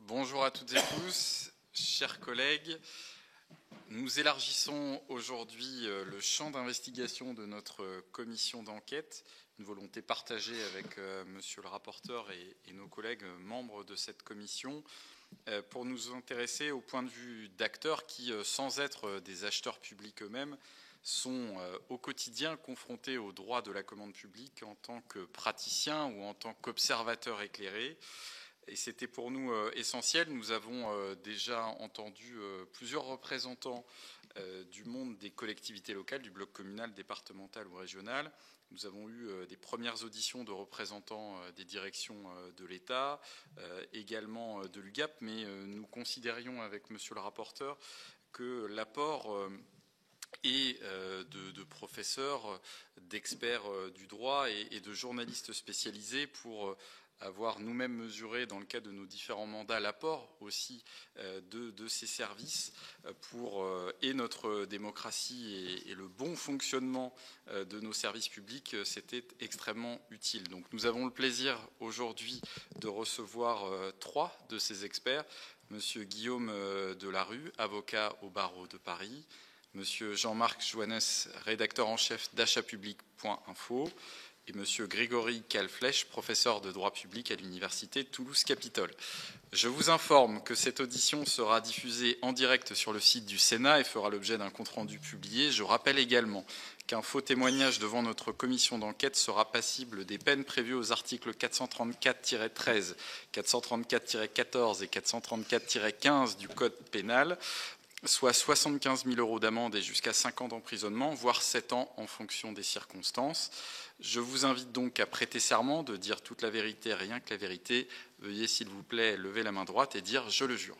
Bonjour à toutes et tous, chers collègues. Nous élargissons aujourd'hui le champ d'investigation de notre commission d'enquête, une volonté partagée avec monsieur le rapporteur et nos collègues membres de cette commission, pour nous intéresser au point de vue d'acteurs qui, sans être des acheteurs publics eux-mêmes, sont au quotidien confrontés aux droits de la commande publique en tant que praticiens ou en tant qu'observateurs éclairés. Et c'était pour nous essentiel. Nous avons déjà entendu plusieurs représentants du monde des collectivités locales, du bloc communal, départemental ou régional. Nous avons eu des premières auditions de représentants des directions de l'État, également de l'UGAP, mais nous considérions avec monsieur le rapporteur que l'apport et de professeurs, d'experts du droit et de journalistes spécialisés pour avoir nous-mêmes mesuré dans le cadre de nos différents mandats l'apport aussi de ces services pour et notre démocratie et le bon fonctionnement de nos services publics, c'était extrêmement utile. Donc nous avons le plaisir aujourd'hui de recevoir trois de ces experts. Monsieur Guillaume Delarue, avocat au barreau de Paris. Monsieur Jean-Marc Joannes, rédacteur en chef d'achatpublic.info. Et monsieur Grégory Calflèche, professeur de droit public à l'université Toulouse-Capitole. Je vous informe que cette audition sera diffusée en direct sur le site du Sénat et fera l'objet d'un compte-rendu publié. Je rappelle également qu'un faux témoignage devant notre commission d'enquête sera passible des peines prévues aux articles 434-13, 434-14 et 434-15 du Code pénal, soit 75 000 € d'amende et jusqu'à 5 ans d'emprisonnement, voire 7 ans en fonction des circonstances. Je vous invite donc à prêter serment de dire toute la vérité, rien que la vérité. Veuillez, s'il vous plaît, lever la main droite et dire « Je le jure ».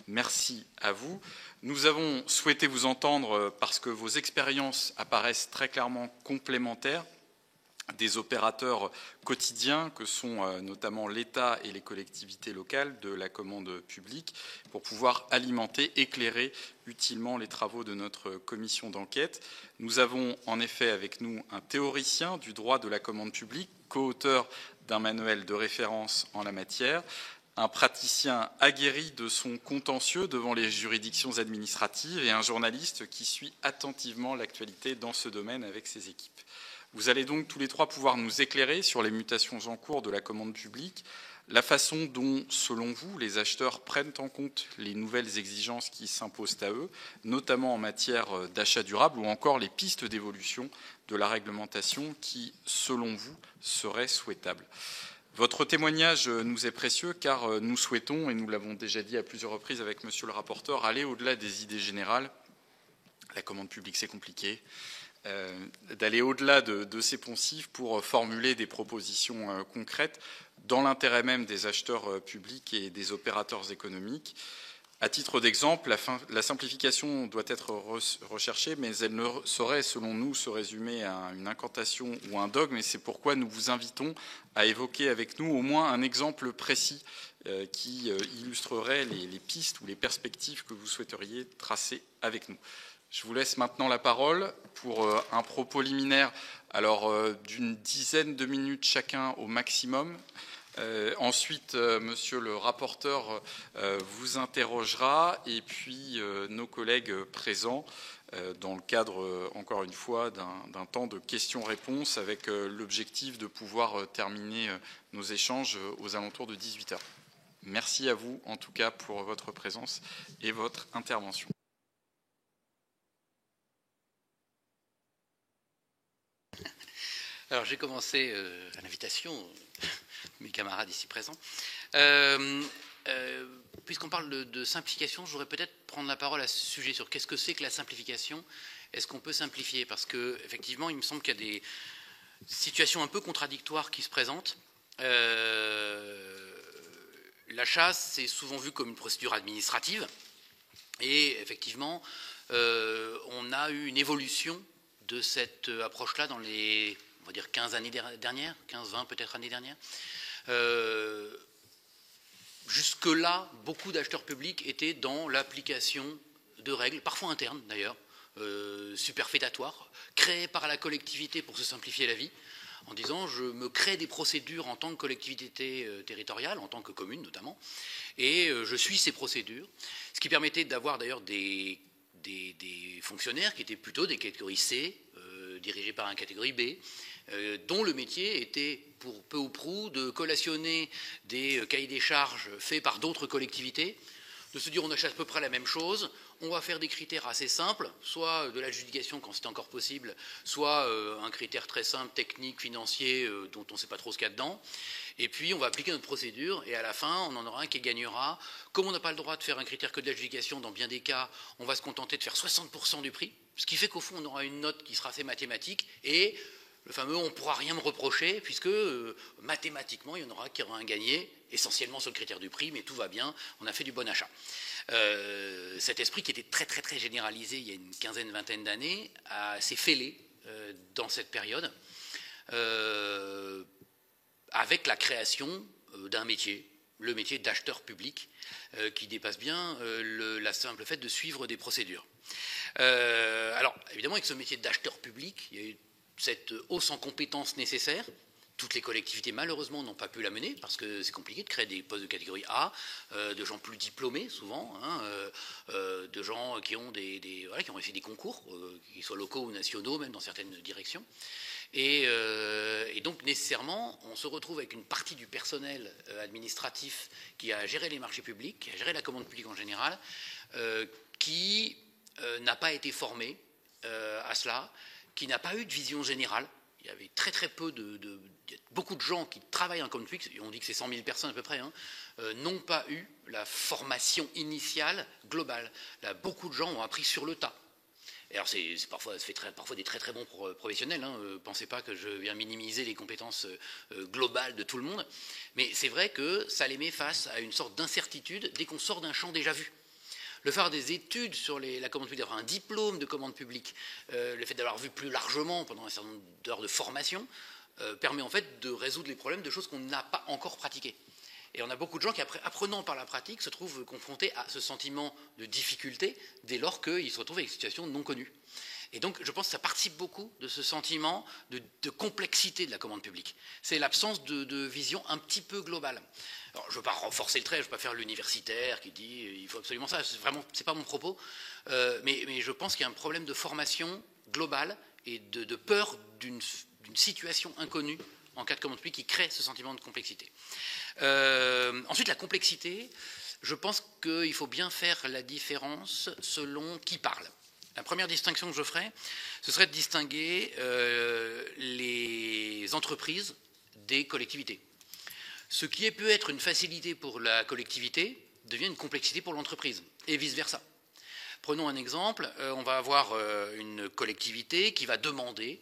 Merci à vous. Nous avons souhaité vous entendre parce que vos expériences apparaissent très clairement complémentaires des opérateurs quotidiens que sont notamment l'État et les collectivités locales de la commande publique pour pouvoir alimenter, éclairer utilement les travaux de notre commission d'enquête. Nous avons en effet avec nous un théoricien du droit de la commande publique, co-auteur d'un manuel de référence en la matière, un praticien aguerri de son contentieux devant les juridictions administratives et un journaliste qui suit attentivement l'actualité dans ce domaine avec ses équipes. Vous allez donc tous les trois pouvoir nous éclairer sur les mutations en cours de la commande publique, la façon dont, selon vous, les acheteurs prennent en compte les nouvelles exigences qui s'imposent à eux, notamment en matière d'achat durable, ou encore les pistes d'évolution de la réglementation qui, selon vous, seraient souhaitables. Votre témoignage nous est précieux car nous souhaitons, et nous l'avons déjà dit à plusieurs reprises avec monsieur le rapporteur, aller au-delà des idées générales. La commande publique, c'est compliqué. D'aller au-delà de ces poncifs pour formuler des propositions concrètes dans l'intérêt même des acheteurs publics et des opérateurs économiques. À titre d'exemple, la simplification doit être recherchée, mais elle ne saurait, selon nous, se résumer à une incantation ou un dogme, et c'est pourquoi nous vous invitons à évoquer avec nous au moins un exemple précis qui illustrerait les pistes ou les perspectives que vous souhaiteriez tracer avec nous. Je vous laisse maintenant la parole pour un propos liminaire d'une dizaine de minutes chacun au maximum. Ensuite, monsieur le rapporteur vous interrogera et puis nos collègues présents dans le cadre, encore une fois, d'un temps de questions-réponses avec l'objectif de pouvoir terminer nos échanges aux alentours de 18 h. Merci à vous, en tout cas, pour votre présence et votre intervention. Alors j'ai commencé à l'invitation de mes camarades ici présents. Puisqu'on parle de simplification, je voudrais peut-être prendre la parole à ce sujet sur qu'est-ce que c'est que la simplification. Est-ce qu'on peut simplifier? Parce qu'effectivement, il me semble qu'il y a des situations un peu contradictoires qui se présentent. L'achat, c'est souvent vu comme une procédure administrative. Et effectivement, on a eu une évolution de cette approche-là dans les, on va dire, 15 années dernières, 15-20 peut-être années dernières. Jusque-là, beaucoup d'acheteurs publics étaient dans l'application de règles, parfois internes d'ailleurs, superfétatoires, créées par la collectivité pour se simplifier la vie, en disant je me crée des procédures en tant que collectivité territoriale, en tant que commune notamment, et je suis ces procédures, ce qui permettait d'avoir d'ailleurs des fonctionnaires qui étaient plutôt des catégories C, dirigés par un catégorie B, dont le métier était pour peu ou prou de collationner des cahiers des charges faits par d'autres collectivités, de se dire on achète à peu près la même chose, on va faire des critères assez simples, soit de l'adjudication quand c'est encore possible, soit un critère très simple, technique, financier, dont on ne sait pas trop ce qu'il y a dedans. Et puis on va appliquer notre procédure et à la fin on en aura un qui gagnera. Comme on n'a pas le droit de faire un critère que de l'adjudication, dans bien des cas, on va se contenter de faire 60% du prix, ce qui fait qu'au fond on aura une note qui sera assez mathématique et le fameux on ne pourra rien me reprocher puisque mathématiquement il y en aura qui aura un gagné, essentiellement sur le critère du prix, mais tout va bien, on a fait du bon achat. Cet esprit qui était très très très généralisé il y a une quinzaine, vingtaine d'années s'est fêlé dans cette période avec la création d'un métier, le métier d'acheteur public, qui dépasse bien la simple fait de suivre des procédures. Alors évidemment avec ce métier d'acheteur public, il y a eu cette hausse en compétences nécessaire. Toutes les collectivités, malheureusement, n'ont pas pu la mener parce que c'est compliqué de créer des postes de catégorie A, de gens plus diplômés, souvent, de gens qui ont, qui ont fait des concours, qu'ils soient locaux ou nationaux, même dans certaines directions. Et donc, nécessairement, on se retrouve avec une partie du personnel administratif qui a géré les marchés publics, qui a géré la commande publique en général, qui n'a pas été formé à cela, qui n'a pas eu de vision générale. Il y avait très très peu beaucoup de gens qui travaillent en commande publique, on dit que c'est 100 000 personnes à peu près, n'ont pas eu la formation initiale globale. Là, beaucoup de gens ont appris sur le tas. Et alors ça fait parfois des très très bons professionnels, pensez pas que je viens minimiser les compétences globales de tout le monde, mais c'est vrai que ça les met face à une sorte d'incertitude dès qu'on sort d'un champ déjà vu. Le faire des études sur la commande publique, d'avoir un diplôme de commande publique, le fait d'avoir vu plus largement pendant un certain nombre d'heures de formation, permet en fait de résoudre les problèmes de choses qu'on n'a pas encore pratiquées. Et on a beaucoup de gens qui, apprenant par la pratique, se trouvent confrontés à ce sentiment de difficulté dès lors qu'ils se retrouvent avec une situation non connue. Et donc, je pense que ça participe beaucoup de ce sentiment de complexité de la commande publique. C'est l'absence de vision un petit peu globale. Alors, je ne veux pas renforcer le trait, je ne veux pas faire l'universitaire qui dit il faut absolument ça. C'est pas mon propos. Mais je pense qu'il y a un problème de formation globale et de peur d'une situation inconnue en cas de commande publique qui crée ce sentiment de complexité. Ensuite, la complexité, je pense qu'il faut bien faire la différence selon qui parle. La première distinction que je ferai, ce serait de distinguer les entreprises des collectivités. Ce qui peut être une facilité pour la collectivité devient une complexité pour l'entreprise, et vice-versa. Prenons un exemple, on va avoir une collectivité qui va demander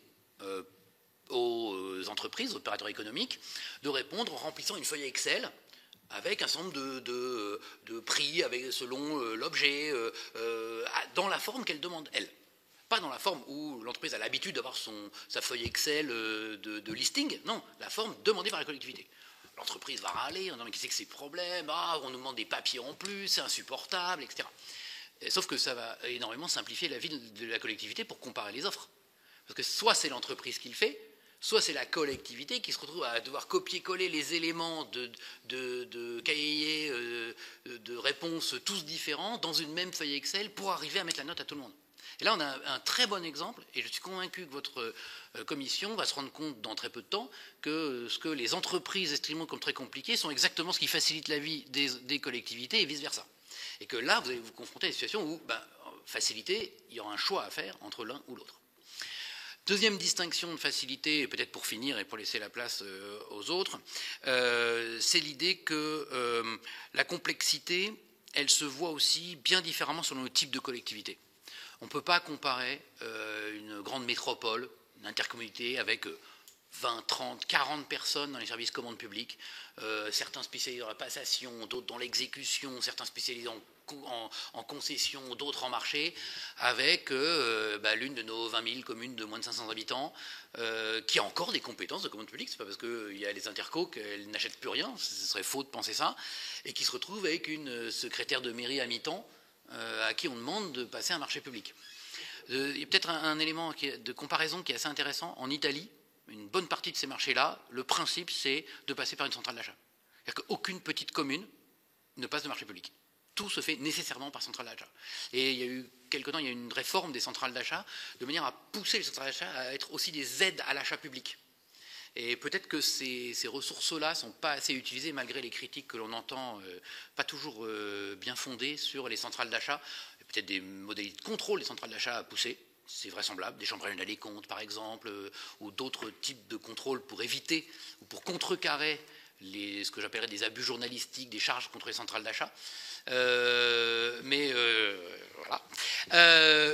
aux entreprises, aux opérateurs économiques, de répondre en remplissant une feuille Excel avec un certain nombre de prix selon l'objet, dans la forme qu'elle demande, elle. Pas dans la forme où l'entreprise a l'habitude d'avoir sa feuille Excel de listing, non, la forme demandée par la collectivité. L'entreprise va râler, on dit mais qu'est-ce que c'est problème, on nous demande des papiers en plus, c'est insupportable, etc. Sauf que ça va énormément simplifier la vie de la collectivité pour comparer les offres. Parce que soit c'est l'entreprise qui le fait, soit c'est la collectivité qui se retrouve à devoir copier-coller les éléments de cahiers de réponses tous différents dans une même feuille Excel pour arriver à mettre la note à tout le monde. Et là, on a un très bon exemple, et je suis convaincu que votre commission va se rendre compte dans très peu de temps que ce que les entreprises estiment comme très compliqué sont exactement ce qui facilite la vie des collectivités et vice-versa. Et que là, vous allez vous confronter à une situation où, facilité, il y aura un choix à faire entre l'un ou l'autre. Deuxième distinction de facilité, peut-être pour finir et pour laisser la place aux autres, c'est l'idée que la complexité, elle se voit aussi bien différemment selon le type de collectivité. On ne peut pas comparer une grande métropole, une intercommunalité avec 20, 30, 40 personnes dans les services commandes publiques, certains spécialisés dans la passation, d'autres dans l'exécution, certains spécialisés en concession, d'autres en marché, avec l'une de nos 20 000 communes de moins de 500 habitants, qui a encore des compétences de commande publique. Ce n'est pas parce qu'il y a les intercos qu'elles n'achètent plus rien, ce serait faux de penser ça, et qui se retrouve avec une secrétaire de mairie à mi-temps, à qui on demande de passer un marché public. Il y a peut-être un élément de comparaison qui est assez intéressant. En Italie, une bonne partie de ces marchés-là, le principe, c'est de passer par une centrale d'achat. C'est-à-dire qu'aucune petite commune ne passe de marché public. Tout se fait nécessairement par centrale d'achat. Et il y a eu quelque temps, il y a eu une réforme des centrales d'achat de manière à pousser les centrales d'achat à être aussi des aides à l'achat public. Et peut-être que ces ressources-là ne sont pas assez utilisées malgré les critiques que l'on entend, pas toujours bien fondées sur les centrales d'achat. Il y a peut-être des modalités de contrôle des centrales d'achat à pousser, c'est vraisemblable, des chambres régionales des comptes par exemple, ou d'autres types de contrôles pour éviter ou pour contrecarrer ce que j'appellerais des abus journalistiques, des charges contre les centrales d'achat. Voilà.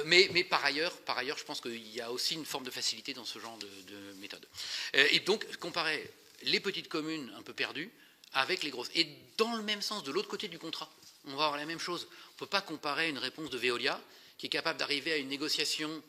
Mais par ailleurs, je pense qu'il y a aussi une forme de facilité dans ce genre de méthode. Et donc, comparer les petites communes un peu perdues avec les grosses. Et dans le même sens, de l'autre côté du contrat, on va avoir la même chose. On ne peut pas comparer une réponse de Veolia, qui est capable d'arriver à une négociation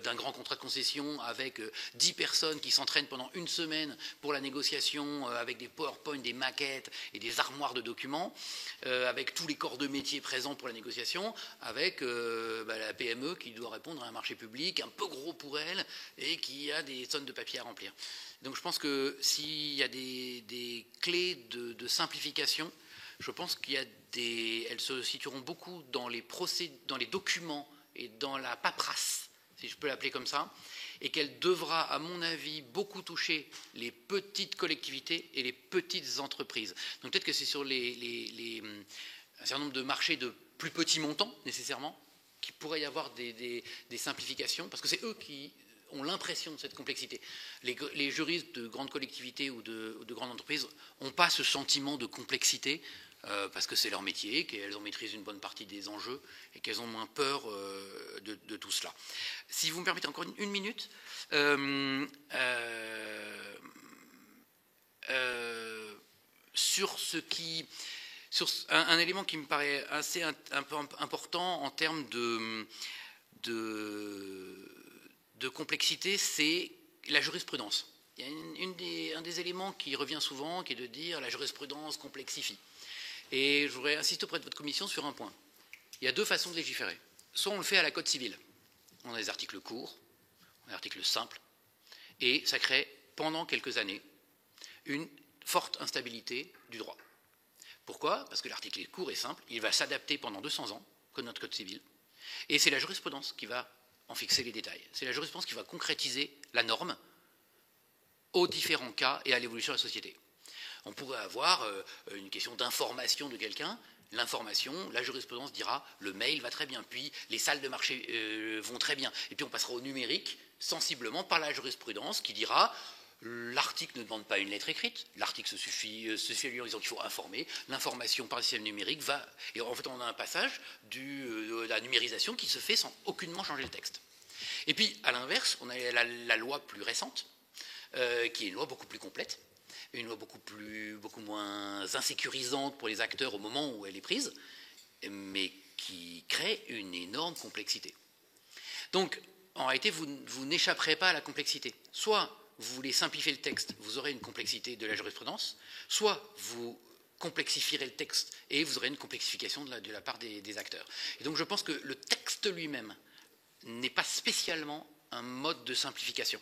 d'un grand contrat de concession avec 10 personnes qui s'entraînent pendant une semaine pour la négociation, avec des PowerPoint, des maquettes et des armoires de documents, avec tous les corps de métier présents pour la négociation, avec la PME qui doit répondre à un marché public un peu gros pour elle et qui a des tonnes de papier à remplir. Donc je pense que s'il y a des clés de simplification, je pense elles se situeront beaucoup dans les documents et dans la paperasse, si je peux l'appeler comme ça, et qu'elle devra, à mon avis, beaucoup toucher les petites collectivités et les petites entreprises. Donc peut-être que c'est sur un certain nombre de marchés de plus petits montants, nécessairement, qu'il pourrait y avoir des simplifications, parce que c'est eux qui ont l'impression de cette complexité. Les juristes de grandes collectivités ou de grandes entreprises n'ont pas ce sentiment de complexité, parce que c'est leur métier, qu'elles en maîtrisent une bonne partie des enjeux et qu'elles ont moins peur de tout cela. Si vous me permettez encore une minute, sur un élément qui me paraît assez un peu important en termes de complexité, c'est la jurisprudence. Il y a un des éléments qui revient souvent, qui est de dire la jurisprudence complexifie. Et je voudrais insister auprès de votre commission sur un point. Il y a deux façons de légiférer. Soit on le fait à la Code civil. On a des articles courts, on a des articles simples, et ça crée, pendant quelques années, une forte instabilité du droit. Pourquoi ? Parce que l'article est court et simple, il va s'adapter pendant 200 ans, comme notre Code civil, et c'est la jurisprudence qui va en fixer les détails. C'est la jurisprudence qui va concrétiser la norme aux différents cas et à l'évolution de la société. On pourrait avoir une question d'information de quelqu'un. L'information, la jurisprudence dira le mail va très bien, puis les salles de marché vont très bien. Et puis on passera au numérique, sensiblement par la jurisprudence qui dira l'article ne demande pas une lettre écrite, l'article se suffit à lui en disant qu'il faut informer, l'information par le système numérique va... Et en fait on a un passage de la numérisation qui se fait sans aucunement changer le texte. Et puis à l'inverse, on a la loi plus récente, qui est une loi beaucoup plus complète, une loi beaucoup moins insécurisante pour les acteurs au moment où elle est prise, mais qui crée une énorme complexité. Donc, en réalité, vous n'échapperez pas à la complexité. Soit vous voulez simplifier le texte, vous aurez une complexité de la jurisprudence, soit vous complexifierez le texte et vous aurez une complexification de la part des acteurs. Et donc, je pense que le texte lui-même n'est pas spécialement un mode de simplification.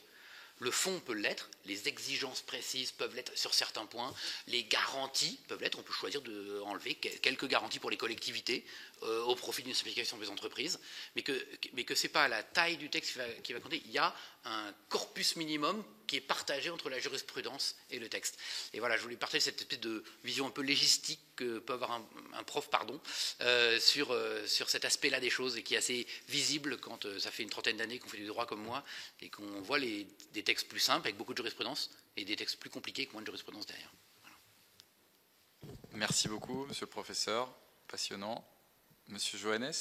Le fond peut l'être, les exigences précises peuvent l'être sur certains points, les garanties peuvent l'être, on peut choisir d'enlever quelques garanties pour les collectivités au profit d'une simplification des entreprises, mais que ce n'est pas la taille du texte qui va compter, il y a un corpus minimum qui est partagé entre la jurisprudence et le texte. Et voilà, je voulais partager cette espèce de vision un peu légistique que peut avoir un prof sur cet aspect-là des choses et qui est assez visible quand ça fait une trentaine d'années qu'on fait du droit comme moi et qu'on voit des textes plus simples avec beaucoup de jurisprudence et des textes plus compliqués avec moins de jurisprudence derrière. Voilà. Merci beaucoup, monsieur le professeur. Passionnant. Monsieur Johannes ?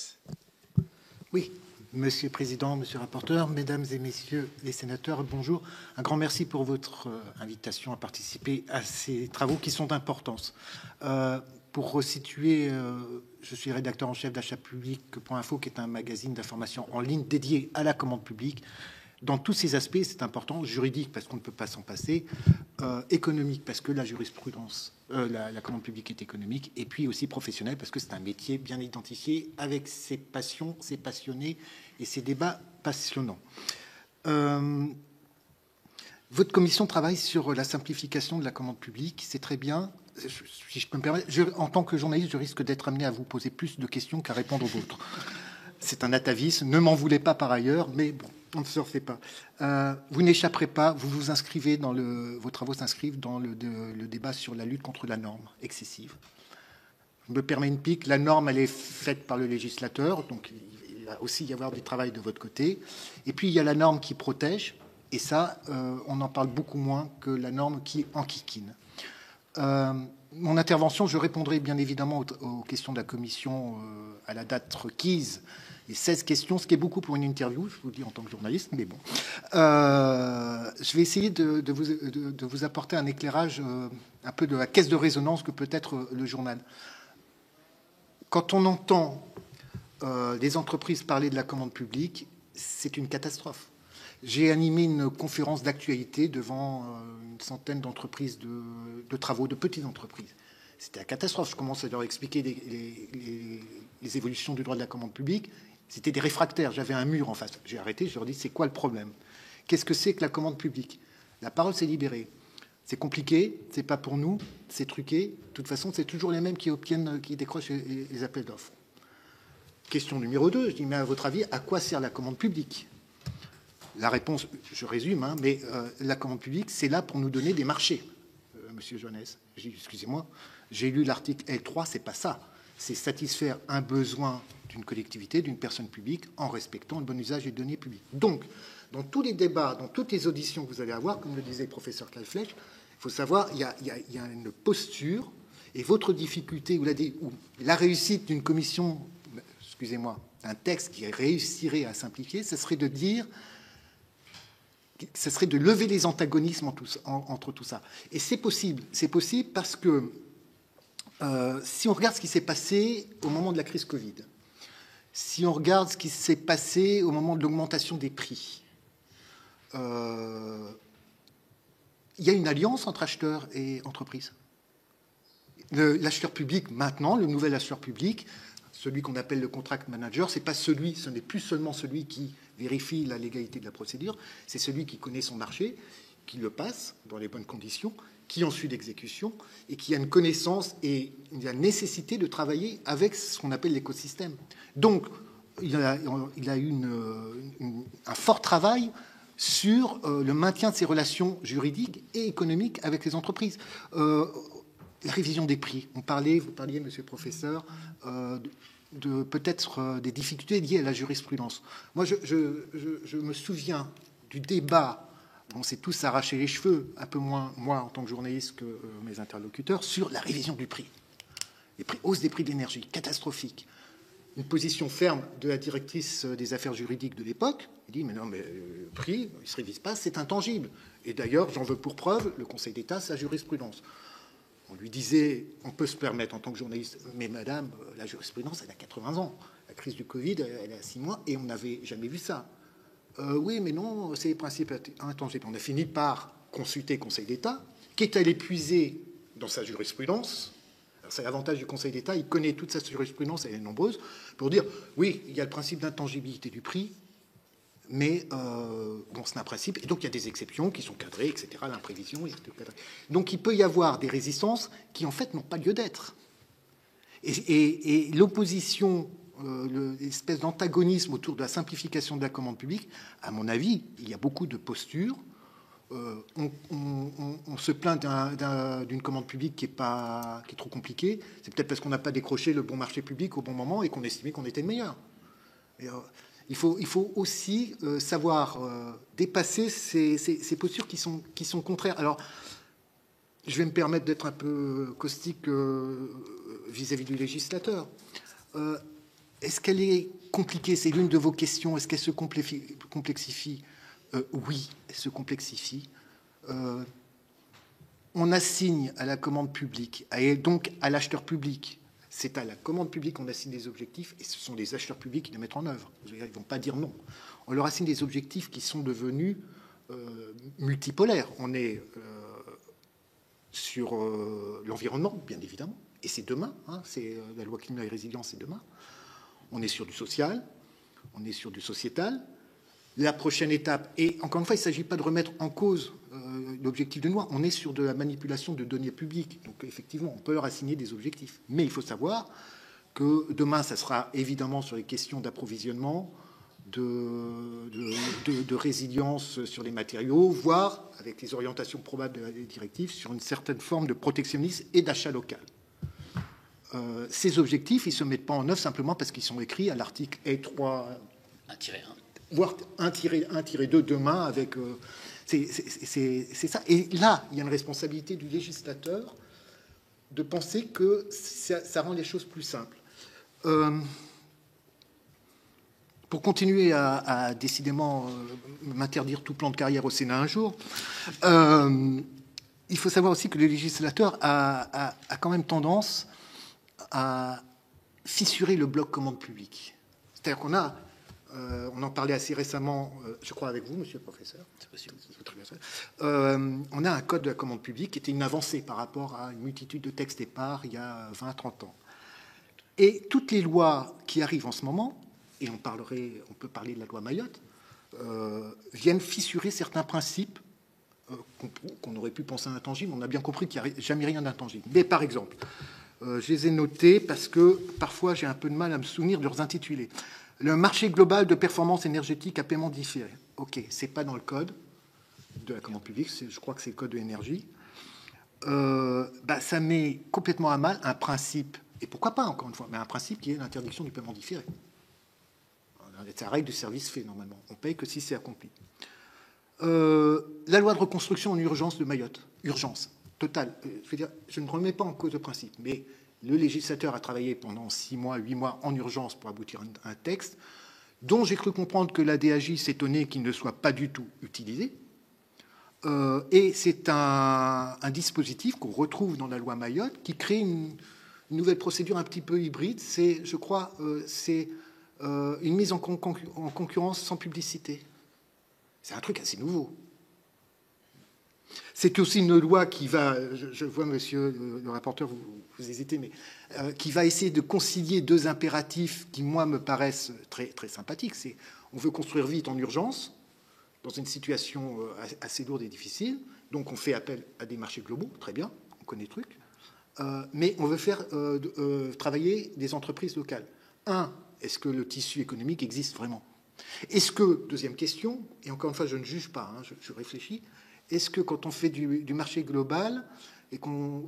Oui, monsieur le président, monsieur le rapporteur, mesdames et messieurs les sénateurs, bonjour. Un grand merci pour votre invitation à participer à ces travaux qui sont d'importance. Pour resituer, je suis rédacteur en chef d'achatpublic.info, qui est un magazine d'information en ligne dédié à la commande publique. Dans tous ces aspects, c'est important, juridique parce qu'on ne peut pas s'en passer, économique parce que la jurisprudence, la commande publique est économique, et puis aussi professionnel parce que c'est un métier bien identifié avec ses passions, ses passionnés et ses débats passionnants. Votre commission travaille sur la simplification de la commande publique, c'est très bien. Si je peux me permettre, en tant que journaliste, je risque d'être amené à vous poser plus de questions qu'à répondre aux vôtres. C'est un atavisme, ne m'en voulez pas par ailleurs, mais bon, on ne se refait pas. Vous n'échapperez pas, vous vous inscrivez vos travaux s'inscrivent dans le débat sur la lutte contre la norme excessive. Je me permets une pique, la norme, elle est faite par le législateur, donc il va aussi y avoir du travail de votre côté. Et puis, il y a la norme qui protège, et ça, on en parle beaucoup moins que la norme qui enquiquine. Mon intervention, je répondrai bien évidemment aux questions de la commission à la date requise, et 16 questions, ce qui est beaucoup pour une interview, je vous le dis en tant que journaliste, mais bon. Je vais essayer de vous apporter un éclairage un peu de la caisse de résonance que peut être le journal. Quand on entend les entreprises parler de la commande publique, c'est une catastrophe. J'ai animé une conférence d'actualité devant une centaine d'entreprises de travaux, de petites entreprises. C'était la catastrophe. Je commence à leur expliquer les évolutions du droit de la commande publique. C'était des réfractaires. J'avais un mur en face. J'ai arrêté, je leur dis, c'est quoi le problème? Qu'est-ce que c'est que la commande publique? La parole s'est libérée. C'est compliqué, c'est pas pour nous, c'est truqué. De toute façon, c'est toujours les mêmes qui décrochent les appels d'offres. Question numéro 2, je dis, mais à votre avis, à quoi sert la commande publique? La réponse, je résume, hein, mais la commande publique, c'est là pour nous donner des marchés. Monsieur Joannès, excusez-moi, j'ai lu l'article L3, c'est pas ça. C'est satisfaire un besoin d'une collectivité, d'une personne publique, en respectant le bon usage des données publiques. Donc, dans tous les débats, dans toutes les auditions que vous allez avoir, comme le disait le professeur Kalflech, il faut savoir, il y a une posture, et votre difficulté ou la réussite d'une commission, excusez-moi, un texte qui réussirait à simplifier, ce serait de dire, ce serait de lever les antagonismes entre tout ça. Et c'est possible parce que si on regarde ce qui s'est passé au moment de la crise Covid, si on regarde ce qui s'est passé au moment de l'augmentation des prix, il y a une alliance entre acheteurs et entreprises. L'acheteur public, maintenant, le nouvel acheteur public, celui qu'on appelle le contract manager, ce n'est plus seulement celui qui vérifie la légalité de la procédure, c'est celui qui connaît son marché, qui le passe dans les bonnes conditions, qui en suit l'exécution et qui a une connaissance et la nécessité de travailler avec ce qu'on appelle l'écosystème. Donc, il a eu un fort travail sur le maintien de ses relations juridiques et économiques avec les entreprises. La révision des prix. Vous parliez, monsieur le professeur, de peut-être des difficultés liées à la jurisprudence. Moi, je me souviens du débat, on s'est tous arraché les cheveux, un peu moins moi en tant que journaliste que mes interlocuteurs, sur la révision du prix. Hausse des prix de l'énergie, catastrophique. Une position ferme de la directrice des affaires juridiques de l'époque. Elle dit, mais non, mais le prix, il ne se révise pas, c'est intangible. Et d'ailleurs, j'en veux pour preuve le Conseil d'État, sa jurisprudence. On lui disait, on peut se permettre en tant que journaliste, mais madame, la jurisprudence, elle a 80 ans. La crise du Covid, elle a 6 mois, et on n'avait jamais vu ça. Oui, mais non, c'est les principes intangibles. On a fini par consulter le Conseil d'État, qui est allé puiser dans sa jurisprudence. C'est l'avantage du Conseil d'État, il connaît toute sa jurisprudence, elle est nombreuse, pour dire, oui, il y a le principe d'intangibilité du prix, mais bon, c'est un principe, et donc il y a des exceptions qui sont cadrées, etc., l'imprévision, donc il peut y avoir des résistances qui, en fait, n'ont pas lieu d'être. Et l'opposition, l'espèce d'antagonisme autour de la simplification de la commande publique, à mon avis, il y a beaucoup de postures. On se plaint d'une commande publique qui est trop compliquée. C'est peut-être parce qu'on n'a pas décroché le bon marché public au bon moment et qu'on estimait qu'on était le meilleur. Et, il faut aussi savoir dépasser ces postures qui sont contraires. Alors, je vais me permettre d'être un peu caustique vis-à-vis du législateur. Est-ce qu'elle est compliquée? C'est l'une de vos questions. Est-ce qu'elle se complexifie? Oui, elle se complexifie. On assigne à la commande publique, et donc à l'acheteur public. C'est à la commande publique qu'on assigne des objectifs, et ce sont les acheteurs publics qui les mettent en œuvre. Ils ne vont pas dire non. On leur assigne des objectifs qui sont devenus multipolaires. On est sur l'environnement, bien évidemment, et c'est demain. Hein, c'est la loi climat et résilience, c'est demain. On est sur du social, on est sur du sociétal. la prochaine étape, et encore une fois, il ne s'agit pas de remettre en cause l'objectif de loi, on est sur de la manipulation de données publiques, donc effectivement, on peut leur assigner des objectifs. Mais il faut savoir que demain, ça sera évidemment sur les questions d'approvisionnement, de résilience sur les matériaux, voire, avec les orientations probables de la directive, sur une certaine forme de protectionnisme et d'achat local. Ces objectifs, ils ne se mettent pas en œuvre simplement parce qu'ils sont écrits à l'article E3, 1-1. voire 1-2 demain avec... c'est ça. Et là, il y a une responsabilité du législateur de penser que ça rend les choses plus simples. Pour continuer à décidément m'interdire tout plan de carrière au Sénat un jour, il faut savoir aussi que le législateur a quand même tendance à fissurer le bloc commande publique. C'est-à-dire qu'on a, on en parlait assez récemment, je crois avec vous, monsieur le professeur. C'est possible. On a un code de la commande publique qui était une avancée par rapport à une multitude de textes épars il y a 20-30 ans. Et toutes les lois qui arrivent en ce moment, et on peut parler de la loi Mayotte, viennent fissurer certains principes qu'on aurait pu penser intangibles. On a bien compris qu'il n'y a jamais rien d'intangible. Mais par exemple, je les ai notés parce que parfois j'ai un peu de mal à me souvenir de leurs intitulés. Le marché global de performance énergétique à paiement différé. OK, c'est pas dans le code de la commande publique, je crois que c'est le code de l'énergie. Ça met complètement à mal un principe, et pourquoi pas encore une fois, mais un principe qui est l'interdiction du paiement différé. C'est la règle du service fait normalement. On paye que si c'est accompli. La loi de reconstruction en urgence de Mayotte. Urgence totale. Je veux dire, je ne remets pas en cause le principe, mais le législateur a travaillé pendant 6 mois, 8 mois en urgence pour aboutir à un texte dont j'ai cru comprendre que la DAJ s'étonnait qu'il ne soit pas du tout utilisé. Et c'est un dispositif qu'on retrouve dans la loi Mayotte qui crée une nouvelle procédure un petit peu hybride. C'est, je crois, une mise en concurrence sans publicité. C'est un truc assez nouveau. C'est aussi une loi qui va, je vois monsieur le rapporteur, vous hésitez, mais qui va essayer de concilier deux impératifs qui, moi, me paraissent très, très sympathiques. C'est, on veut construire vite en urgence, dans une situation assez lourde et difficile, donc on fait appel à des marchés globaux, très bien, on connaît le truc, mais on veut faire travailler des entreprises locales. Est-ce que le tissu économique existe vraiment? Est-ce que, deuxième question, et encore une fois, je ne juge pas, hein, je réfléchis, est-ce que quand on fait du marché global, et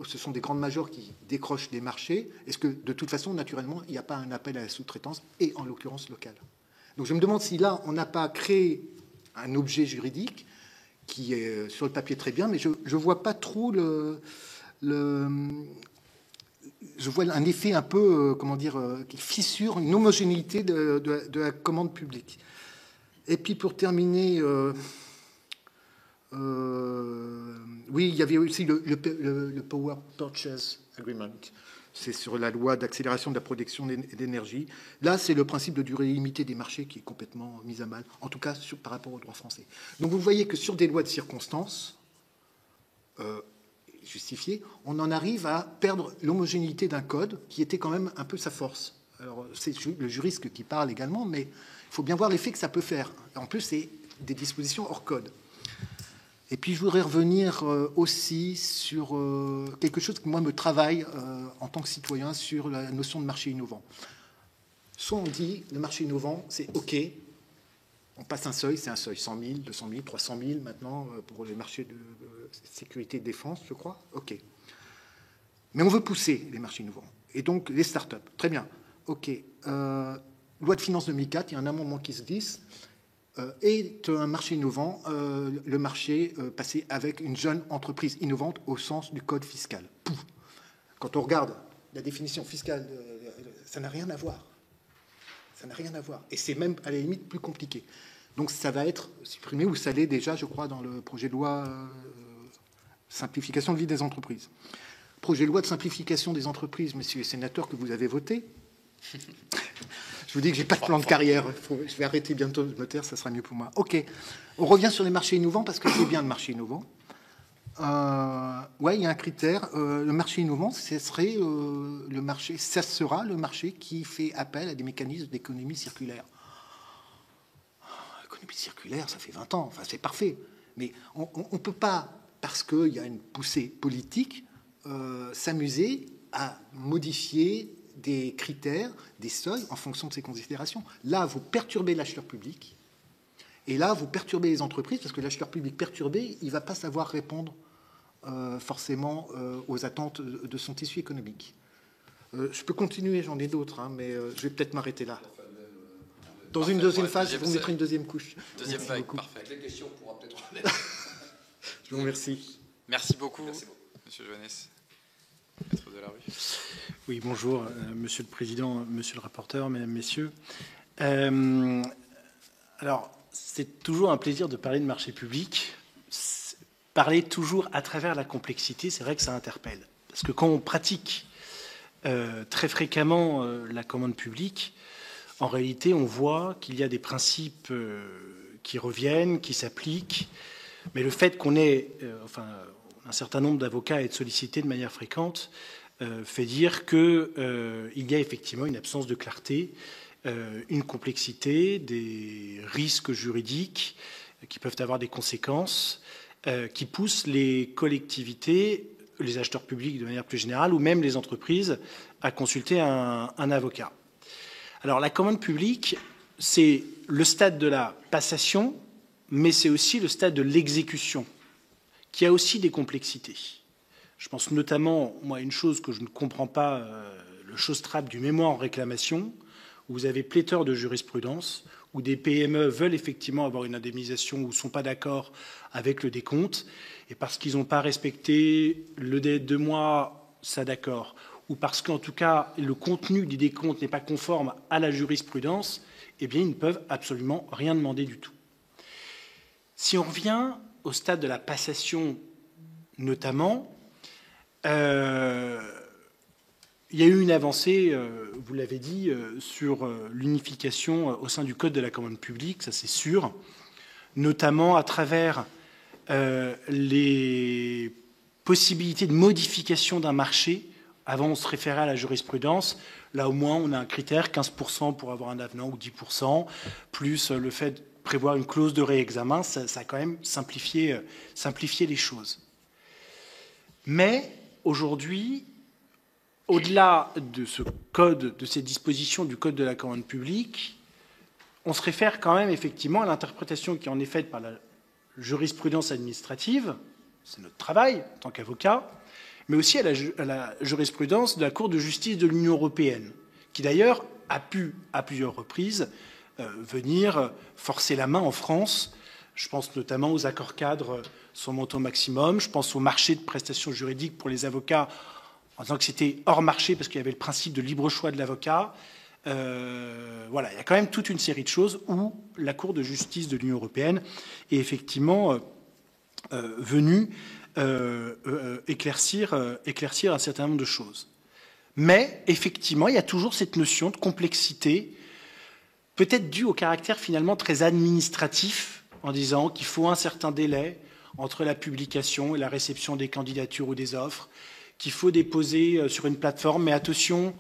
ce sont des grandes majors qui décrochent des marchés, est-ce que, de toute façon, naturellement, il n'y a pas un appel à la sous-traitance, et en l'occurrence locale? Donc je me demande si là, on n'a pas créé un objet juridique qui est sur le papier très bien, mais je ne vois pas trop je vois un effet un peu, qui fissure une homogénéité de la commande publique. Et puis pour terminer, oui, il y avait aussi le Power Purchase Agreement. C'est sur la loi d'accélération de la production d'énergie. Là, c'est le principe de durée limitée des marchés qui est complètement mis à mal, en tout cas par rapport au droit français. Donc vous voyez que sur des lois de circonstances justifiées, on en arrive à perdre l'homogénéité d'un code qui était quand même un peu sa force. Alors c'est le juriste qui parle également, mais il faut bien voir l'effet que ça peut faire. En plus, c'est des dispositions hors code. Et puis, je voudrais revenir aussi sur quelque chose qui, moi, me travaille en tant que citoyen sur la notion de marché innovant. Soit on dit, le marché innovant, c'est OK, on passe un seuil, c'est un seuil 100 000, 200 000, 300 000 maintenant pour les marchés de sécurité et de défense, je crois. OK. Mais on veut pousser les marchés innovants. Et donc, les startups. Très bien. OK. Loi de finances 2004, il y a un amendement qui se glisse. Est un marché innovant, le marché passé avec une jeune entreprise innovante au sens du code fiscal. Pouf. Quand on regarde la définition fiscale, ça n'a rien à voir. Ça n'a rien à voir. Et c'est même, à la limite, plus compliqué. Donc ça va être supprimé, ou ça l'est déjà, je crois, dans le projet de loi simplification de vie des entreprises. Projet de loi de simplification des entreprises, messieurs les sénateurs, que vous avez voté. Je vous dis que j'ai pas de plan de carrière. Je vais arrêter bientôt de me taire, ça sera mieux pour moi. OK. On revient sur les marchés innovants parce que c'est bien le marché innovant. Ouais, il y a un critère. Le marché innovant, ça sera le marché qui fait appel à des mécanismes d'économie circulaire. Et puis circulaire, ça fait 20 ans, enfin c'est parfait. Mais on ne peut pas, parce qu'il y a une poussée politique, s'amuser à modifier des critères, des seuils en fonction de ces considérations. Là, vous perturbez l'acheteur public, et là, vous perturbez les entreprises, parce que l'acheteur public perturbé, il ne va pas savoir répondre forcément aux attentes de son tissu économique. Je peux continuer, j'en ai d'autres, hein, mais je vais peut-être m'arrêter là. Dans une deuxième phase, je vous mettrai une deuxième couche. Deuxième vague, parfait. Avec les questions, on pourra peut-être... Je vous remercie. Merci beaucoup, Monsieur Joannès. Maître Delarue. Oui, bonjour, Monsieur le Président, Monsieur le rapporteur, Mesdames, Messieurs. Alors, c'est toujours un plaisir de parler de marché public. Parler toujours à travers la complexité, c'est vrai que ça interpelle. Parce que quand on pratique très fréquemment la commande publique, en réalité, on voit qu'il y a des principes qui reviennent, qui s'appliquent, mais le fait qu'on ait un certain nombre d'avocats à être sollicités de manière fréquente fait dire qu'il y a effectivement une absence de clarté, une complexité, des risques juridiques qui peuvent avoir des conséquences, qui poussent les collectivités, les acheteurs publics de manière plus générale, ou même les entreprises, à consulter un avocat. Alors la commande publique, c'est le stade de la passation, mais c'est aussi le stade de l'exécution, qui a aussi des complexités. Je pense notamment, moi, à une chose que je ne comprends pas, le chausse-trappe du mémoire en réclamation, où vous avez pléthore de jurisprudence, où des PME veulent effectivement avoir une indemnisation ou ne sont pas d'accord avec le décompte, et parce qu'ils n'ont pas respecté le délai de 2 mois, ça d'accord, ou parce qu'en tout cas le contenu du décompte n'est pas conforme à la jurisprudence, eh bien ils ne peuvent absolument rien demander du tout. Si on revient au stade de la passation notamment, il y a eu une avancée, vous l'avez dit, sur l'unification au sein du Code de la commande publique, ça c'est sûr, notamment à travers les possibilités de modification d'un marché. Avant, on se référait à la jurisprudence. Là, au moins, on a un critère, 15% pour avoir un avenant ou 10%, plus le fait de prévoir une clause de réexamen. Ça a quand même simplifié les choses. Mais aujourd'hui, au-delà de ce code, de ces dispositions du Code de la commande publique, on se réfère quand même effectivement à l'interprétation qui en est faite par la jurisprudence administrative, c'est notre travail en tant qu'avocat, mais aussi à la jurisprudence de la Cour de justice de l'Union européenne, qui d'ailleurs a pu, à plusieurs reprises, venir forcer la main en France. Je pense notamment aux accords cadres sur montant maximum, je pense au marché de prestations juridiques pour les avocats, en disant que c'était hors marché parce qu'il y avait le principe de libre choix de l'avocat. Voilà, il y a quand même toute une série de choses où la Cour de justice de l'Union européenne est effectivement venue éclaircir un certain nombre de choses. Mais effectivement, il y a toujours cette notion de complexité, peut-être due au caractère finalement très administratif, en disant qu'il faut un certain délai entre la publication et la réception des candidatures ou des offres, qu'il faut déposer sur une plateforme, mais attention,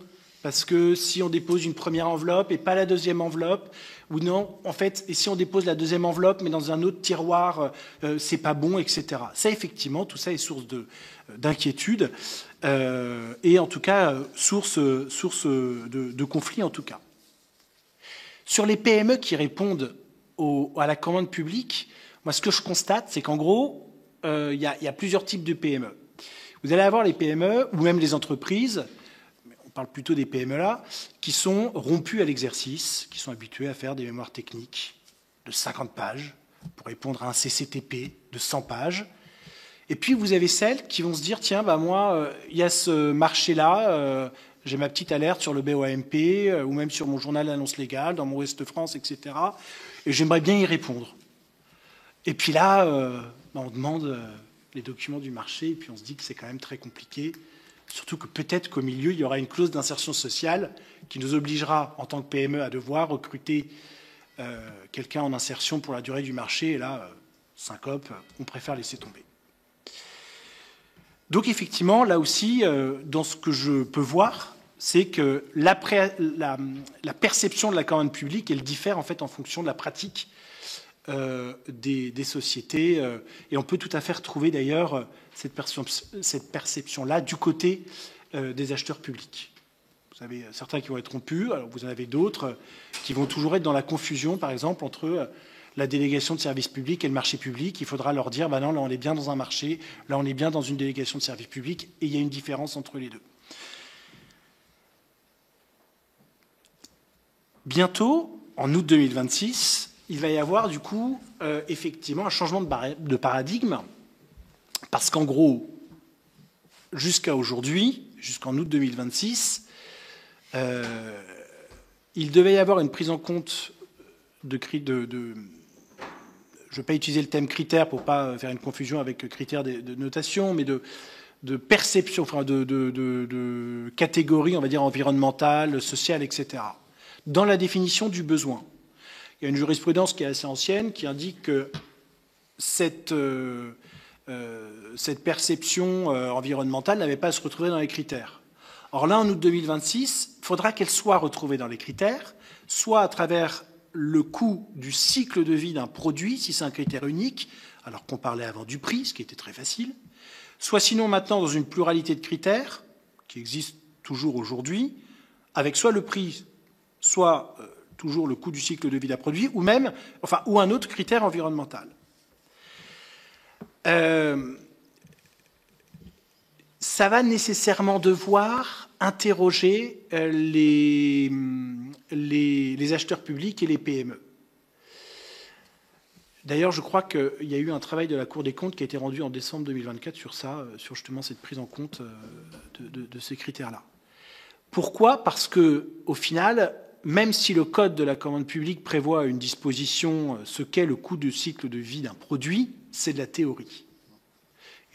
parce que si on dépose une première enveloppe et pas la deuxième enveloppe, ou non, en fait, et si on dépose la deuxième enveloppe, mais dans un autre tiroir, c'est pas bon, etc. Ça, effectivement, tout ça est source d'inquiétude, et en tout cas, source de conflit, en tout cas. Sur les PME qui répondent à la commande publique, moi, ce que je constate, c'est qu'en gros, il y a plusieurs types de PME. Vous allez avoir les PME, ou même les entreprises, on parle plutôt des PME là, qui sont rompues à l'exercice, qui sont habituées à faire des mémoires techniques de 50 pages pour répondre à un CCTP de 100 pages. Et puis, vous avez celles qui vont se dire, tiens, bah, moi, il y a ce marché-là, j'ai ma petite alerte sur le BOAMP, ou même sur mon journal d'annonce légale, dans mon Ouest France, etc. Et j'aimerais bien y répondre. Et puis là, on demande les documents du marché, et puis on se dit que c'est quand même très compliqué. Surtout que peut-être qu'au milieu, il y aura une clause d'insertion sociale qui nous obligera, en tant que PME, à devoir recruter quelqu'un en insertion pour la durée du marché. Et là, syncope, on préfère laisser tomber. Donc effectivement, là aussi, dans ce que je peux voir, c'est que la perception de la commande publique, elle diffère en fait en fonction de la pratique des sociétés. Et on peut tout à fait retrouver d'ailleurs cette perception-là du côté des acheteurs publics. Vous avez certains qui vont être rompus, alors vous en avez d'autres qui vont toujours être dans la confusion, par exemple, entre la délégation de service public et le marché public. Il faudra leur dire, ben non, là on est bien dans un marché, là on est bien dans une délégation de service public, et il y a une différence entre les deux. Bientôt, en août 2026, il va y avoir du coup effectivement un changement de paradigme, parce qu'en gros, jusqu'à aujourd'hui, jusqu'en août 2026, il devait y avoir une prise en compte je ne vais pas utiliser le thème critère pour ne pas faire une confusion avec critères de notation, mais de perception, enfin de catégories, on va dire, environnementales, sociales, etc., dans la définition du besoin. Il y a une jurisprudence qui est assez ancienne qui indique que cette perception environnementale n'avait pas à se retrouver dans les critères. Or là, en août 2026, il faudra qu'elle soit retrouvée dans les critères, soit à travers le coût du cycle de vie d'un produit, si c'est un critère unique, alors qu'on parlait avant du prix, ce qui était très facile, soit sinon maintenant dans une pluralité de critères, qui existent toujours aujourd'hui, avec soit le prix, soit toujours le coût du cycle de vie d'un produit, ou même, ou un autre critère environnemental. Ça va nécessairement devoir interroger les acheteurs publics et les PME. D'ailleurs, je crois qu'il y a eu un travail de la Cour des comptes qui a été rendu en décembre 2024 sur ça, sur justement cette prise en compte de ces critères-là. Pourquoi ? Parce que, au final, même si le Code de la commande publique prévoit une disposition, ce qu'est le coût du cycle de vie d'un produit, c'est de la théorie.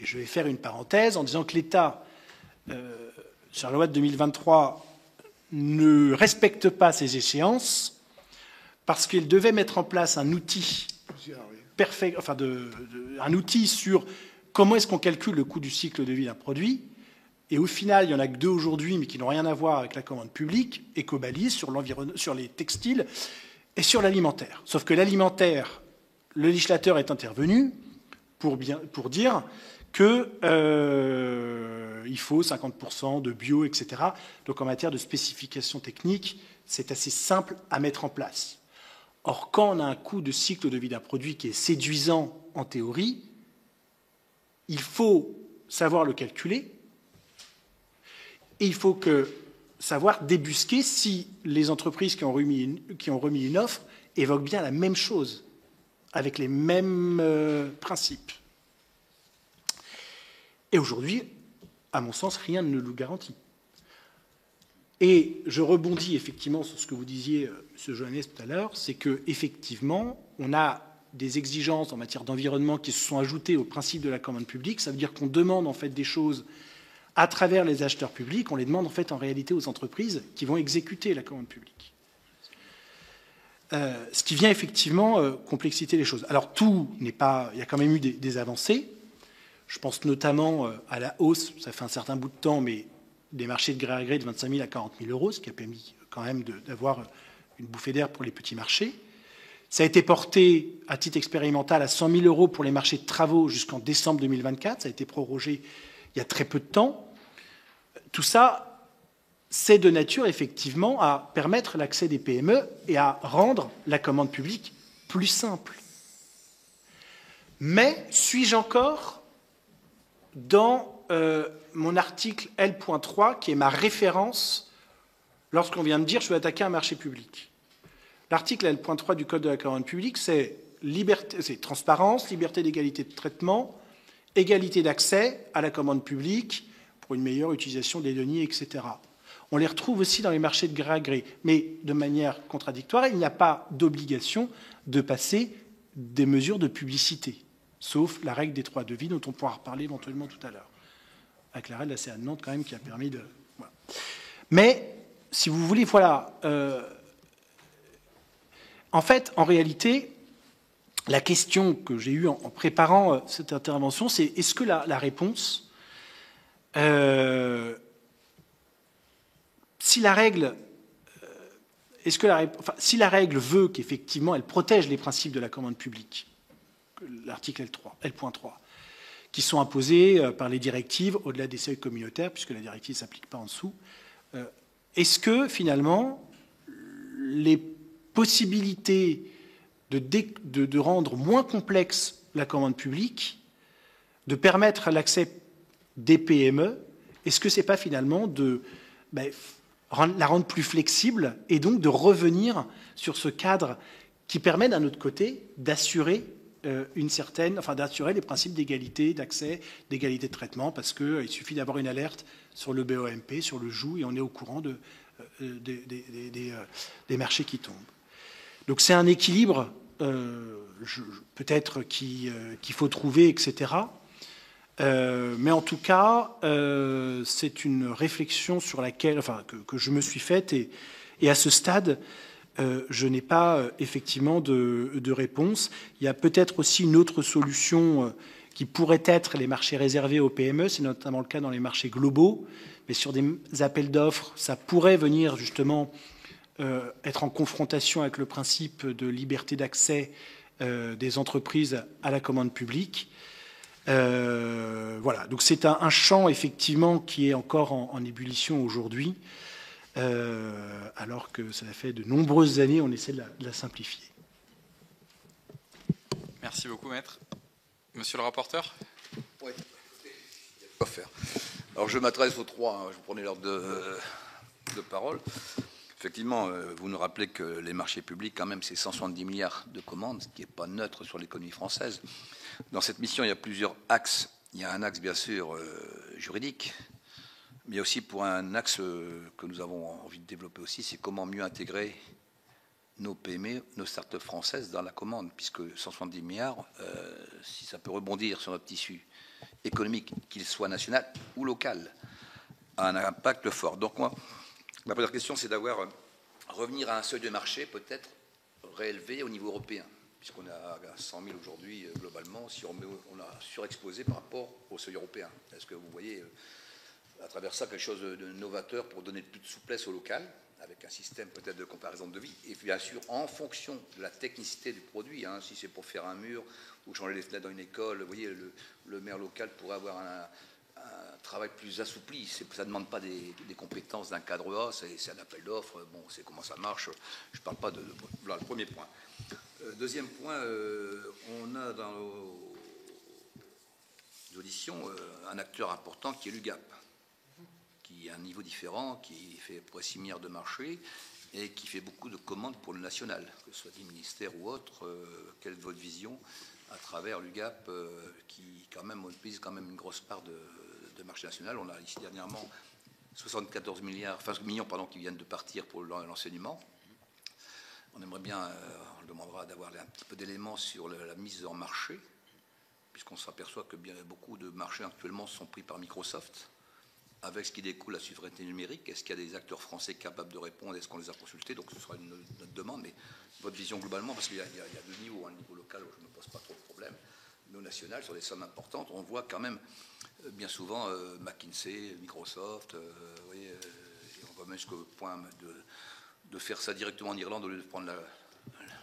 Et je vais faire une parenthèse en disant que l'État, sur la loi de 2023, ne respecte pas ces échéances parce qu'il devait mettre en place un outil un outil sur comment est-ce qu'on calcule le coût du cycle de vie d'un produit. Et au final, il n'y en a que 2 aujourd'hui, mais qui n'ont rien à voir avec la commande publique, Ecobalise, sur les textiles et sur l'alimentaire. Sauf que l'alimentaire, le législateur est intervenu pour dire qu'il faut 50% de bio, etc. Donc en matière de spécification technique, c'est assez simple à mettre en place. Or, quand on a un coût de cycle de vie d'un produit qui est séduisant en théorie, il faut savoir le calculer et il faut savoir débusquer si les entreprises qui ont remis une offre évoquent bien la même chose, avec les mêmes principes. Et aujourd'hui, à mon sens, rien ne le garantit. Et je rebondis effectivement sur ce que vous disiez, M. Johannes, tout à l'heure, c'est qu'effectivement, on a des exigences en matière d'environnement qui se sont ajoutées au principe de la commande publique. Ça veut dire qu'on demande en fait des choses à travers les acheteurs publics, on les demande en fait en réalité aux entreprises qui vont exécuter la commande publique. Ce qui vient effectivement complexiter les choses. Alors tout n'est pas... Il y a quand même eu des avancées. Je pense notamment à la hausse, ça fait un certain bout de temps, mais des marchés de gré à gré de 25 000 à 40 000 euros, ce qui a permis quand même d'avoir une bouffée d'air pour les petits marchés. Ça a été porté à titre expérimental à 100 000 euros pour les marchés de travaux jusqu'en décembre 2024. Ça a été prorogé il y a très peu de temps. Tout ça, c'est de nature effectivement à permettre l'accès des PME et à rendre la commande publique plus simple. Mais suis-je encore dans mon article L.3, qui est ma référence lorsqu'on vient me dire je veux attaquer un marché public? L'article L.3 du Code de la commande publique, c'est transparence, liberté d'égalité de traitement, égalité d'accès à la commande publique pour une meilleure utilisation des deniers, etc. On les retrouve aussi dans les marchés de gré à gré, mais de manière contradictoire, il n'y a pas d'obligation de passer des mesures de publicité, sauf la règle des 3 devis dont on pourra reparler éventuellement tout à l'heure, avec la règle de la CA de Nantes quand même qui a permis de... Voilà. Mais, si vous voulez, voilà... en fait, en réalité, la question que j'ai eue en préparant cette intervention, c'est est-ce que la réponse... si la règle si la règle veut qu'effectivement elle protège les principes de la commande publique, l'article L.3, qui sont imposés par les directives au-delà des seuils communautaires, puisque la directive ne s'applique pas en dessous, est-ce que finalement les possibilités de rendre moins complexe la commande publique, de permettre l'accès des PME, est-ce que ce n'est pas finalement de la rendre plus flexible et donc de revenir sur ce cadre qui permet d'un autre côté d'assurer d'assurer les principes d'égalité d'accès, d'égalité de traitement, parce qu'il suffit d'avoir une alerte sur le BOMP, sur le joug, et on est au courant des marchés qui tombent. Donc c'est un équilibre peut-être qu'il faut trouver, etc. Mais en tout cas, c'est une réflexion sur laquelle, que je me suis faite, et à ce stade, je n'ai pas effectivement de réponse. Il y a peut-être aussi une autre solution qui pourrait être les marchés réservés aux PME, c'est notamment le cas dans les marchés globaux, mais sur des appels d'offres, ça pourrait venir justement être en confrontation avec le principe de liberté d'accès des entreprises à la commande publique. Voilà, donc c'est un champ effectivement qui est encore en ébullition aujourd'hui, alors que ça fait de nombreuses années on essaie de la simplifier. Merci beaucoup, maître. Monsieur le rapporteur. Oui, il y a quoi faire. Alors je m'adresse aux trois, je prenais l'ordre de parole. Effectivement, vous nous rappelez que les marchés publics, quand même, c'est 170 milliards de commandes, ce qui n'est pas neutre sur l'économie française. Dans cette mission, il y a plusieurs axes. Il y a un axe, bien sûr, juridique, mais il y a aussi pour un axe que nous avons envie de développer aussi, c'est comment mieux intégrer nos PME, nos start-up françaises dans la commande, puisque 170 milliards, si ça peut rebondir sur notre tissu économique, qu'il soit national ou local, a un impact fort. Donc moi, ma première question, c'est revenir à un seuil de marché peut-être réélevé au niveau européen, puisqu'on a 100 000 aujourd'hui globalement, si on a surexposé par rapport au seuil européen. Est-ce que vous voyez à travers ça quelque chose de novateur pour donner plus de souplesse au local, avec un système peut-être de comparaison de devis, et bien sûr en fonction de la technicité du produit, hein, si c'est pour faire un mur ou changer les fenêtres dans une école, vous voyez, le maire local pourrait avoir un travail plus assoupli. Ça ne demande pas des compétences d'un cadre A, c'est un appel d'offres, bon, c'est comment ça marche, je ne parle pas de... Voilà le premier point. Deuxième point, on a dans nos auditions un acteur important qui est l'UGAP, qui a un niveau différent, qui fait près 6 milliards de marché et qui fait beaucoup de commandes pour le national, que ce soit des ministères ou autres. Quelle est votre vision à travers l'UGAP qui quand même prise quand même une grosse part de marché national? On a ici dernièrement 74 millions qui viennent de partir pour l'enseignement. On aimerait bien, on demandera d'avoir un petit peu d'éléments sur la mise en marché, puisqu'on s'aperçoit que beaucoup de marchés actuellement sont pris par Microsoft, avec ce qui découle la souveraineté numérique. Est-ce qu'il y a des acteurs français capables de répondre? Est-ce qu'on les a consultés? Donc ce sera notre demande, mais votre vision globalement, parce qu'il y a deux niveaux, un niveau local où je ne me pose pas trop de problèmes, nos nationales sur des sommes importantes, on voit quand même bien souvent McKinsey, Microsoft, et on va même jusqu'au point de faire ça directement en Irlande au lieu de prendre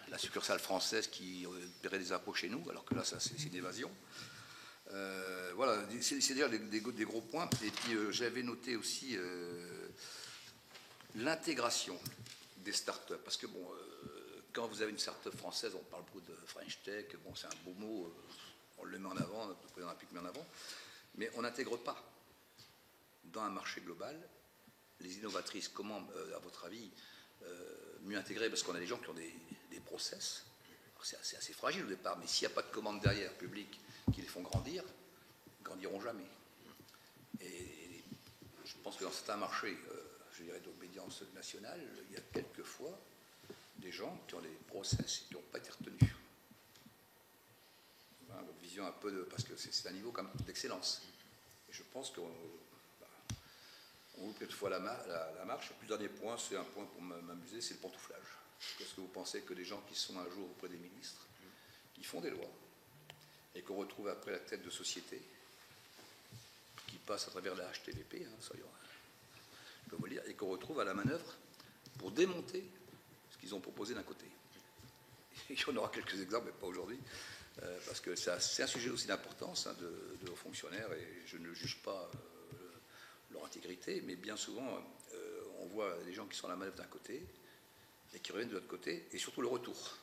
la succursale française qui paierait des impôts chez nous, alors que là, ça, c'est une évasion. Voilà, c'est déjà des gros points. Et puis, j'avais noté aussi l'intégration des start-up. Parce que, bon, quand vous avez une start-up française, on parle beaucoup de French Tech, bon, c'est un beau mot, on le met en avant, notre président olympique le met en avant, mais on n'intègre pas dans un marché global les innovatrices. Comment, à votre avis, mieux intégrer? Parce qu'on a des gens qui ont des process. C'est assez fragile au départ, mais s'il n'y a pas de commande derrière, publique, qui les font grandir, ils ne grandiront jamais. Et je pense que dans certains marchés, je dirais d'obédience nationale, il y a quelquefois des gens qui ont des process qui n'ont pas été retenus. Voilà, votre vision un peu parce que c'est un niveau quand même d'excellence. Et je pense qu'on ouvre quelquefois la marche. Le dernier point, c'est un point pour m'amuser, c'est le pantouflage. Est-ce que vous pensez que des gens qui sont un jour auprès des ministres, qui font des lois, et qu'on retrouve après la tête de société, qui passe à travers la HTVP, je peux vous le dire, et qu'on retrouve à la manœuvre pour démonter ce qu'ils ont proposé d'un côté. Il y en aura quelques exemples, mais pas aujourd'hui, parce que c'est un sujet aussi d'importance de hauts fonctionnaires, et je ne juge pas leur intégrité, mais bien souvent, on voit des gens qui sont à la manœuvre d'un côté et qui reviennent de l'autre côté, et surtout le retour.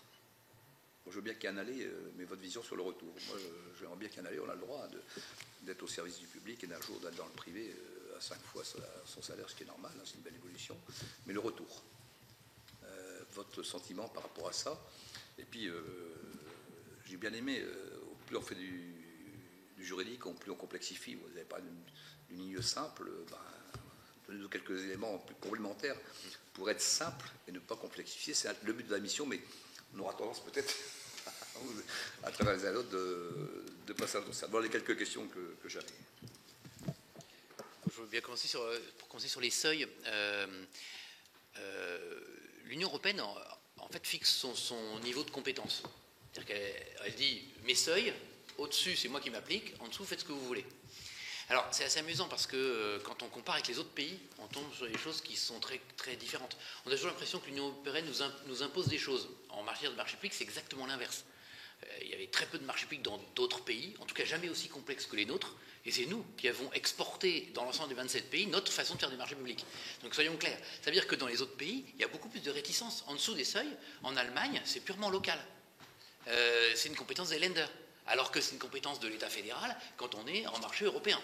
Moi, je veux bien qu'il y ait un aller, mais votre vision sur le retour. Moi, j'aimerais bien qu'il y ait un aller, on a le droit d'être au service du public et d'un jour d'aller dans le privé à 5 fois son salaire, ce qui est normal, hein, c'est une belle évolution. Mais le retour, votre sentiment par rapport à ça. Et puis, j'ai bien aimé, au plus on fait du juridique, au plus on complexifie. Vous n'avez pas d'une ligne simple, donnez-nous quelques éléments plus complémentaires pour être simple et ne pas complexifier. C'est le but de la mission, mais on aura tendance peut-être, à travers les autres, de passer à l'autre. Voilà les quelques questions que j'avais. Je veux bien commencer sur les seuils. L'Union européenne, en fait, fixe son niveau de compétence. C'est-à-dire qu'elle dit mes seuils, au-dessus c'est moi qui m'applique, en dessous faites ce que vous voulez. Alors c'est assez amusant parce que quand on compare avec les autres pays, on tombe sur des choses qui sont très, très différentes. On a toujours l'impression que l'Union européenne nous impose des choses. En matière de marché public, c'est exactement l'inverse. Il y avait très peu de marchés publics dans d'autres pays, en tout cas jamais aussi complexes que les nôtres, et c'est nous qui avons exporté dans l'ensemble des 27 pays notre façon de faire des marchés publics. Donc soyons clairs, ça veut dire que dans les autres pays, il y a beaucoup plus de réticence. En dessous des seuils, en Allemagne, c'est purement local. C'est une compétence des Länder, alors que c'est une compétence de l'État fédéral quand on est en marché européen.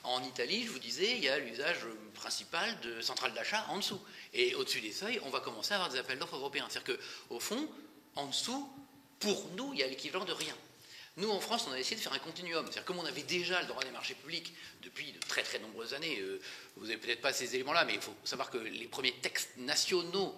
En Italie, je vous disais, il y a l'usage principal de centrales d'achat en dessous. Et au-dessus des seuils, on va commencer à avoir des appels d'offres européens. C'est-à-dire qu'au fond, en dessous, pour nous, il y a l'équivalent de rien. Nous, en France, on a essayé de faire un continuum. C'est-à-dire comme on avait déjà le droit des marchés publics depuis de très très nombreuses années, vous n'avez peut-être pas ces éléments-là, mais il faut savoir que les premiers textes nationaux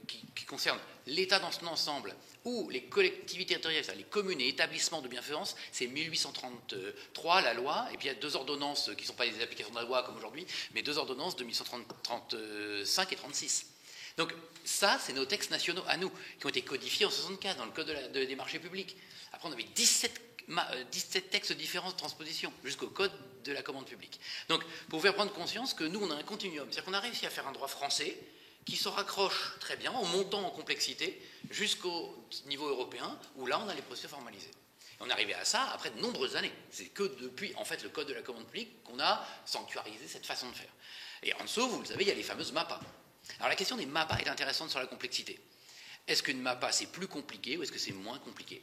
qui concernent l'État dans son ensemble ou les collectivités territoriales, c'est-à-dire les communes et établissements de bienfaisance, c'est 1833 la loi, et puis il y a 2 ordonnances qui ne sont pas des applications de la loi comme aujourd'hui, mais 2 ordonnances de 1835 et 36. Donc ça, c'est nos textes nationaux à nous, qui ont été codifiés en 1964 dans le Code des marchés publics. Après, on avait 17 textes différents de transposition, jusqu'au Code de la commande publique. Donc, pour vous faire prendre conscience que nous, on a un continuum. C'est-à-dire qu'on a réussi à faire un droit français qui se raccroche très bien, en montant en complexité, jusqu'au niveau européen, où là, on a les procédures formalisées. Et on est arrivé à ça après de nombreuses années. C'est que depuis, en fait, le Code de la commande publique qu'on a sanctuarisé cette façon de faire. Et en dessous, vous le savez, il y a les fameuses MAPA. Alors la question des MAPA est intéressante sur la complexité. Est-ce qu'une MAPA c'est plus compliqué ou est-ce que c'est moins compliqué?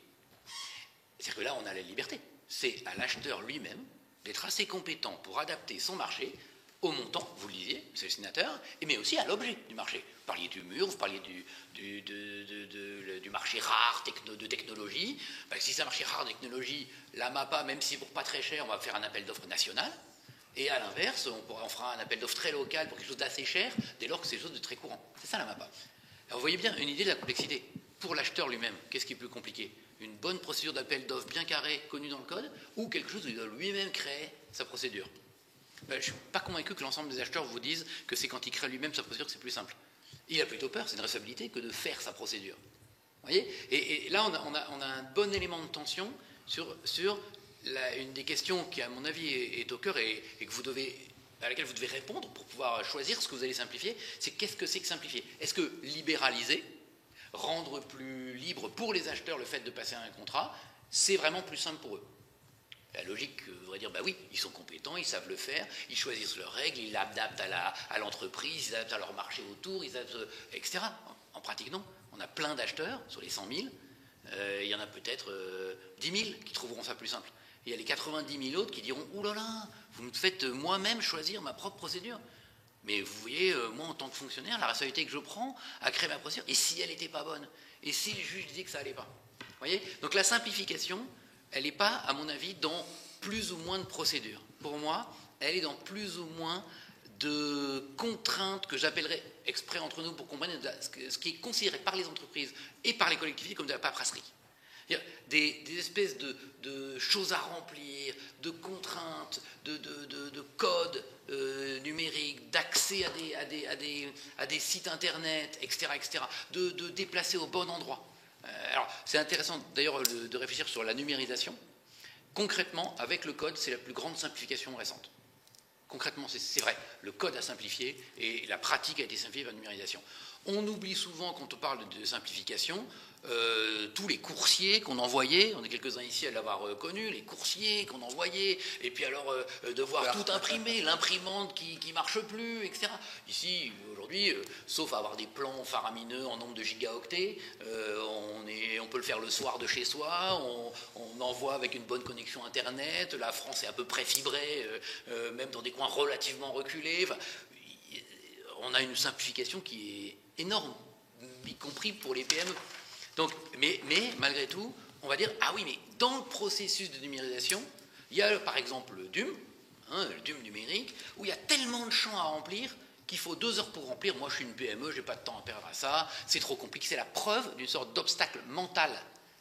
C'est-à-dire que là on a la liberté. C'est à l'acheteur lui-même d'être assez compétent pour adapter son marché au montant, vous le disiez, monsieur le sénateur, mais aussi à l'objet du marché. Vous parliez du mur, vous parliez du marché rare de technologie. Si c'est un marché rare de technologie, la MAPA, même si pour pas très cher, on va faire un appel d'offres national. Et à l'inverse, on fera un appel d'offres très local pour quelque chose d'assez cher, dès lors que c'est quelque chose de très courant. C'est ça la MAPA. Alors vous voyez bien une idée de la complexité. Pour l'acheteur lui-même, qu'est-ce qui est plus compliqué? Une bonne procédure d'appel d'offres bien carrée, connue dans le code, ou quelque chose où il doit lui-même créer sa procédure? Je ne suis pas convaincu que l'ensemble des acheteurs vous disent que c'est quand il crée lui-même sa procédure que c'est plus simple. Il a plutôt peur, c'est une responsabilité, que de faire sa procédure. Vous voyez? Et là, on a un bon élément de tension sur une des questions qui, à mon avis, est au cœur et à laquelle vous devez répondre pour pouvoir choisir ce que vous allez simplifier, c'est qu'est-ce que c'est que simplifier? Est-ce que libéraliser, rendre plus libre pour les acheteurs le fait de passer à un contrat, c'est vraiment plus simple pour eux? La logique voudrait dire, oui, ils sont compétents, ils savent le faire, ils choisissent leurs règles, ils l'adaptent à l'entreprise, ils adaptent à leur marché autour, ils adaptent, etc. En pratique, non. On a plein d'acheteurs sur les 100 000, il y en a peut-être 10 000 qui trouveront ça plus simple. Il y a les 90 000 autres qui diront « Ouh là là, vous me faites moi-même choisir ma propre procédure. » Mais vous voyez, moi en tant que fonctionnaire, la responsabilité que je prends à créer ma procédure, et si elle n'était pas bonne? Et si le juge disait que ça n'allait pas? Vous voyez? Donc la simplification, elle n'est pas, à mon avis, dans plus ou moins de procédures. Pour moi, elle est dans plus ou moins de contraintes que j'appellerais exprès entre nous pour comprendre ce qui est considéré par les entreprises et par les collectivités comme de la paperasserie. Des espèces de choses à remplir, de contraintes, de codes numériques, d'accès à des sites internet, etc., de déplacer au bon endroit. Alors, c'est intéressant d'ailleurs de réfléchir sur la numérisation. Concrètement, avec le code, c'est la plus grande simplification récente. Concrètement, c'est vrai, le code a simplifié et la pratique a été simplifiée par la numérisation. On oublie souvent, quand on parle de simplification, tous les coursiers qu'on envoyait, on est quelques-uns ici à l'avoir connu, les coursiers qu'on envoyait, et puis alors devoir tout imprimer, l'imprimante qui marche plus, etc. Ici, aujourd'hui, sauf à avoir des plans faramineux en nombre de gigaoctets, on peut le faire le soir de chez soi, on envoie avec une bonne connexion Internet, la France est à peu près fibrée, même dans des coins relativement reculés. Enfin, on a une simplification qui est énorme, y compris pour les PME. Donc, mais malgré tout, on va dire, ah oui, mais dans le processus de numérisation, il y a par exemple le DUM, le DUM numérique, où il y a tellement de champs à remplir qu'il faut 2 heures pour remplir. Moi, je suis une PME, je n'ai pas de temps à perdre à ça, c'est trop compliqué. C'est la preuve d'une sorte d'obstacle mental,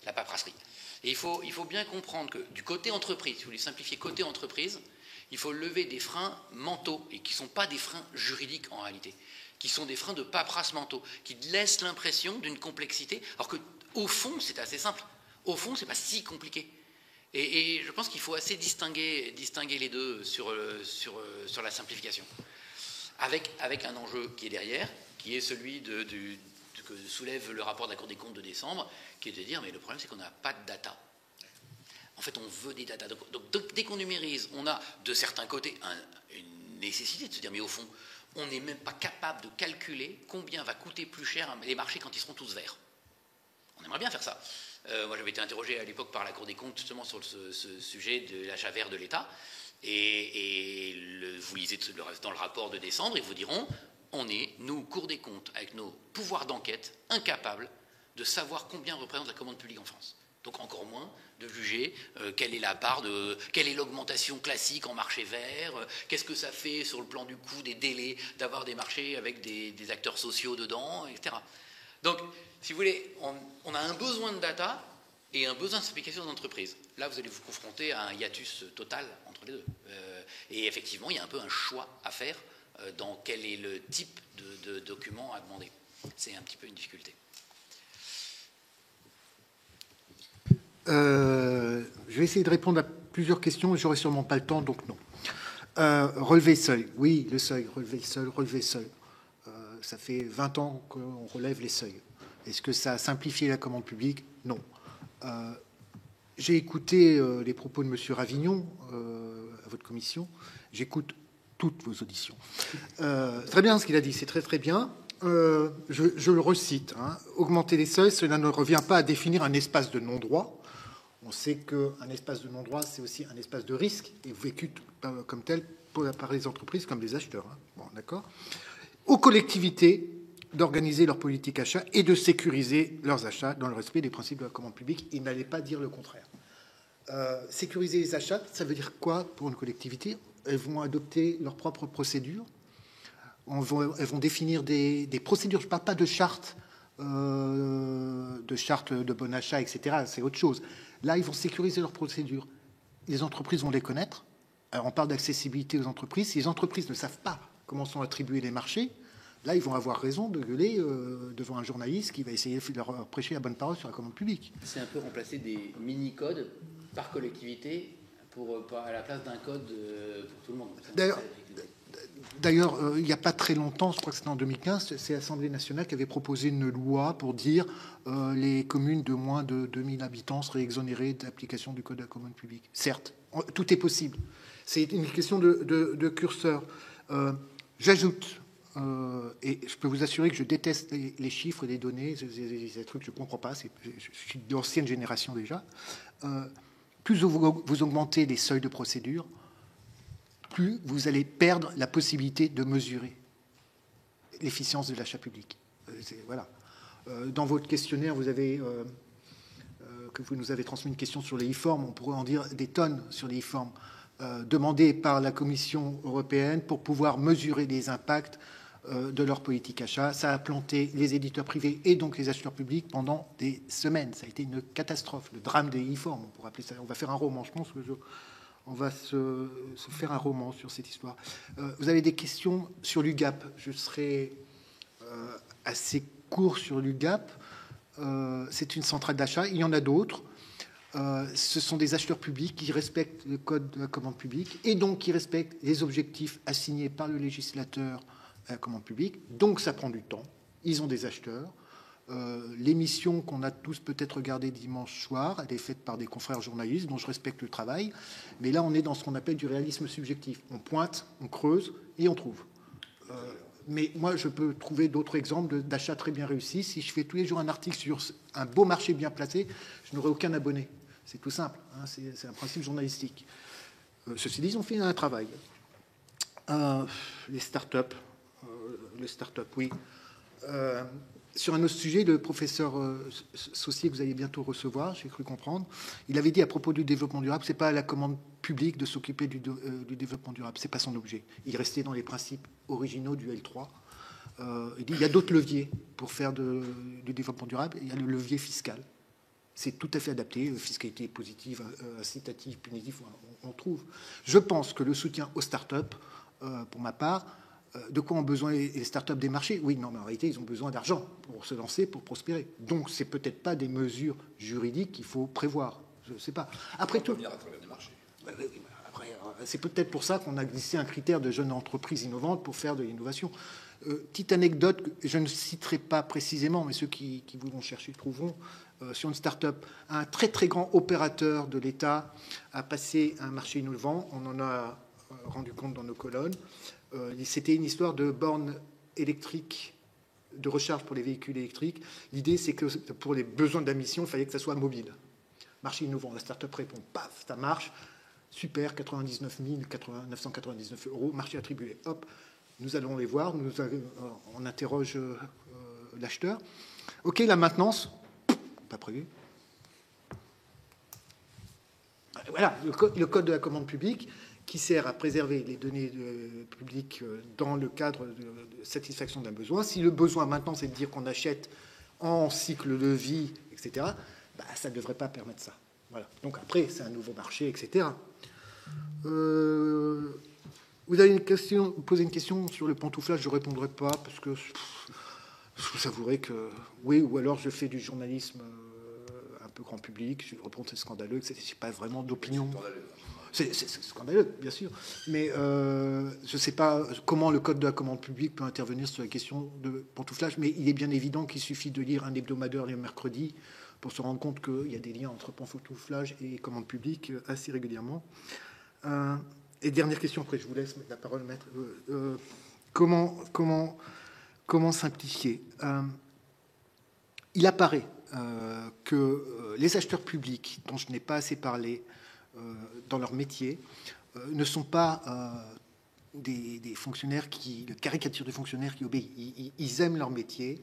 la paperasserie. Et il faut bien comprendre que du côté entreprise, si vous voulez simplifier côté entreprise, il faut lever des freins mentaux, et qui ne sont pas des freins juridiques en réalité, qui sont des freins de paperasse mentaux, qui laissent l'impression d'une complexité, alors qu'au fond, c'est assez simple. Au fond, ce n'est pas si compliqué. Et je pense qu'il faut assez distinguer les deux sur la simplification. Avec un enjeu qui est derrière, qui est celui que soulève le rapport de la Cour des comptes de décembre, qui est de dire, mais le problème, c'est qu'on n'a pas de data. En fait, on veut des data. Donc dès qu'on numérise, on a de certains côtés une nécessité de se dire, mais au fond, on n'est même pas capable de calculer combien va coûter plus cher les marchés quand ils seront tous verts. On aimerait bien faire ça. Moi, j'avais été interrogé à l'époque par la Cour des comptes justement sur ce sujet de l'achat vert de l'État. Vous lisez dans le rapport de décembre, ils vous diront, on est, nous, Cour des comptes, avec nos pouvoirs d'enquête, incapables de savoir combien représente la commande publique en France. Donc encore moins de juger quelle est l'augmentation classique en marché vert, qu'est-ce que ça fait sur le plan du coût, des délais, d'avoir des marchés avec des acteurs sociaux dedans, etc. Donc, si vous voulez, on a un besoin de data et un besoin de simplification d'entreprise. Là, vous allez vous confronter à un hiatus total entre les deux. Et effectivement, il y a un peu un choix à faire dans quel est le type de document à demander. C'est un petit peu une difficulté. Je vais essayer de répondre à plusieurs questions, j'aurai sûrement pas le temps, donc non. Relever seuil, oui, le seuil, relever le seuil. Ça fait 20 ans qu'on relève les seuils. Est-ce que ça a simplifié la commande publique? Non. J'ai écouté les propos de M. Ravignon à votre commission. J'écoute toutes vos auditions. Très bien ce qu'il a dit, c'est très très bien. Je le recite. Augmenter les seuils, cela ne revient pas à définir un espace de non-droit. On sait qu'un espace de non-droit, c'est aussi un espace de risque, et vécu comme tel par les entreprises comme les acheteurs. Bon, d'accord. Aux collectivités d'organiser leur politique achat et de sécuriser leurs achats dans le respect des principes de la commande publique. Il n'allait pas dire le contraire. Sécuriser les achats, ça veut dire quoi pour une collectivité? Elles vont adopter leurs propres procédures. Elles vont définir des procédures. Je ne parle pas de charte de bon achat, etc. C'est autre chose. Là, ils vont sécuriser leurs procédures. Les entreprises vont les connaître. Alors, on parle d'accessibilité aux entreprises. Si les entreprises ne savent pas comment sont attribués les marchés, là, ils vont avoir raison de gueuler devant un journaliste qui va essayer de leur prêcher la bonne parole sur la commande publique. C'est un peu remplacer des mini-codes par collectivité à la place d'un code pour tout le monde. D'ailleurs, il n'y a pas très longtemps, je crois que c'était en 2015, c'est l'Assemblée nationale qui avait proposé une loi pour dire les communes de moins de 2000 habitants seraient exonérées d'application du code de la commande publique. Certes, tout est possible. C'est une question de curseur. J'ajoute, et je peux vous assurer que je déteste les chiffres et les données, c'est des trucs que je ne comprends pas, je suis d'ancienne génération déjà. Plus vous augmentez les seuils de procédure, plus vous allez perdre la possibilité de mesurer l'efficience de l'achat public. Voilà. Dans votre questionnaire, que vous nous avez transmis une question sur les e-formes, on pourrait en dire des tonnes sur les e-formes, demandées par la Commission européenne pour pouvoir mesurer les impacts de leur politique achat. Ça a planté les éditeurs privés et donc les acheteurs publics pendant des semaines. Ça a été une catastrophe, le drame des e-formes, on pourrait appeler ça. On va faire un roman, je pense que on va se faire un roman sur cette histoire. Vous avez des questions sur l'UGAP. Je serai assez court sur l'UGAP. C'est une centrale d'achat. Il y en a d'autres. Ce sont des acheteurs publics qui respectent le code de la commande publique et donc qui respectent les objectifs assignés par le législateur à la commande publique. Donc ça prend du temps. Ils ont des acheteurs. L'émission qu'on a tous peut-être regardée dimanche soir, elle est faite par des confrères journalistes dont je respecte le travail. Mais là, on est dans ce qu'on appelle du réalisme subjectif. On pointe, on creuse et on trouve. Mais moi, je peux trouver d'autres exemples d'achats très bien réussis. Si je fais tous les jours un article sur un beau marché bien placé, je n'aurai aucun abonné. C'est tout simple, hein, c'est un principe journalistique. Ceci dit, ils ont fait un travail. Les start-up, oui. Sur un autre sujet, le professeur Saucier, que vous allez bientôt recevoir, j'ai cru comprendre, il avait dit à propos du développement durable, c'est pas à la commande publique de s'occuper du développement durable, c'est pas son objet. Il restait dans les principes originaux du L3. Il dit il y a d'autres leviers pour faire du développement durable. Il y a le levier fiscal. C'est tout à fait adapté, fiscalité positive, incitative, punitive, on trouve. Je pense que le soutien aux start-up, pour ma part, de quoi ont besoin les start-up des marchés? Oui, non, mais en réalité, ils ont besoin d'argent pour se lancer, pour prospérer. Donc, c'est peut-être pas des mesures juridiques qu'il faut prévoir. Je ne sais pas. Après tout, venir à travers des marchés. C'est peut-être pour ça qu'on a glissé un critère de jeunes entreprises innovantes pour faire de l'innovation. Petite anecdote, que je ne citerai pas précisément, mais ceux qui voudront chercher trouveront. Sur une start-up, un très très grand opérateur de l'État a passé un marché innovant. On en a rendu compte dans nos colonnes. C'était une histoire de bornes électriques de recharge pour les véhicules électriques. L'idée, c'est que pour les besoins de la mission, il fallait que ça soit mobile. Marché innovant. La start-up répond, paf, ça marche. Super, 99 999 €, marché attribué. Hop, nous allons les voir. On interroge l'acheteur. OK, la maintenance. Pas prévu. Voilà, le code de la commande publique qui sert à préserver les données publiques dans le cadre de satisfaction d'un besoin. Si le besoin maintenant, c'est de dire qu'on achète en cycle de vie, etc., bah, ça ne devrait pas permettre ça. Voilà. Donc après, c'est un nouveau marché, etc. Vous avez posé une question sur le pantouflage, je ne répondrai pas parce que je vous avouerai que oui, ou alors je fais du journalisme un peu grand public, je réponds c'est scandaleux, je n'ai pas vraiment d'opinion. C'est scandaleux, bien sûr, mais je ne sais pas comment le code de la commande publique peut intervenir sur la question de pantouflage, mais il est bien évident qu'il suffit de lire un hebdomadaire le mercredi pour se rendre compte qu'il y a des liens entre pantouflage et commande publique assez régulièrement. Et dernière question, après je vous laisse la parole, maître. Comment simplifier? Il apparaît que les acheteurs publics, dont je n'ai pas assez parlé dans leur métier, ne sont pas des fonctionnaires de caricature de fonctionnaires qui obéissent. Ils aiment leur métier,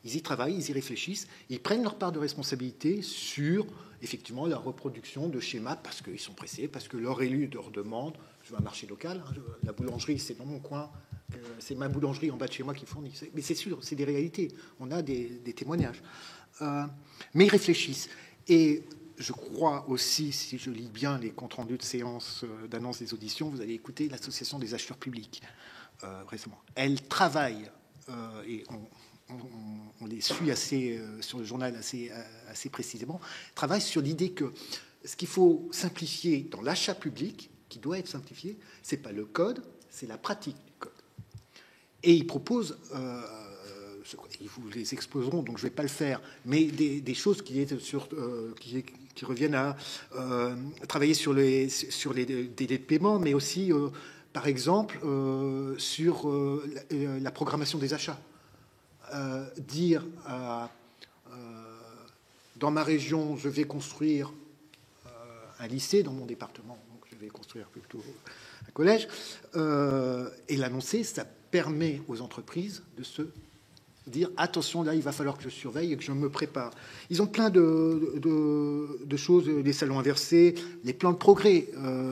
ils y travaillent, ils y réfléchissent, ils prennent leur part de responsabilité sur, effectivement, la reproduction de schémas parce qu'ils sont pressés, parce que leur élu leur demande. Je veux un marché local, hein, la boulangerie, c'est dans mon coin, c'est ma boulangerie en bas de chez moi qui fournit. Mais c'est sûr, c'est des réalités. On a des témoignages. Mais ils réfléchissent. Et je crois aussi, si je lis bien les comptes rendus de séance d'annonce des auditions, vous allez écouter l'Association des acheteurs publics récemment. Elle travaille, et on les suit assez sur le journal assez précisément, travaille sur l'idée que ce qu'il faut simplifier dans l'achat public, qui doit être simplifié, c'est pas le code, c'est la pratique du code. Et ils proposent, ils vous les exposeront, donc je ne vais pas le faire, mais des choses qui reviennent à travailler sur les délais de paiement, mais aussi, par exemple, sur la programmation des achats. Dire dans ma région, je vais construire un lycée, dans mon département, donc je vais construire plutôt un collège, et l'annoncer, ça permet aux entreprises de se dire attention, là il va falloir que je surveille et que je me prépare. Ils ont plein de choses, les salons inversés, les plans de progrès,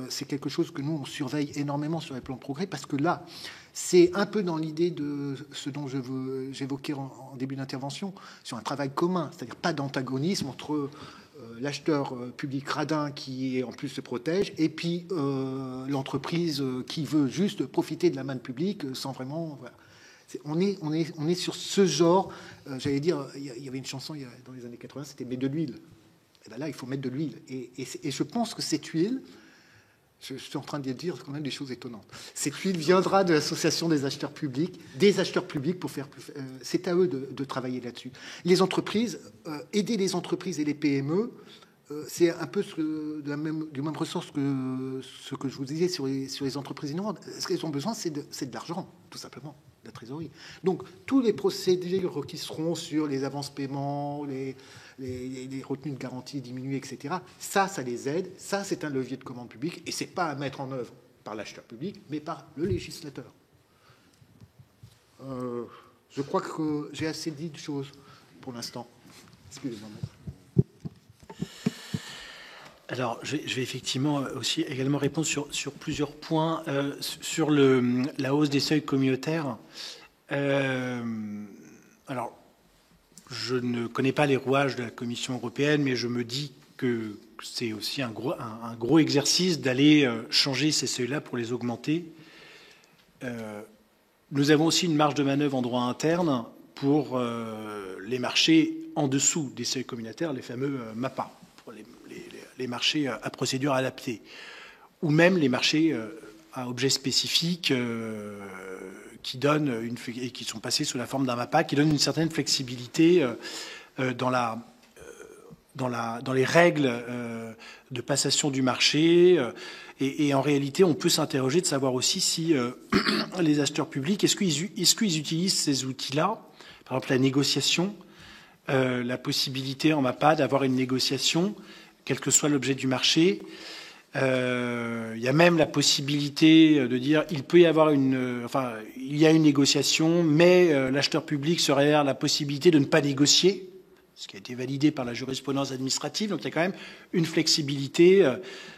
c'est quelque chose que nous on surveille énormément sur les plans de progrès, parce que là c'est un peu dans l'idée de ce dont j'évoquais en début d'intervention, sur un travail commun, c'est-à-dire pas d'antagonisme entre l'acheteur public radin qui en plus se protège et puis l'entreprise qui veut juste profiter de la manne publique sans vraiment... Voilà. On est sur ce genre, j'allais dire, il y avait une chanson dans les années 80, c'était « Mais de l'huile ». Et bien là, il faut mettre de l'huile. Et je pense que cette huile, je suis en train de dire quand même des choses étonnantes. Cette huile viendra de l'association des acheteurs publics pour faire plus. C'est à eux de travailler là-dessus. Les entreprises, aider les entreprises et les PME, c'est un peu du même ressort que ce que je vous disais sur les entreprises innovantes. Ce qu'elles ont besoin, c'est de l'argent, tout simplement, de la trésorerie. Donc, tous les procédures qui seront sur les avances paiement, les retenues de garantie diminuées, etc., ça les aide. Ça, c'est un levier de commande publique. Et ce n'est pas à mettre en œuvre par l'acheteur public, mais par le législateur. Je crois que j'ai assez dit de choses pour l'instant. Excusez-moi. Alors, je vais effectivement aussi également répondre sur plusieurs points. Sur la hausse des seuils communautaires, alors, je ne connais pas les rouages de la Commission européenne, mais je me dis que c'est aussi un gros exercice d'aller changer ces seuils-là pour les augmenter. Nous avons aussi une marge de manœuvre en droit interne pour les marchés en dessous des seuils communautaires, les fameux MAPA, pour les marchés à procédure adaptée, ou même les marchés à objet spécifique qui sont passés sous la forme d'un MAPA, qui donnent une certaine flexibilité dans les règles de passation du marché. Et en réalité, on peut s'interroger de savoir aussi si les acheteurs publics, est-ce qu'ils utilisent ces outils-là, par exemple la négociation, la possibilité en MAPA d'avoir une négociation, quel que soit l'objet du marché. Il y a même la possibilité de dire il peut y avoir il y a une négociation, mais l'acheteur public se réserve la possibilité de ne pas négocier, ce qui a été validé par la jurisprudence administrative. Donc il y a quand même une flexibilité.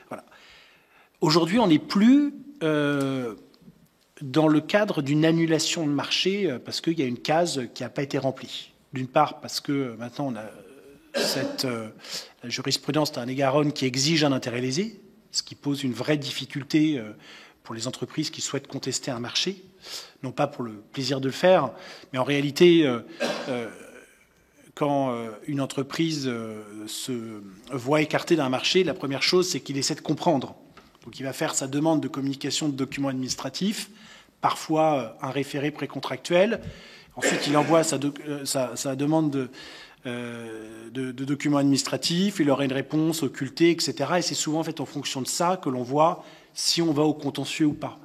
Voilà. Aujourd'hui, on n'est plus dans le cadre d'une annulation de marché parce qu'il y a une case qui n'a pas été remplie. D'une part, parce que maintenant on a la jurisprudence Tarn-et-Garonne qui exige un intérêt lésé, ce qui pose une vraie difficulté pour les entreprises qui souhaitent contester un marché, non pas pour le plaisir de le faire, mais en réalité, quand une entreprise se voit écartée d'un marché, la première chose, c'est qu'il essaie de comprendre. Donc il va faire sa demande de communication de documents administratifs, parfois un référé précontractuel. Ensuite, il envoie sa demande de documents administratifs, il aura une réponse occultée, etc. Et c'est souvent en fait en fonction de ça que l'on voit si on va au contentieux ou pas.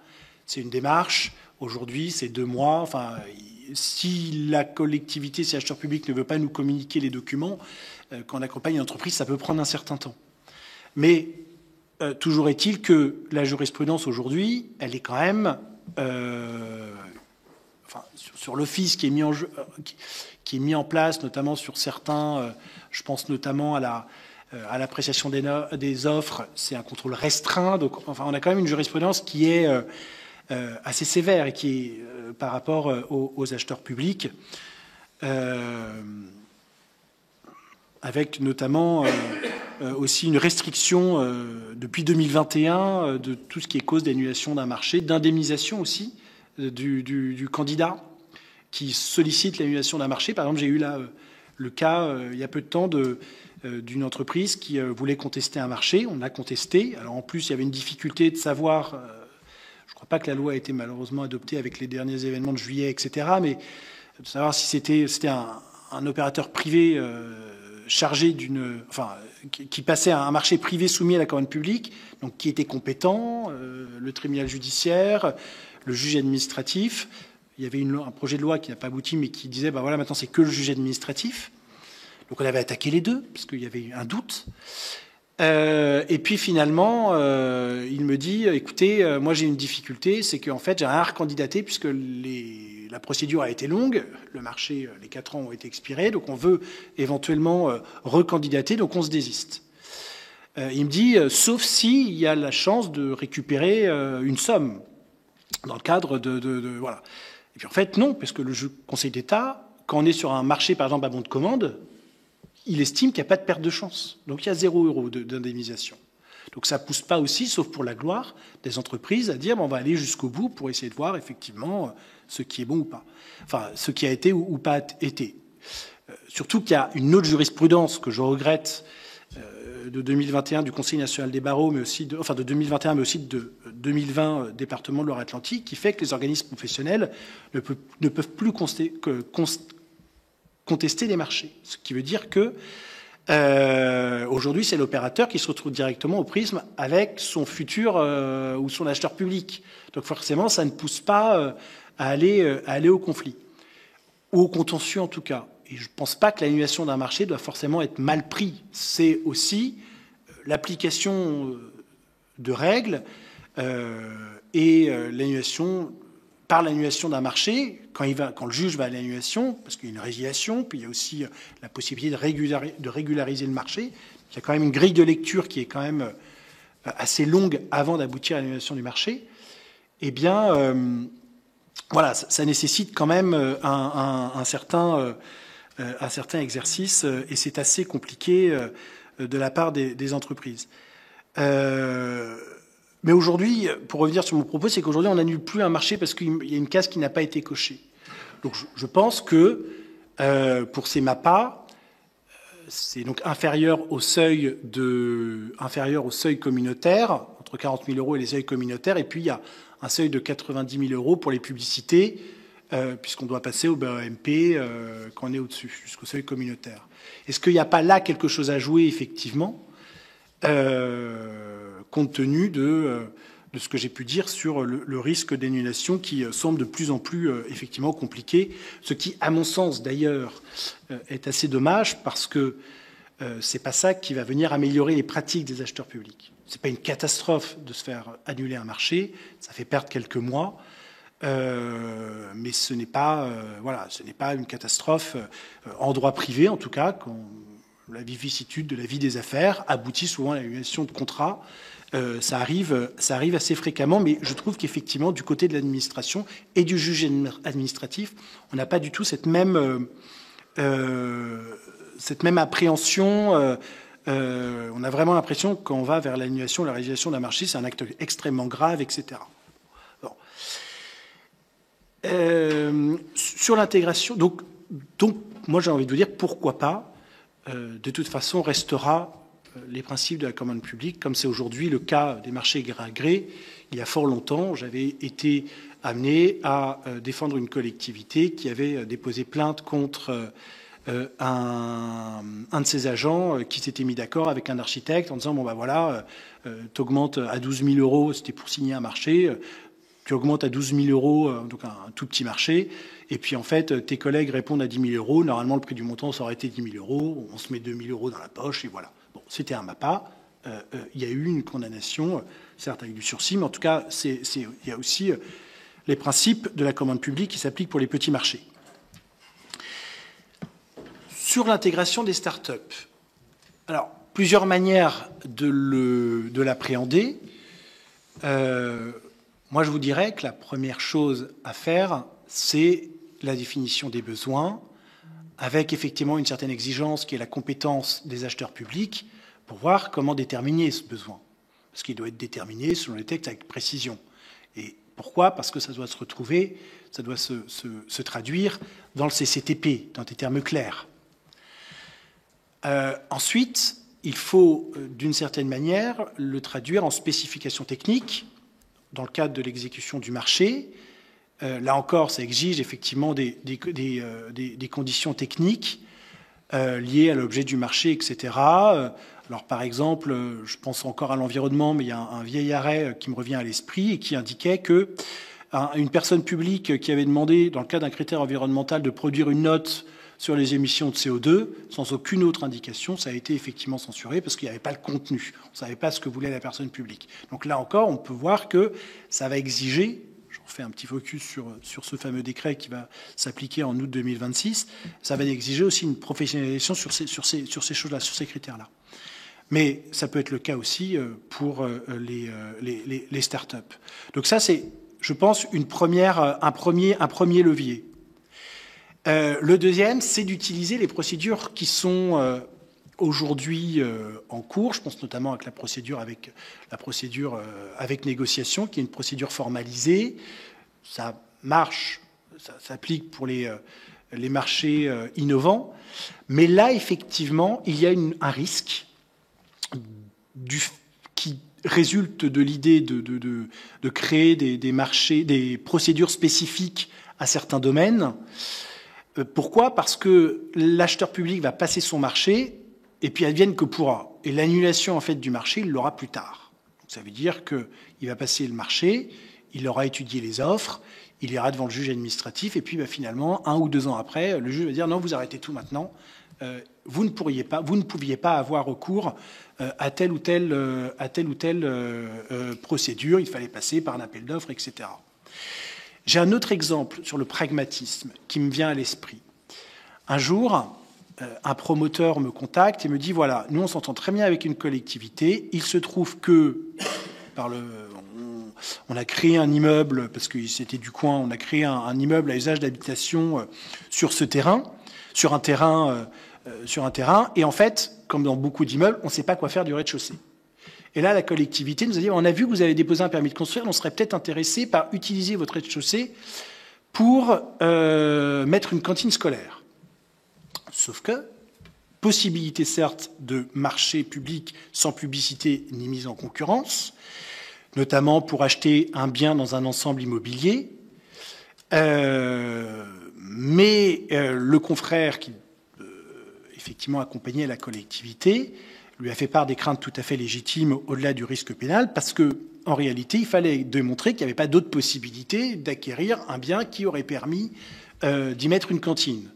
C'est une démarche. Aujourd'hui, c'est 2 mois. Enfin, si la collectivité, si l'acheteur public ne veut pas nous communiquer les documents, quand on accompagne une entreprise, ça peut prendre un certain temps. Mais toujours est-il que la jurisprudence aujourd'hui, elle est quand même sur l'office qui est mis en jeu, qui est mis en place, notamment sur certains, je pense notamment à l'appréciation des offres, c'est un contrôle restreint. Donc, enfin, on a quand même une jurisprudence qui est assez sévère et qui est par rapport aux acheteurs publics, avec notamment aussi une restriction depuis 2021 de tout ce qui est cause d'annulation d'un marché, d'indemnisation aussi du candidat qui sollicite l'annulation d'un marché. Par exemple, j'ai eu là le cas, il y a peu de temps, d'une entreprise qui voulait contester un marché. On a contesté. Alors en plus, il y avait une difficulté de savoir, je ne crois pas que la loi a été malheureusement adoptée avec les derniers événements de juillet, etc., mais de savoir si c'était un opérateur privé chargé qui passait à un marché privé soumis à la commande publique, donc qui était compétent, le tribunal judiciaire, le juge administratif. Il y avait un projet de loi qui n'a pas abouti, mais qui disait, voilà, maintenant c'est que le juge administratif. Donc on avait attaqué les deux, parce qu'il y avait eu un doute. Et puis finalement, il me dit, écoutez, moi j'ai une difficulté, c'est qu'en fait j'ai rien à recandidater, puisque la procédure a été longue, le marché, les 4 ans ont été expirés, donc on veut éventuellement recandidater, donc on se désiste. Il me dit, sauf s'il y a la chance de récupérer une somme, dans le cadre voilà. Et puis en fait, non, parce que le Conseil d'État, quand on est sur un marché, par exemple, à bon de commande, il estime qu'il n'y a pas de perte de chance. Donc il y a 0 € d'indemnisation. Donc ça ne pousse pas aussi, sauf pour la gloire, des entreprises à dire on va aller jusqu'au bout pour essayer de voir effectivement ce qui est bon ou pas. Enfin, ce qui a été ou pas été. Surtout qu'il y a une autre jurisprudence que je regrette, de 2021 du Conseil national des barreaux, mais aussi de 2021, mais aussi de 2020 département de Loire-Atlantique, qui fait que les organismes professionnels ne peuvent plus contester les marchés. Ce qui veut dire que aujourd'hui, c'est l'opérateur qui se retrouve directement au prisme avec son futur ou son acheteur public. Donc forcément, ça ne pousse pas à aller au conflit, ou au contentieux en tout cas. Et je ne pense pas que l'annulation d'un marché doit forcément être mal pris. C'est aussi l'application de règles et l'annulation d'un marché, quand le juge va à l'annulation, parce qu'il y a une résiliation, puis il y a aussi la possibilité de régulariser le marché. Il y a quand même une grille de lecture qui est quand même assez longue avant d'aboutir à l'annulation du marché. Eh bien, voilà, ça nécessite quand même un certain exercice, et c'est assez compliqué de la part des entreprises. Mais aujourd'hui, pour revenir sur mon propos, c'est qu'aujourd'hui, on n'annule plus un marché parce qu'il y a une case qui n'a pas été cochée. Donc je pense que pour ces MAPA, c'est donc inférieur au seuil communautaire, entre 40 000 euros et les seuils communautaires, et puis il y a un seuil de 90 000 euros pour les publicités, puisqu'on doit passer au BEMP quand on est au-dessus, jusqu'au seuil communautaire. Est-ce qu'il n'y a pas là quelque chose à jouer, effectivement, compte tenu de ce que j'ai pu dire sur le risque d'annulation qui semble de plus en plus effectivement compliqué, ce qui, à mon sens d'ailleurs, est assez dommage, parce que c'est pas ça qui va venir améliorer les pratiques des acheteurs publics. C'est pas une catastrophe de se faire annuler un marché, ça fait perdre quelques mois, mais ce n'est pas une catastrophe en droit privé, en tout cas, quand la vicissitude de la vie des affaires aboutit souvent à l'annulation de contrats. Ça arrive assez fréquemment, mais je trouve qu'effectivement, du côté de l'administration et du juge administratif, on n'a pas du tout cette même appréhension. On a vraiment l'impression que quand on va vers l'annulation, la résiliation d'un marché, c'est un acte extrêmement grave, etc. Bon. Sur l'intégration, donc, moi j'ai envie de vous dire pourquoi pas. De toute façon, restera les principes de la commande publique, comme c'est aujourd'hui le cas des marchés gré à gré. Il y a fort longtemps, j'avais été amené à défendre une collectivité qui avait déposé plainte contre un de ses agents qui s'était mis d'accord avec un architecte en disant bon ben voilà, tu augmentes à 12 000 euros, c'était pour signer un marché, tu augmentes à 12 000 euros, donc un tout petit marché, et puis en fait tes collègues répondent à 10 000 euros, normalement le prix du montant ça aurait été 10 000 euros, on se met 2 000 euros dans la poche et voilà. Bon, c'était un MAPA, il y a eu une condamnation, certes avec du sursis, mais en tout cas il y a aussi les principes de la commande publique qui s'appliquent pour les petits marchés. Sur l'intégration des start-up, alors plusieurs manières de l'appréhender. Moi, je vous dirais que la première chose à faire, c'est la définition des besoins, avec effectivement une certaine exigence qui est la compétence des acheteurs publics, pour voir comment déterminer ce besoin. Parce qu'il doit être déterminé selon les textes avec précision. Et pourquoi ? Parce que ça doit se retrouver, ça doit se traduire dans le CCTP, dans des termes clairs. Ensuite, il faut, d'une certaine manière, le traduire en spécifications techniques dans le cadre de l'exécution du marché. Là encore, ça exige effectivement des conditions techniques liées à l'objet du marché, etc. Alors, par exemple, je pense encore à l'environnement, mais il y a un vieil arrêt qui me revient à l'esprit et qui indiquait que une personne publique qui avait demandé, dans le cadre d'un critère environnemental, de produire une note sur les émissions de CO2, sans aucune autre indication, ça a été effectivement censuré parce qu'il n'y avait pas le contenu. On ne savait pas ce que voulait la personne publique. Donc là encore, on peut voir que ça va exiger, j'en fais un petit focus sur ce fameux décret qui va s'appliquer en août 2026, ça va exiger aussi une professionnalisation sur ces choses-là, sur ces critères-là. Mais ça peut être le cas aussi pour les start-up. Donc ça, c'est, je pense, un premier levier. Le deuxième, c'est d'utiliser les procédures qui sont aujourd'hui en cours. Je pense notamment avec la procédure avec négociation, qui est une procédure formalisée. Ça marche, ça s'applique pour les marchés innovants. Mais là, effectivement, il y a un risque qui résulte de l'idée de créer des marchés, des procédures spécifiques à certains domaines. Pourquoi ? Parce que l'acheteur public va passer son marché et puis advienne que pourra. Et l'annulation en fait du marché, il l'aura plus tard. Donc, ça veut dire qu'il va passer le marché, il aura étudié les offres, il ira devant le juge administratif et puis finalement, 1 ou 2 ans après, le juge va dire non, vous arrêtez tout maintenant. Vous ne pouviez pas avoir recours à telle ou telle procédure. Il fallait passer par un appel d'offres, etc. J'ai un autre exemple sur le pragmatisme qui me vient à l'esprit. Un jour, un promoteur me contacte et me dit voilà, nous on s'entend très bien avec une collectivité. Il se trouve que on a créé un immeuble parce que c'était du coin. On a créé un immeuble à usage d'habitation sur un terrain. Et en fait, comme dans beaucoup d'immeubles, on ne sait pas quoi faire du rez-de-chaussée. Et là, la collectivité nous a dit, on a vu que vous avez déposé un permis de construire, on serait peut-être intéressé par utiliser votre rez-de-chaussée pour mettre une cantine scolaire. Sauf que, possibilité certes de marché public sans publicité ni mise en concurrence, notamment pour acheter un bien dans un ensemble immobilier, mais le confrère qui effectivement accompagné la collectivité, lui a fait part des craintes tout à fait légitimes au-delà du risque pénal, parce que en réalité, il fallait démontrer qu'il n'y avait pas d'autre possibilité d'acquérir un bien qui aurait permis d'y mettre une cantine.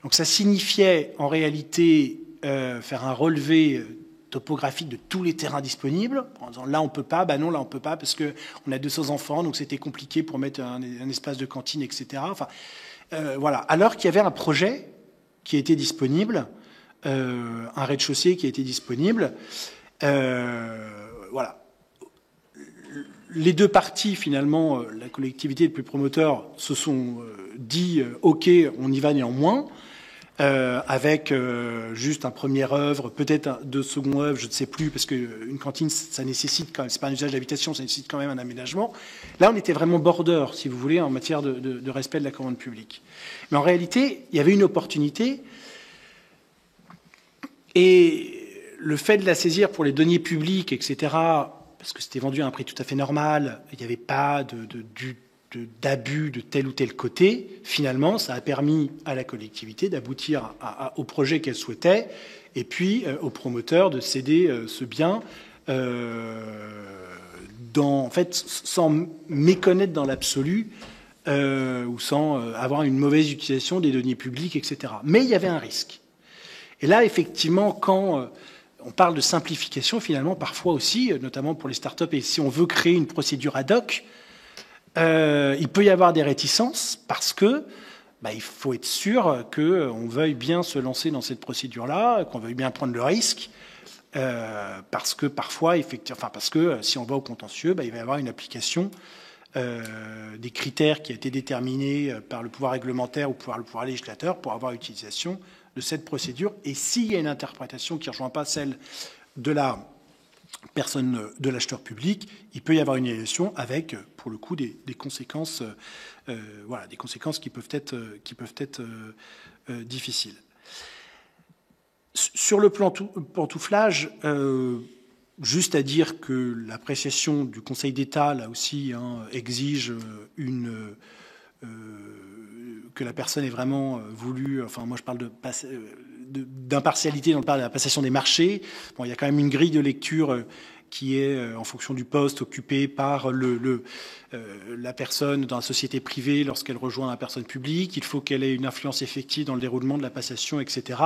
Donc ça signifiait en réalité faire un relevé topographique de tous les terrains disponibles, en disant là on peut pas, non là on peut pas parce que on a 200 enfants, donc c'était compliqué pour mettre un espace de cantine, etc. Enfin voilà. Alors qu'il y avait un projet qui était disponible. Un rez-de-chaussée qui a été disponible. Voilà. Les deux parties, finalement, la collectivité et le promoteur, se sont dit OK, on y va néanmoins, avec juste un premier œuvre, peut-être deux secondes œuvres, je ne sais plus, parce qu'une cantine, ça nécessite quand même, c'est pas un usage d'habitation, ça nécessite quand même un aménagement. Là, on était vraiment border, si vous voulez, en matière de respect de la commande publique. Mais en réalité, il y avait une opportunité. Et le fait de la saisir pour les deniers publics, etc., parce que c'était vendu à un prix tout à fait normal, il n'y avait pas d'abus de tel ou tel côté, finalement, ça a permis à la collectivité d'aboutir au projet qu'elle souhaitait, et puis au promoteur de céder ce bien, en fait, sans méconnaître dans l'absolu, ou sans avoir une mauvaise utilisation des deniers publics, etc. Mais il y avait un risque. Et là, effectivement, quand on parle de simplification, finalement, parfois aussi, notamment pour les startups, et si on veut créer une procédure ad hoc, il peut y avoir des réticences parce que il faut être sûr qu'on veuille bien se lancer dans cette procédure-là, qu'on veuille bien prendre le risque, parce que parfois, parce que si on va au contentieux, il va y avoir une application des critères qui a été déterminés par le pouvoir réglementaire ou par le pouvoir législateur pour avoir utilisation de cette procédure. Et s'il y a une interprétation qui ne rejoint pas celle de la personne, de l'acheteur public, il peut y avoir une annulation avec, pour le coup, des conséquences, des conséquences qui peuvent être difficiles. Sur le plan pantouflage, juste à dire que l'appréciation du Conseil d'État, là aussi, exige que la personne ait vraiment voulu... Enfin, moi, je parle d'impartialité dans le cadre de la passation des marchés. Bon, il y a quand même une grille de lecture qui est en fonction du poste occupé par la personne dans la société privée lorsqu'elle rejoint la personne publique. Il faut qu'elle ait une influence effective dans le déroulement de la passation, etc.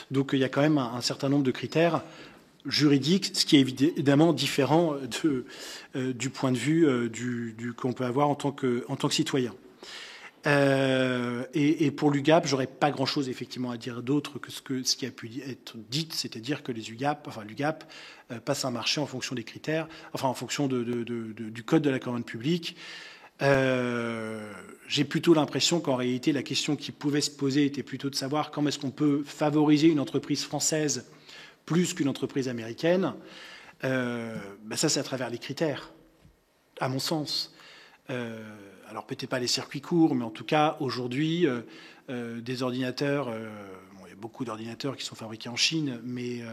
Donc, il y a quand même un certain nombre de critères juridique, ce qui est évidemment différent du point de vue qu'on peut avoir en tant que citoyen. Et pour l'UGAP, j'aurais pas grand-chose effectivement à dire d'autre que ce qui a pu être dit, c'est-à-dire que l'UGAP passe un marché en fonction des critères, en fonction du code de la commande publique. J'ai plutôt l'impression qu'en réalité, la question qui pouvait se poser était plutôt de savoir comment est-ce qu'on peut favoriser une entreprise française plus qu'une entreprise américaine. Ça, c'est à travers les critères, à mon sens. Alors peut-être pas les circuits courts, mais en tout cas, aujourd'hui, des ordinateurs, il y a beaucoup d'ordinateurs qui sont fabriqués en Chine, mais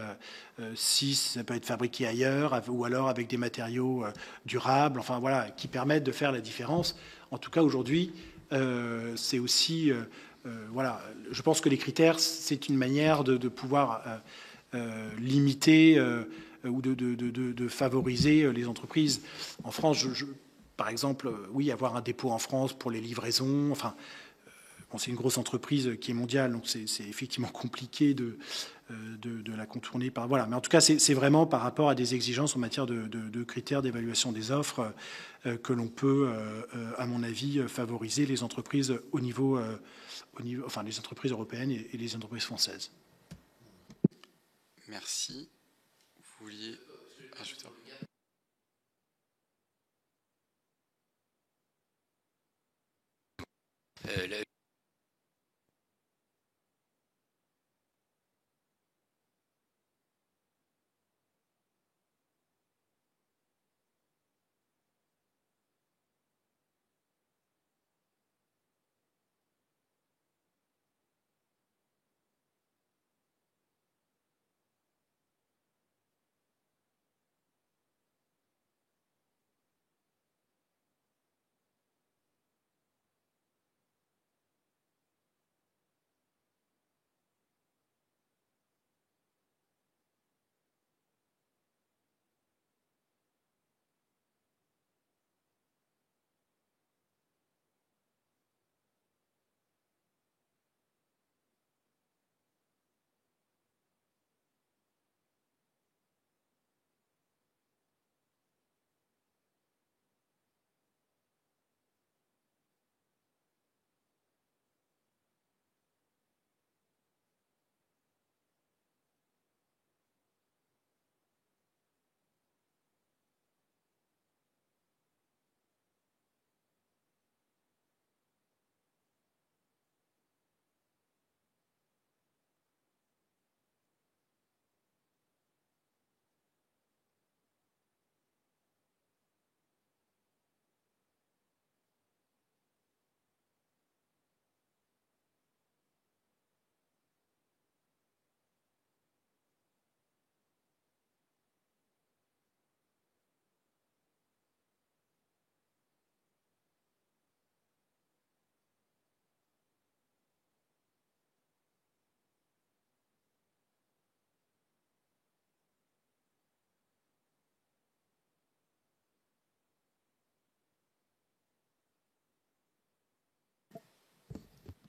si ça peut être fabriqué ailleurs, ou alors avec des matériaux durables, enfin voilà, qui permettent de faire la différence. En tout cas, aujourd'hui, c'est aussi, voilà, je pense que les critères, c'est une manière de pouvoir limiter ou de favoriser les entreprises. En France, par exemple, oui, avoir un dépôt en France pour les livraisons, enfin. Bon, c'est une grosse entreprise qui est mondiale, donc c'est effectivement compliqué de la contourner par. Voilà. Mais en tout cas, c'est vraiment par rapport à des exigences en matière de critères d'évaluation des offres que l'on peut, à mon avis, favoriser les entreprises au niveau enfin, les entreprises européennes et les entreprises françaises. Merci. Vous vouliez ajouter?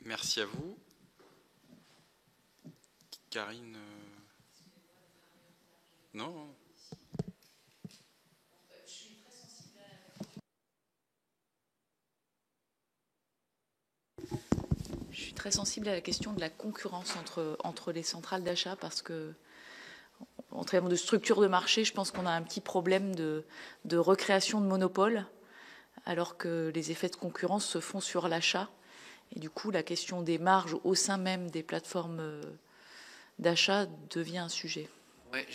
Merci à vous. Karine. Non. Je suis très sensible à la question de la concurrence entre les centrales d'achat parce que, en termes de structure de marché, je pense qu'on a un petit problème de recréation de monopole, alors que les effets de concurrence se font sur l'achat. Et du coup, la question des marges au sein même des plateformes d'achat devient un sujet. Ouais,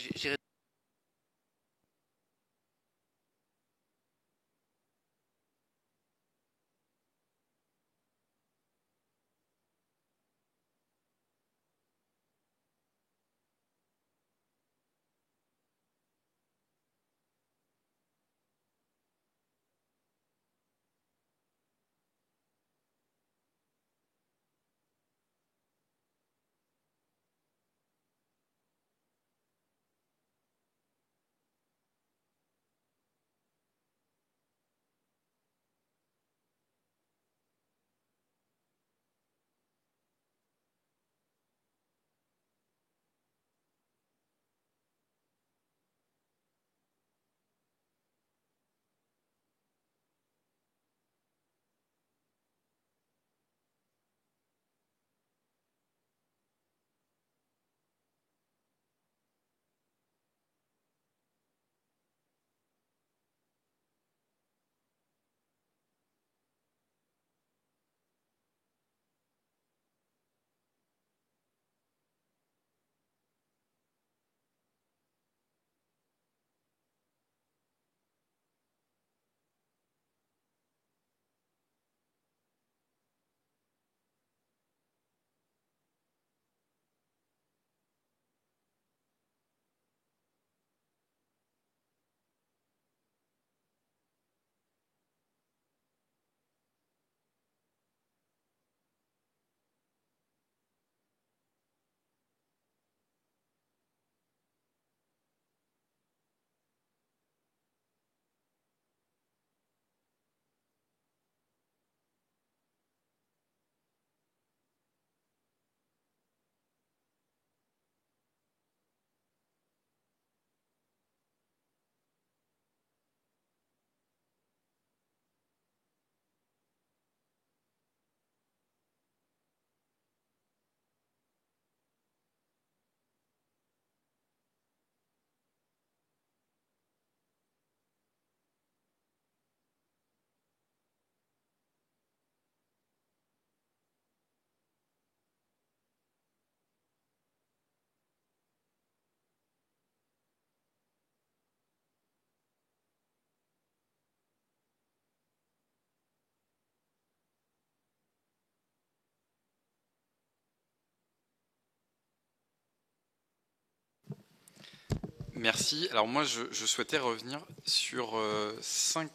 Merci. Alors moi, je souhaitais revenir sur 5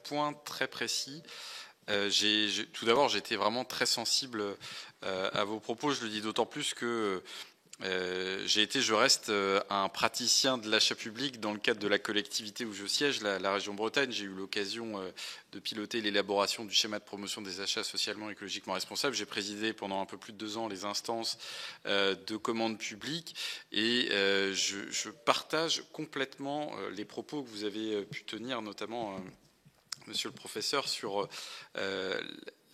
points très précis. Tout d'abord, j'étais vraiment très sensible à vos propos. Je le dis d'autant plus que je reste un praticien de l'achat public dans le cadre de la collectivité où je siège, la région Bretagne. J'ai eu l'occasion de piloter l'élaboration du schéma de promotion des achats socialement et écologiquement responsables. J'ai présidé pendant un peu plus de 2 ans les instances de commande publique et je partage complètement les propos que vous avez pu tenir, notamment monsieur le professeur, sur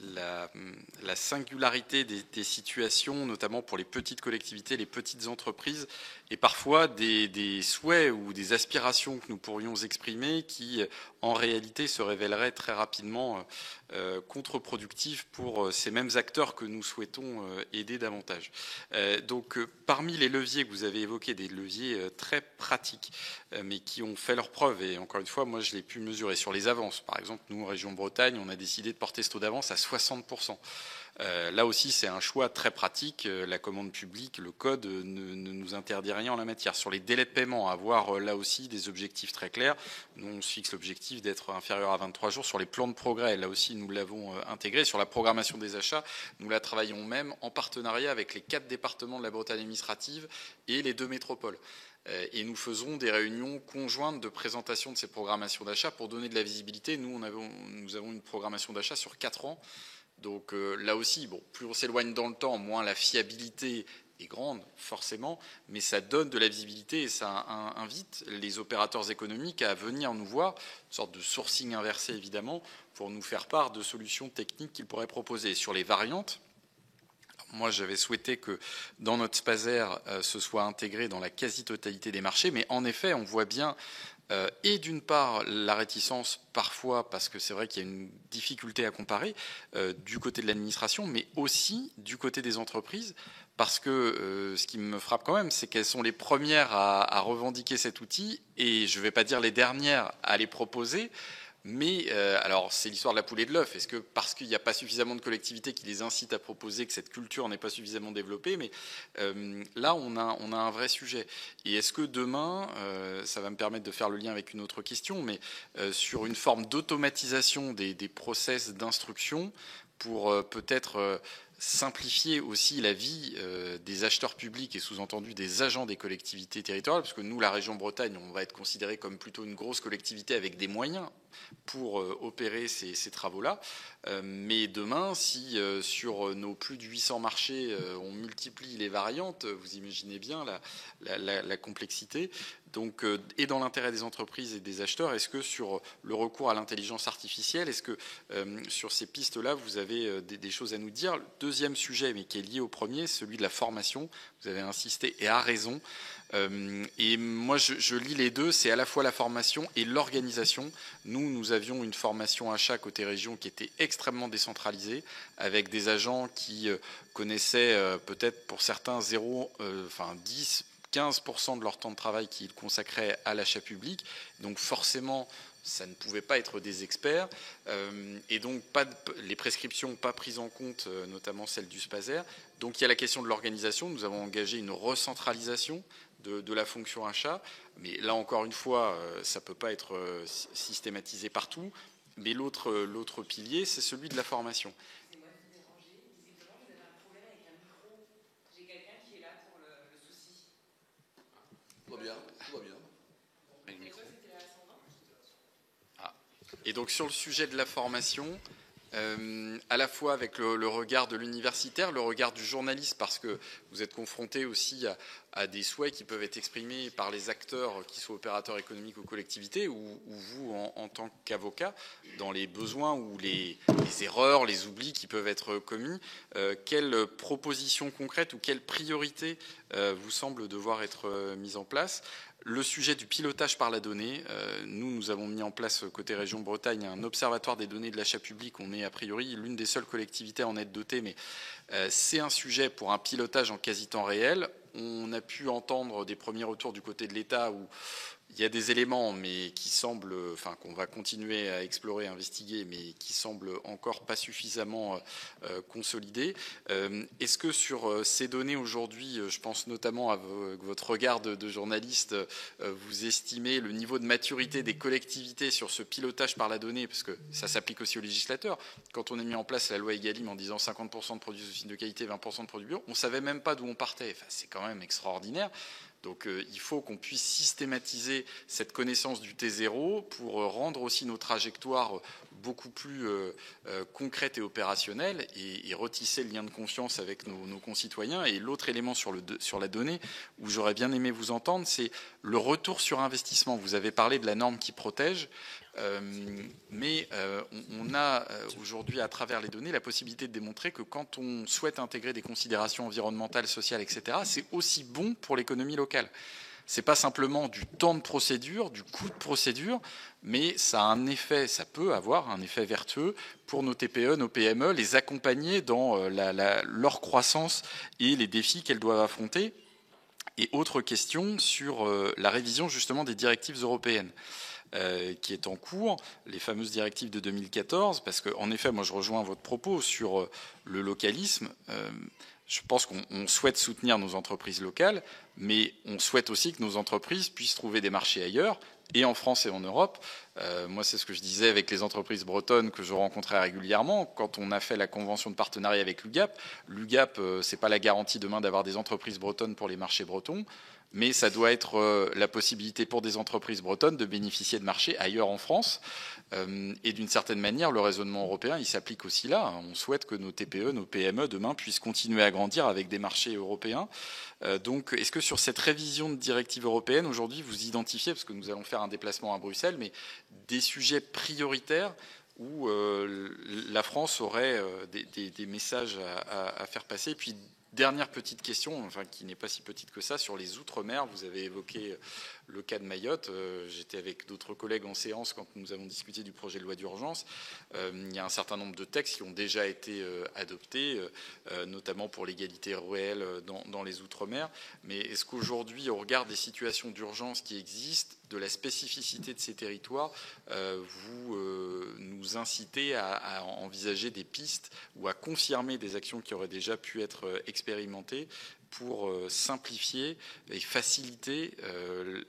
la singularité des situations, notamment pour les petites collectivités, les petites entreprises, et parfois des souhaits ou des aspirations que nous pourrions exprimer qui, en réalité, se révéleraient très rapidement contre-productifs pour ces mêmes acteurs que nous souhaitons aider davantage. Donc, parmi les leviers que vous avez évoqués, des leviers très pratiques, mais qui ont fait leurs preuves, et encore une fois, moi, je l'ai pu mesurer sur les avances. Par exemple, nous, région Bretagne, on a décidé de porter ce taux d'avance à 60%. Là aussi, c'est un choix très pratique. La commande publique, le code ne nous interdit rien en la matière. Sur les délais de paiement, avoir là aussi des objectifs très clairs. Nous, on se fixe l'objectif d'être inférieur à 23 jours. Sur les plans de progrès, là aussi, nous l'avons intégré. Sur la programmation des achats, nous la travaillons même en partenariat avec les 4 départements de la Bretagne administrative et les 2 métropoles. Et nous faisons des réunions conjointes de présentation de ces programmations d'achat pour donner de la visibilité. Nous avons une programmation d'achat sur 4 ans. Donc là aussi, bon, plus on s'éloigne dans le temps, moins la fiabilité est grande, forcément, mais ça donne de la visibilité et ça invite les opérateurs économiques à venir nous voir, une sorte de sourcing inversé évidemment, pour nous faire part de solutions techniques qu'ils pourraient proposer. Sur les variantes, moi, j'avais souhaité que dans notre SPASER, ce soit intégré dans la quasi-totalité des marchés, mais en effet, on voit bien et d'une part la réticence parfois parce que c'est vrai qu'il y a une difficulté à comparer du côté de l'administration, mais aussi du côté des entreprises, parce que ce qui me frappe quand même, c'est qu'elles sont les premières à revendiquer cet outil et je ne vais pas dire les dernières à les proposer. Mais alors, c'est l'histoire de la poule et de l'œuf. Est-ce que parce qu'il n'y a pas suffisamment de collectivités qui les incitent à proposer, que cette culture n'est pas suffisamment développée? Mais là, on a un vrai sujet. Et est-ce que demain, ça va me permettre de faire le lien avec une autre question, mais sur une forme d'automatisation des process d'instruction pour peut-être simplifier aussi la vie des acheteurs publics et sous-entendu des agents des collectivités territoriales, parce que nous, la région Bretagne, on va être considéré comme plutôt une grosse collectivité avec des moyens pour opérer ces travaux-là. Mais demain, si sur nos plus de 800 marchés, on multiplie les variantes, vous imaginez bien la complexité. Donc, et dans l'intérêt des entreprises et des acheteurs, est-ce que sur le recours à l'intelligence artificielle, est-ce que sur ces pistes-là, vous avez des choses à nous dire? Le deuxième sujet, mais qui est lié au premier, celui de la formation. Vous avez insisté, et à raison. Et moi, je lis les deux, c'est à la fois la formation et l'organisation. Nous avions une formation achat côté région qui était extrêmement décentralisée, avec des agents qui connaissaient peut-être pour certains 10, 15% de leur temps de travail qu'ils consacraient à l'achat public. Donc forcément, ça ne pouvait pas être des experts. Et donc les prescriptions pas prises en compte, notamment celles du SPASER. Donc il y a la question de l'organisation. Nous avons engagé une recentralisation de la fonction achat. Mais là, encore une fois, ça ne peut pas être systématisé partout. Mais l'autre pilier, c'est celui de la formation. Et donc sur le sujet de la formation, à la fois avec le regard de l'universitaire, le regard du journaliste, parce que vous êtes confronté aussi à des souhaits qui peuvent être exprimés par les acteurs, qui soient opérateurs économiques ou collectivités, ou vous, en tant qu'avocat, dans les besoins ou les erreurs, les oublis qui peuvent être commis, quelles propositions concrètes ou quelles priorités vous semblent devoir être mises en place? Le sujet du pilotage par la donnée, nous avons mis en place côté région Bretagne un observatoire des données de l'achat public. On est a priori l'une des seules collectivités à en être dotée, mais c'est un sujet pour un pilotage en quasi-temps réel. On a pu entendre des premiers retours du côté de l'État où il y a des éléments, mais qui semblent, enfin, qu'on va continuer à explorer, à investiguer, mais qui semblent encore pas suffisamment consolidés. Est-ce que sur ces données aujourd'hui, je pense notamment à votre regard de journaliste, vous estimez le niveau de maturité des collectivités sur ce pilotage par la donnée, parce que ça s'applique aussi aux législateurs. Quand on a mis en place la loi Egalim en disant 50% de produits de qualité, 20% de produits bio, on ne savait même pas d'où on partait. Enfin, c'est quand même extraordinaire. Donc il faut qu'on puisse systématiser cette connaissance du T0 pour rendre aussi nos trajectoires beaucoup plus concrètes et opérationnelles et retisser le lien de confiance avec nos concitoyens. Et l'autre élément sur la donnée, où j'aurais bien aimé vous entendre, c'est le retour sur investissement. Vous avez parlé de la norme qui protège. Mais on a aujourd'hui, à travers les données, la possibilité de démontrer que quand on souhaite intégrer des considérations environnementales, sociales, etc., c'est aussi bon pour l'économie locale. C'est pas simplement du temps de procédure, du coût de procédure, mais ça a un effet, ça peut avoir un effet vertueux pour nos TPE, nos PME, les accompagner dans leur croissance et les défis qu'elles doivent affronter. Et autre question sur la révision justement des directives européennes. Qui est en cours, les fameuses directives de 2014, parce qu'en effet, moi je rejoins votre propos sur le localisme. Je pense qu'on souhaite soutenir nos entreprises locales, mais on souhaite aussi que nos entreprises puissent trouver des marchés ailleurs, et en France et en Europe. Moi, c'est ce que je disais avec les entreprises bretonnes que je rencontrais régulièrement. Quand on a fait la convention de partenariat avec l'UGAP, c'est pas la garantie demain d'avoir des entreprises bretonnes pour les marchés bretons, mais ça doit être la possibilité pour des entreprises bretonnes de bénéficier de marchés ailleurs en France. Et d'une certaine manière, le raisonnement européen, il s'applique aussi là. On souhaite que nos TPE, nos PME, demain, puissent continuer à grandir avec des marchés européens. Donc, est-ce que sur cette révision de directive européenne, aujourd'hui, vous identifiez, parce que nous allons faire un déplacement à Bruxelles, mais des sujets prioritaires où la France aurait des messages à faire passer? Et puis, dernière petite question, enfin qui n'est pas si petite que ça, sur les Outre-mer. Vous avez évoqué le cas de Mayotte. J'étais avec d'autres collègues en séance quand nous avons discuté du projet de loi d'urgence. Il y a un certain nombre de textes qui ont déjà été adoptés, notamment pour l'égalité réelle dans les Outre-mer. Mais est-ce qu'aujourd'hui, au regard des situations d'urgence qui existent, de la spécificité de ces territoires, vous nous incitez à envisager des pistes ou à confirmer des actions qui auraient déjà pu être expérimentées pour simplifier et faciliter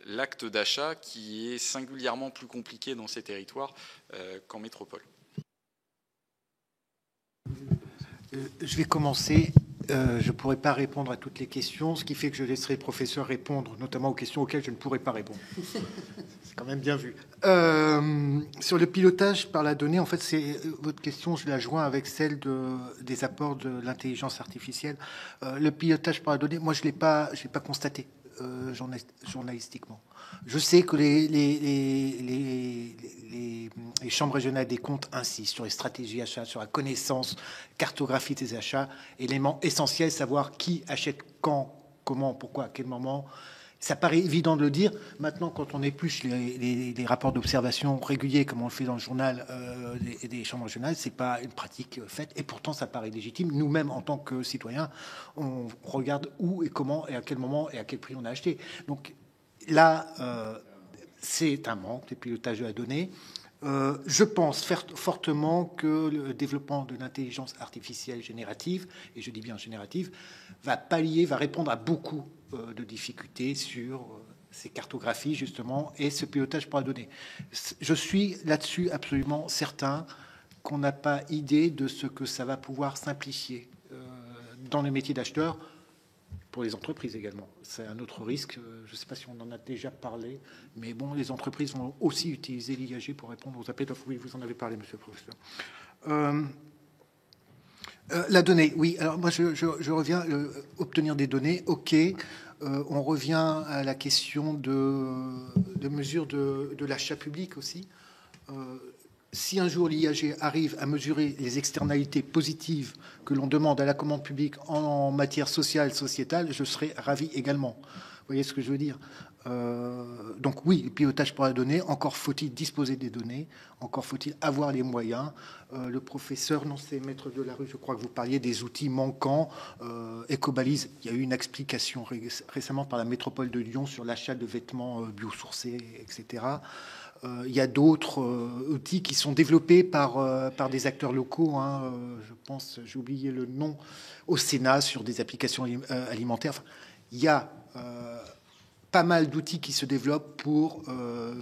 l'acte d'achat qui est singulièrement plus compliqué dans ces territoires qu'en métropole? Je vais commencer. Je ne pourrai pas répondre à toutes les questions, ce qui fait que je laisserai le professeur répondre, notamment aux questions auxquelles je ne pourrai pas répondre. C'est quand même bien vu. Sur le pilotage par la donnée, en fait, votre question, je la joins avec celle des apports de l'intelligence artificielle. Le pilotage par la donnée, moi, je l'ai pas constaté journalistiquement. Je sais que les chambres régionales des comptes insistent sur les stratégies achats, sur la connaissance, cartographie des achats, élément essentiel, savoir qui achète quand, comment, pourquoi, à quel moment. Ça paraît évident de le dire. Maintenant, quand on épluche les rapports d'observation réguliers, comme on le fait dans le journal des chambres régionales, c'est pas une pratique faite. Et pourtant, ça paraît légitime. Nous-mêmes, en tant que citoyens, on regarde où et comment et à quel moment et à quel prix on a acheté. Donc là, c'est un manque de pilotage de la donnée. Je pense fortement que le développement de l'intelligence artificielle générative, et je dis bien générative, va répondre à beaucoup de difficultés sur ces cartographies, justement, et ce pilotage par la donnée. Je suis là-dessus absolument certain qu'on n'a pas idée de ce que ça va pouvoir simplifier dans le métier d'acheteur, pour les entreprises également. C'est un autre risque. Je ne sais pas si on en a déjà parlé, mais bon, les entreprises vont aussi utiliser l'IAG pour répondre aux appels d'offres. Oui, vous en avez parlé, monsieur le professeur. La donnée, oui. Alors moi, je reviens obtenir des données. Ok. On revient à la question de mesure de l'achat public aussi. si un jour l'IAG arrive à mesurer les externalités positives que l'on demande à la commande publique en matière sociale, sociétale, je serai ravi également. Vous voyez ce que je veux dire? Donc oui, le pilotage pour la donnée, encore faut-il disposer des données, encore faut-il avoir les moyens. Le professeur, non, c'est Maître Delarue, je crois que vous parliez des outils manquants. Ecobalise, il y a eu une explication récemment par la métropole de Lyon sur l'achat de vêtements biosourcés, etc. Il y a d'autres outils qui sont développés par des acteurs locaux. Hein, je pense, j'ai oublié le nom, au Sénat sur des applications alimentaires. Enfin, il y a pas mal d'outils qui se développent pour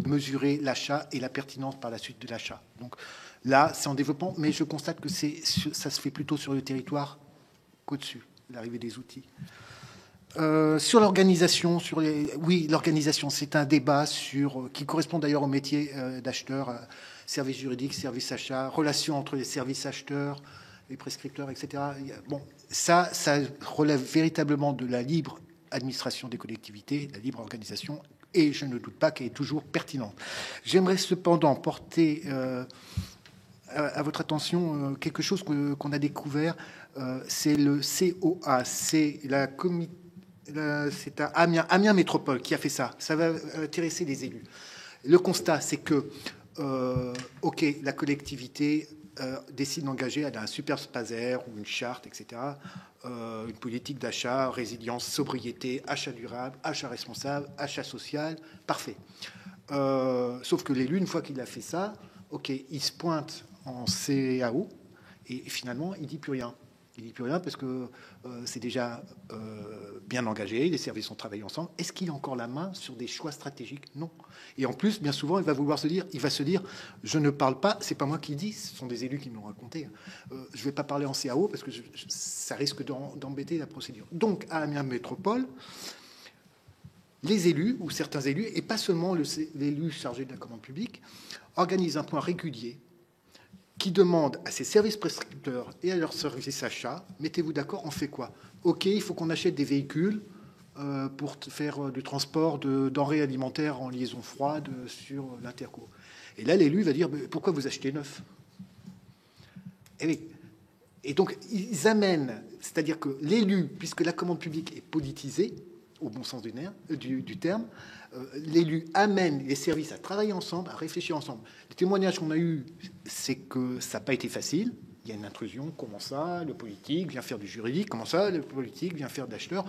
mesurer l'achat et la pertinence par la suite de l'achat. Donc là, c'est en développement, mais je constate que ça se fait plutôt sur le territoire qu'au-dessus, l'arrivée des outils. Sur l'organisation, oui, l'organisation, c'est un débat qui correspond d'ailleurs au métier d'acheteur, service juridique, service achat, relation entre les services acheteurs, les prescripteurs, etc. Bon, ça relève véritablement de la libre administration des collectivités, la libre organisation, et je ne doute pas qu'elle est toujours pertinente. J'aimerais cependant porter à votre attention quelque chose qu'on a découvert, c'est le COA, c'est c'est à Amiens Métropole qui a fait ça. Ça va intéresser les élus. Le constat, c'est que, OK, la collectivité décide d'engager, elle a un super spaser ou une charte, etc., une politique d'achat, résilience, sobriété, achat durable, achat responsable, achat social, parfait. Sauf que l'élu, une fois qu'il a fait ça, OK, il se pointe en CAO et finalement, il dit plus rien. Il dit plus rien parce que c'est déjà bien engagé, les services ont travaillé ensemble. Est-ce qu'il a encore la main sur des choix stratégiques? Non. Et en plus, bien souvent, il va se dire, je ne parle pas, c'est pas moi qui dis, ce sont des élus qui me l'ont raconté. Je ne vais pas parler en CAO parce que ça risque d'embêter la procédure. Donc, à Amiens Métropole, les élus, ou certains élus, et pas seulement l'élu chargé de la commande publique, organisent un point régulier qui demande à ses services prescripteurs et à leurs services achats, mettez-vous d'accord, on fait quoi? OK, il faut qu'on achète des véhicules pour faire du transport de denrées alimentaires en liaison froide sur l'Interco. Et là, l'élu va dire, pourquoi vous achetez neuf? Et donc, ils amènent, c'est-à-dire que l'élu, puisque la commande publique est politisée, au bon sens du terme, l'élu amène les services à travailler ensemble, à réfléchir ensemble. Les témoignages qu'on a eus, c'est que ça n'a pas été facile. Il y a une intrusion. Comment ça? Le politique vient faire du juridique. Comment ça? Le politique vient faire d'acheteur.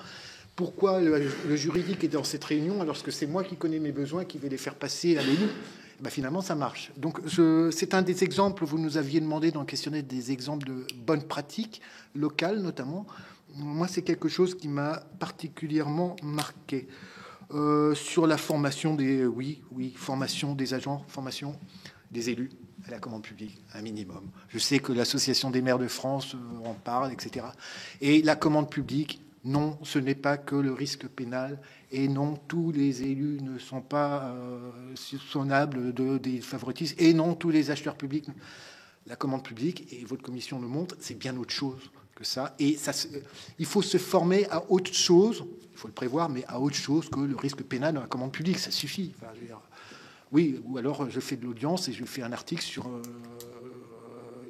Pourquoi le juridique est dans cette réunion alors que c'est moi qui connais mes besoins, qui vais les faire passer à l'élu? Finalement, ça marche. Donc, c'est un des exemples. Vous nous aviez demandé dans le questionnaire des exemples de bonnes pratiques locales, notamment. Moi, c'est quelque chose qui m'a particulièrement marqué. Sur la formation formation des agents, formation des élus à la commande publique, un minimum. Je sais que l'Association des maires de France en parle, etc. Et la commande publique, non, ce n'est pas que le risque pénal, et non, tous les élus ne sont pas soupçonnables des favoritismes, et non, tous les acheteurs publics. La commande publique, et votre commission le montre, c'est bien autre chose que ça. Et il faut se former à autre chose, il faut le prévoir, mais à autre chose que le risque pénal dans la commande publique, ça suffit. Enfin, je veux dire, oui, ou alors je fais de l'audience et je fais un article sur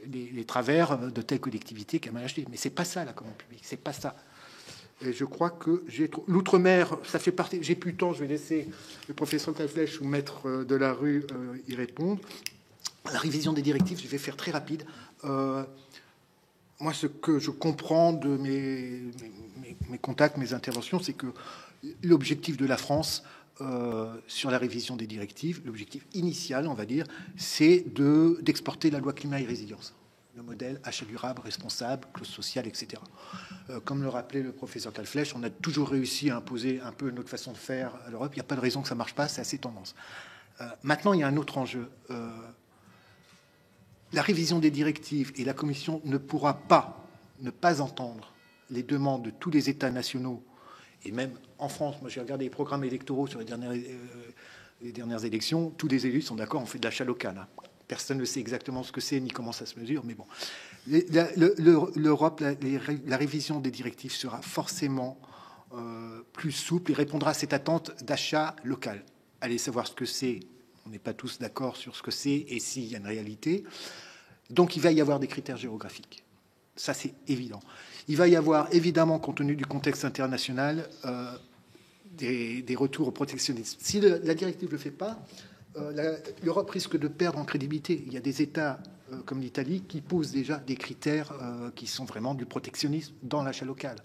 les travers de telle collectivité qui a mal acheté. Mais c'est pas ça la commande publique, c'est pas ça. Et je crois que l'outre-mer, ça fait partie. J'ai plus de temps, je vais laisser le professeur Calflèche ou Maître Delarue y répondre. La révision des directives, je vais faire très rapide. Moi, ce que je comprends de mes contacts, mes interventions, c'est que l'objectif de la France sur la révision des directives, l'objectif initial, on va dire, c'est d'exporter la loi climat et résilience. Le modèle achat durable, responsable, clause sociale, etc. Comme le rappelait le professeur Calflèche, on a toujours réussi à imposer un peu notre façon de faire à l'Europe. Il n'y a pas de raison que ça ne marche pas, c'est assez tendance. Maintenant, il y a un autre enjeu. La révision des directives et la Commission ne pourra pas ne pas entendre les demandes de tous les États nationaux, et même en France, moi j'ai regardé les programmes électoraux sur les dernières élections, tous les élus sont d'accord, on fait de l'achat local. Hein. Personne ne sait exactement ce que c'est ni comment ça se mesure, mais bon. L'Europe, la révision des directives sera forcément plus souple et répondra à cette attente d'achat local. Allez savoir ce que c'est on n'est pas tous d'accord sur ce que c'est et s'il y a une réalité. Donc il va y avoir des critères géographiques. Ça, c'est évident. Il va y avoir, évidemment, compte tenu du contexte international, des retours au protectionnisme. Si la directive ne le fait pas, l'Europe risque de perdre en crédibilité. Il y a des États comme l'Italie qui posent déjà des critères qui sont vraiment du protectionnisme dans l'achat local.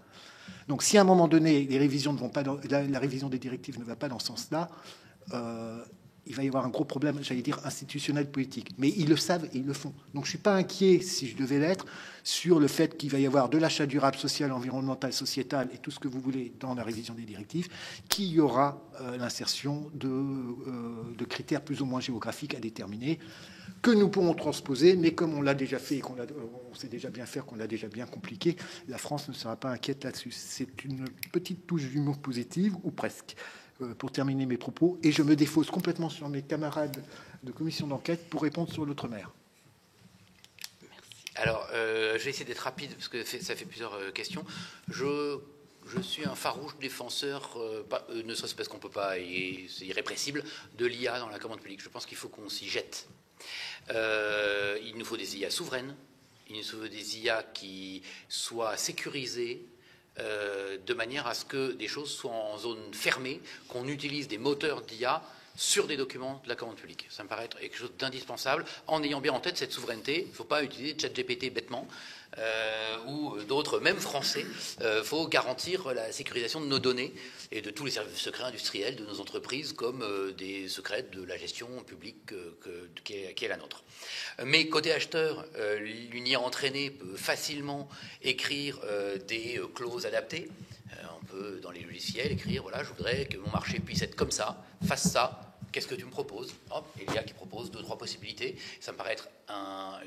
Donc si à un moment donné, les révisions ne vont pas la révision des directives ne va pas dans ce sens-là, il va y avoir un gros problème, j'allais dire, institutionnel, politique. Mais ils le savent et ils le font. Donc je ne suis pas inquiet, si je devais l'être, sur le fait qu'il va y avoir de l'achat durable, social, environnemental, sociétal et tout ce que vous voulez dans la révision des directives, qu'il y aura l'insertion de critères plus ou moins géographiques à déterminer, que nous pourrons transposer, mais comme on l'a déjà fait et on sait déjà bien faire, qu'on l'a déjà bien compliqué, la France ne sera pas inquiète là-dessus. C'est une petite touche d'humour positive, ou presque, pour terminer mes propos, et je me défausse complètement sur mes camarades de commission d'enquête pour répondre sur l'outre-mer. Alors, je vais essayer d'être rapide, parce que ça fait plusieurs questions. Je suis un farouche défenseur, ne serait-ce parce qu'on ne peut pas, et c'est irrépressible, de l'IA dans la commande publique. Je pense qu'il faut qu'on s'y jette. Il nous faut des IA souveraines, il nous faut des IA qui soient sécurisées, de manière à ce que des choses soient en zone fermée, qu'on utilise des moteurs d'IA sur des documents de la commande publique. Ça me paraît être quelque chose d'indispensable, en ayant bien en tête cette souveraineté. Il ne faut pas utiliser ChatGPT bêtement, ou d'autres, même français. Il faut garantir la sécurisation de nos données et de tous les services secrets industriels de nos entreprises, comme des secrets de la gestion publique qui est la nôtre. Mais côté acheteur, une IA entraînée peut facilement écrire des clauses adaptées. On peut, dans les logiciels, écrire, voilà, je voudrais que mon marché puisse être comme ça, fasse ça. Qu'est-ce que tu me proposes? Hop, et l'IA qui propose 2-3 possibilités. Ça me paraît être un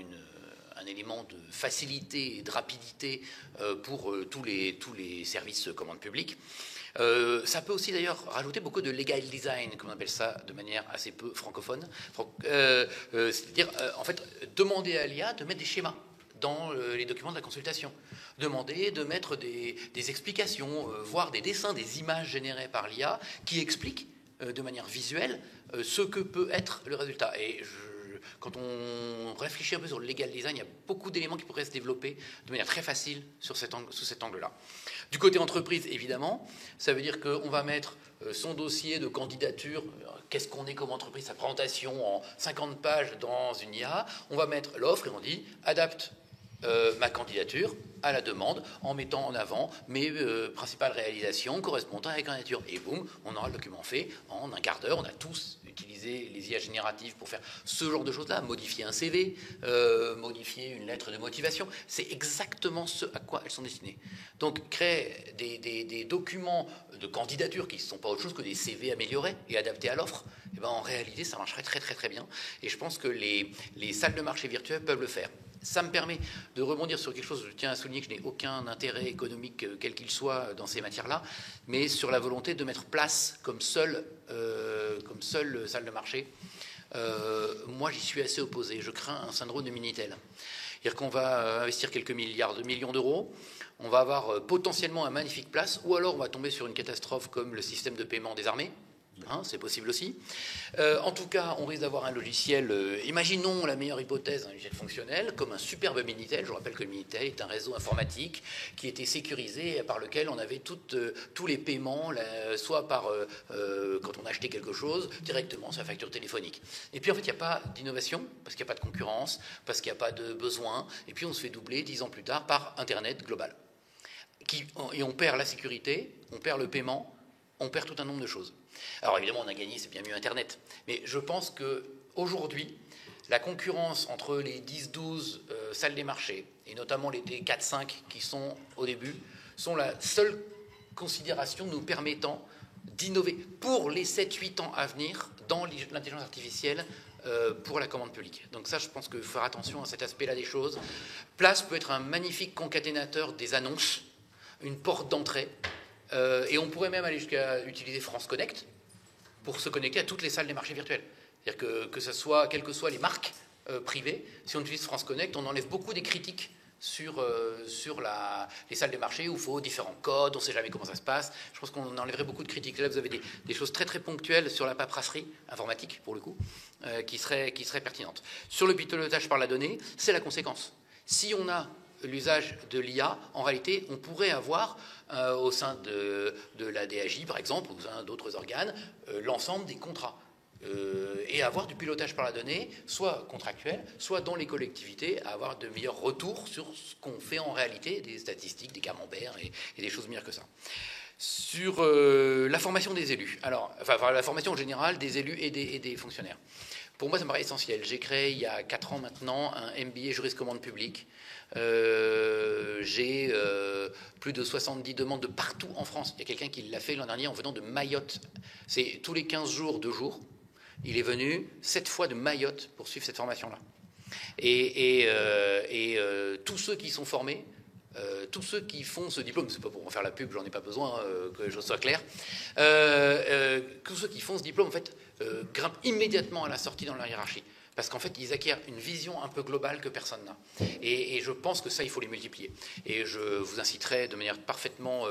élément de facilité et de rapidité pour tous les services commande publique. Ça peut aussi d'ailleurs rajouter beaucoup de legal design, comme on appelle ça de manière assez peu francophone. C'est-à-dire, en fait, demander à l'IA de mettre des schémas dans les documents de la consultation. Demander de mettre des explications, voire des dessins, des images générées par l'IA qui expliquent de manière visuelle ce que peut être le résultat. Et quand on réfléchit un peu sur le legal design, il y a beaucoup d'éléments qui pourraient se développer de manière très facile sous cet angle-là. Du côté entreprise, évidemment, ça veut dire qu'on va mettre son dossier de candidature, qu'est-ce qu'on est comme entreprise, sa présentation en 50 pages dans une IA, on va mettre l'offre et on dit « adapte ma candidature à la demande en mettant en avant mes principales réalisations correspondant à la candidature. » Et boum, on aura le document fait en un quart d'heure. On a tous utilisé les IA génératives pour faire ce genre de choses-là, modifier un CV, modifier une lettre de motivation. C'est exactement ce à quoi elles sont destinées. Donc, créer des documents de candidature qui ne sont pas autre chose que des CV améliorés et adaptés à l'offre, eh ben, en réalité, ça marcherait très, très, très bien. Et je pense que les salles de marché virtuelles peuvent le faire. Ça me permet de rebondir sur quelque chose, je tiens à souligner que je n'ai aucun intérêt économique, quel qu'il soit, dans ces matières-là, mais sur la volonté de mettre place comme seule salle de marché. Moi, j'y suis assez opposé. Je crains un syndrome de Minitel. C'est-à-dire qu'on va investir quelques millions d'euros, on va avoir potentiellement un magnifique place, ou alors on va tomber sur une catastrophe comme le système de paiement des armées. C'est possible aussi. En tout cas, on risque d'avoir un logiciel, imaginons la meilleure hypothèse, un logiciel fonctionnel, comme un superbe Minitel. Je rappelle que le Minitel est un réseau informatique qui était sécurisé et par lequel on avait tous les paiements, soit quand on achetait quelque chose, directement sur la facture téléphonique. Et puis en fait, il n'y a pas d'innovation, parce qu'il n'y a pas de concurrence, parce qu'il n'y a pas de besoin, et puis on se fait doubler 10 ans plus tard par Internet global. Et on perd la sécurité, on perd le paiement, on perd tout un nombre de choses. Alors évidemment, on a gagné, c'est bien mieux Internet. Mais je pense qu'aujourd'hui, la concurrence entre les 10-12 salles des marchés, et notamment les 4-5 qui sont au début, sont la seule considération nous permettant d'innover pour les 7-8 ans à venir dans l'intelligence artificielle pour la commande publique. Donc ça, je pense qu'il faut faire attention à cet aspect-là des choses. Place peut être un magnifique concaténateur des annonces, une porte d'entrée. Et on pourrait même aller jusqu'à utiliser France Connect pour se connecter à toutes les salles des marchés virtuels. C'est-à-dire que ça soit, quelles que soient les marques privées, si on utilise France Connect, on enlève beaucoup des critiques sur les salles des marchés où il faut différents codes, on ne sait jamais comment ça se passe. Je pense qu'on enlèverait beaucoup de critiques. Là, vous avez des choses très très ponctuelles sur la paperasserie informatique, pour le coup, qui seraient pertinentes. Sur le pilotage par la donnée, c'est la conséquence. Si on a l'usage de l'IA, en réalité, on pourrait avoir au sein de la DAJ, par exemple, ou au sein d'autres organes, l'ensemble des contrats. Et avoir du pilotage par la donnée, soit contractuel, soit dans les collectivités, avoir de meilleurs retours sur ce qu'on fait en réalité, des statistiques, des camemberts et des choses meilleures que ça. Sur la formation des élus, la formation en général des élus et des fonctionnaires. Pour moi, ça me paraît essentiel. J'ai créé il y a 4 ans maintenant un MBA juriste commande publique. J'ai plus de 70 demandes de partout en France. Il y a quelqu'un qui l'a fait l'an dernier en venant de Mayotte. C'est tous les 15 jours, 2 jours. Il est venu 7 fois de Mayotte pour suivre cette formation-là. Et tous ceux qui sont formés, tous ceux qui font ce diplôme, c'est pas pour en faire la pub, j'en ai pas besoin, que les choses soient claires, tous ceux qui font ce diplôme, en fait, grimpent immédiatement à la sortie dans la hiérarchie. Parce qu'en fait, ils acquièrent une vision un peu globale que personne n'a. Et je pense que ça, il faut les multiplier. Et je vous inciterai de manière parfaitement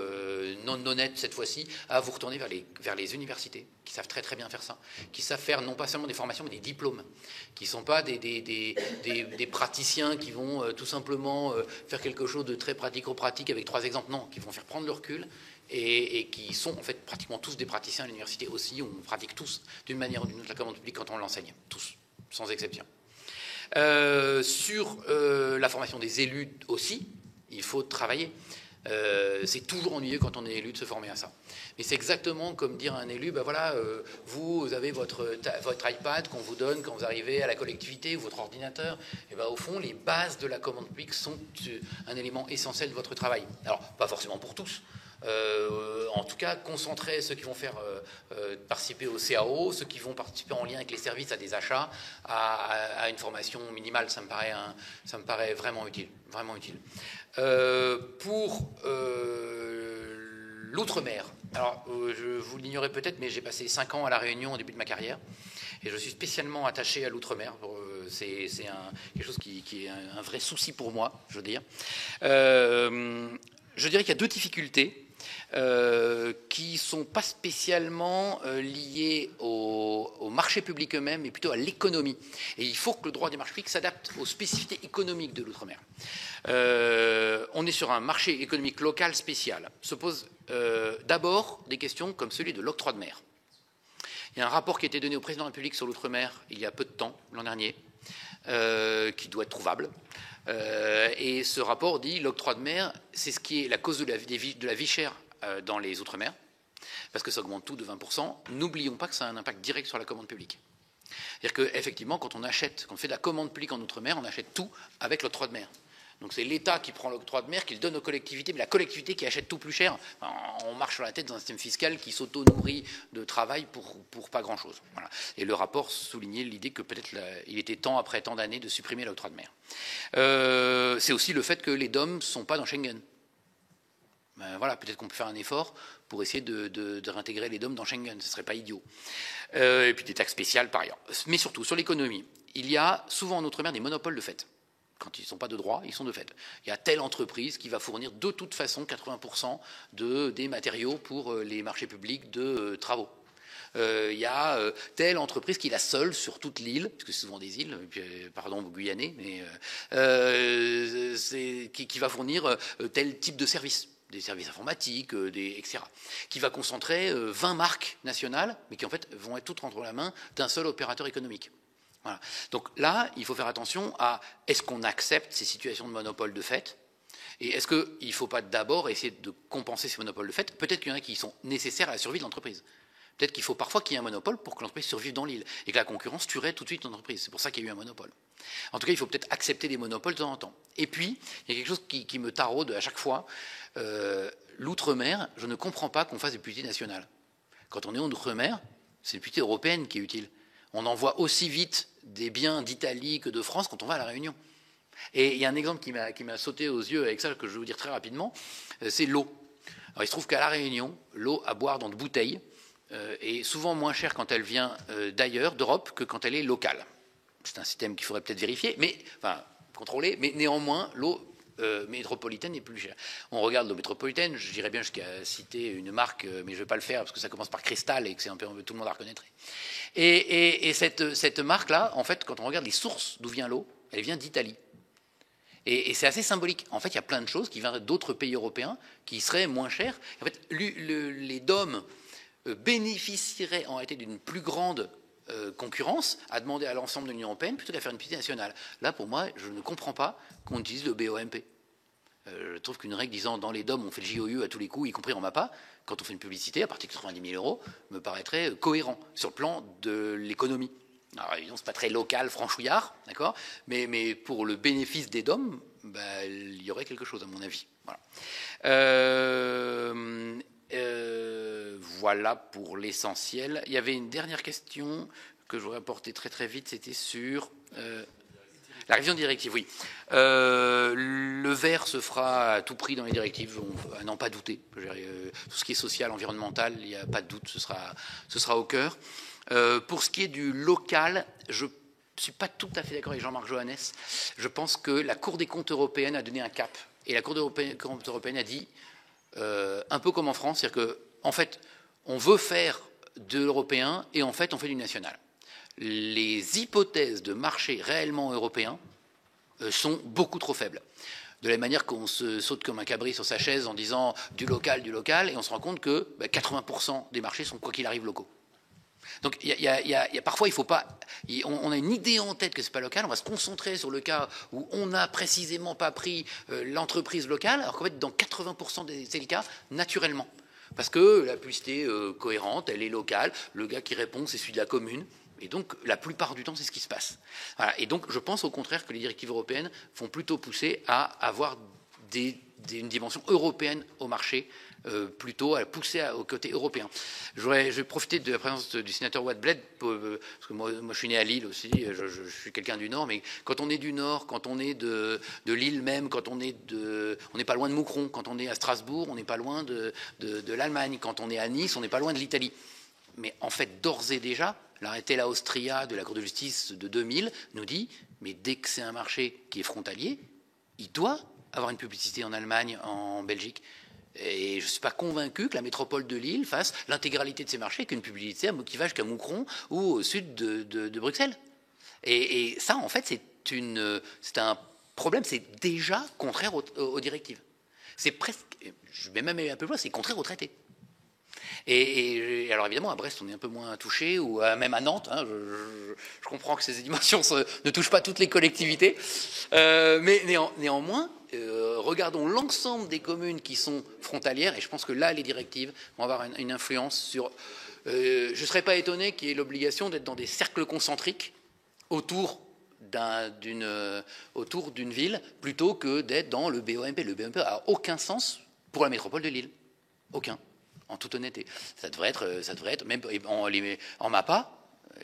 non honnête cette fois-ci à vous retourner vers les universités, qui savent très très bien faire ça, qui savent faire non pas seulement des formations, mais des diplômes, qui ne sont pas des praticiens qui vont tout simplement faire quelque chose de très pratico-pratique avec 3 exemples, non, qui vont faire prendre le recul. Et qui sont en fait pratiquement tous des praticiens à l'université aussi. On pratique tous d'une manière ou d'une autre la commande publique quand on l'enseigne, tous, sans exception. Sur la formation des élus aussi, il faut travailler. C'est toujours ennuyeux quand on est élu de se former à ça. Mais c'est exactement comme dire à un élu, ben voilà, vous avez votre iPad qu'on vous donne quand vous arrivez à la collectivité, ou votre ordinateur. Et ben, au fond, les bases de la commande publique sont un élément essentiel de votre travail. Alors, pas forcément pour tous. En tout cas, concentrer ceux qui vont faire participer au CAO, ceux qui vont participer en lien avec les services à des achats, à une formation minimale, ça me paraît vraiment utile. Vraiment utile. Pour l'outre-mer, alors vous l'ignorez peut-être, mais j'ai passé 5 ans à La Réunion au début de ma carrière, et je suis spécialement attaché à l'outre-mer. C'est quelque chose qui est un vrai souci pour moi, je veux dire. Je dirais qu'il y a 2 difficultés qui ne sont pas spécialement liées au marché public eux-mêmes, mais plutôt à l'économie. Et il faut que le droit des marchés publics s'adapte aux spécificités économiques de l'outre-mer. On est sur un marché économique local spécial. Se posent d'abord des questions comme celui de l'octroi de mer. Il y a un rapport qui a été donné au président de la République sur l'outre-mer il y a peu de temps, l'an dernier, qui doit être trouvable. Et ce rapport dit l'octroi de mer, c'est ce qui est la cause de la vie chère dans les Outre-mer, parce que ça augmente tout de 20%. N'oublions pas que ça a un impact direct sur la commande publique. C'est-à-dire qu'effectivement, quand on fait de la commande publique en Outre-mer, on achète tout avec l'octroi de mer. Donc c'est l'État qui prend l'octroi de mer, qui le donne aux collectivités, mais la collectivité qui achète tout plus cher. Enfin, on marche sur la tête dans un système fiscal qui s'auto-nourrit de travail pour pas grand-chose. Voilà. Et le rapport soulignait l'idée que peut-être il était temps, après tant d'années, de supprimer l'octroi de mer. C'est aussi le fait que les DOM ne sont pas dans Schengen. Ben voilà, peut-être qu'on peut faire un effort pour essayer de réintégrer les DOM dans Schengen. Ce ne serait pas idiot. Et puis des taxes spéciales par ailleurs. Mais surtout, sur l'économie, il y a souvent en Outre-mer des monopoles de fait. Quand ils ne sont pas de droit, ils sont de fait. Il y a telle entreprise qui va fournir de toute façon 80% des matériaux pour les marchés publics de travaux. Il y a telle entreprise qui est la seule sur toute l'île, parce que c'est souvent des îles, pardon, guyanais, mais qui va fournir tel type de service, des services informatiques, etc., qui va concentrer 20 marques nationales, mais qui en fait vont être toutes entre la main d'un seul opérateur économique. Voilà. Donc là, il faut faire attention à est-ce qu'on accepte ces situations de monopole de fait, et est-ce qu'il ne faut pas d'abord essayer de compenser ces monopoles de fait. Peut-être qu'il y en a qui sont nécessaires à la survie de l'entreprise. Peut-être qu'il faut parfois qu'il y ait un monopole pour que l'entreprise survive dans l'île et que la concurrence tuerait tout de suite l'entreprise. C'est pour ça qu'il y a eu un monopole. En tout cas, il faut peut-être accepter des monopoles de temps en temps. Et puis, il y a quelque chose qui me taraude à chaque fois. L'outre-mer, je ne comprends pas qu'on fasse des publicités nationales. Quand on est en outre-mer, c'est une publicité européenne qui est utile. On envoie aussi vite des biens d'Italie que de France quand on va à La Réunion. Et il y a un exemple qui m'a sauté aux yeux avec ça, que je vais vous dire très rapidement, c'est l'eau. Alors il se trouve qu'à La Réunion, l'eau à boire dans de bouteilles est souvent moins chère quand elle vient d'ailleurs, d'Europe, que quand elle est locale. C'est un système qu'il faudrait peut-être vérifier, contrôler, mais néanmoins, l'eau métropolitaine est plus chère. On regarde l'eau métropolitaine, je dirais bien jusqu'à citer une marque, mais je ne vais pas le faire parce que ça commence par Cristal et que c'est un peu tout le monde la reconnaîtrait. Et cette marque-là, en fait, quand on regarde les sources d'où vient l'eau, elle vient d'Italie. Et c'est assez symbolique. En fait, il y a plein de choses qui viendraient d'autres pays européens qui seraient moins chères. En fait, les DOM bénéficieraient en réalité d'une plus grande concurrence à demander à l'ensemble de l'Union européenne plutôt qu'à faire une publicité nationale. Là, pour moi, je ne comprends pas qu'on utilise le BOMP. Je trouve qu'une règle disant dans les DOM, on fait le JOU à tous les coups, y compris en MAPA, quand on fait une publicité à partir de 90 000 euros, me paraîtrait cohérent sur le plan de l'économie. Alors évidemment, c'est pas très local, franchouillard, d'accord, mais pour le bénéfice des DOM, il y aurait quelque chose à mon avis. Voilà pour l'essentiel. Il y avait une dernière question que je voudrais apporter très très vite, c'était sur la révision directive. Oui, le vert se fera à tout prix dans les directives, à n'en pas douter. Tout ce qui est social, environnemental, il n'y a pas de doute, ce sera au cœur. Pour ce qui est du local, je ne suis pas tout à fait d'accord avec Jean-Marc Johannes. Je pense que la Cour des comptes européenne a donné un cap. Et la Cour des comptes européenne a dit, un peu comme en France, c'est-à-dire qu'en fait, on veut faire de l'européen et en fait, on fait du national. Les hypothèses de marché réellement européens sont beaucoup trop faibles. De la même manière qu'on se saute comme un cabri sur sa chaise en disant du local, et on se rend compte que 80% des marchés sont quoi qu'il arrive locaux. Donc parfois il faut pas. On a une idée en tête que c'est pas local. On va se concentrer sur le cas où on n'a précisément pas pris l'entreprise locale, alors qu'en fait dans 80% des cas, naturellement, parce que la publicité cohérente, elle est locale. Le gars qui répond, c'est celui de la commune. Et donc, la plupart du temps, c'est ce qui se passe. Voilà. Et donc, je pense au contraire que les directives européennes vont plutôt pousser à avoir une dimension européenne au marché, plutôt à pousser au côté européen. Je vais profiter de la présence du sénateur Watt-Bled, parce que moi, je suis né à Lille aussi, je suis quelqu'un du Nord, mais quand on est du Nord, quand on est de Lille même, quand on n'est pas loin de Moucron, quand on est à Strasbourg, on n'est pas loin de l'Allemagne, quand on est à Nice, on n'est pas loin de l'Italie. Mais en fait, d'ores et déjà, l'arrêté La Austria de la Cour de justice de 2000 nous dit, mais dès que c'est un marché qui est frontalier, il doit avoir une publicité en Allemagne, en Belgique. Et je ne suis pas convaincu que la métropole de Lille fasse l'intégralité de ses marchés qu'une publicité qui va jusqu'à Moucron ou au sud de Bruxelles. Et ça, en fait, c'est un problème, c'est déjà contraire aux directives. C'est presque, je vais même aller un peu plus loin, c'est contraire aux traités. Et alors évidemment à Brest on est un peu moins touché, ou même à Nantes, je comprends que ces dimensions ne touchent pas toutes les collectivités, mais néanmoins regardons l'ensemble des communes qui sont frontalières, et je pense que là les directives vont avoir une influence sur... je ne serais pas étonné qu'il y ait l'obligation d'être dans des cercles concentriques autour d'une ville, plutôt que d'être dans le BOMP. Le BOMP n'a aucun sens pour la métropole de Lille, aucun. En toute honnêteté, ça devrait être même en MAPA,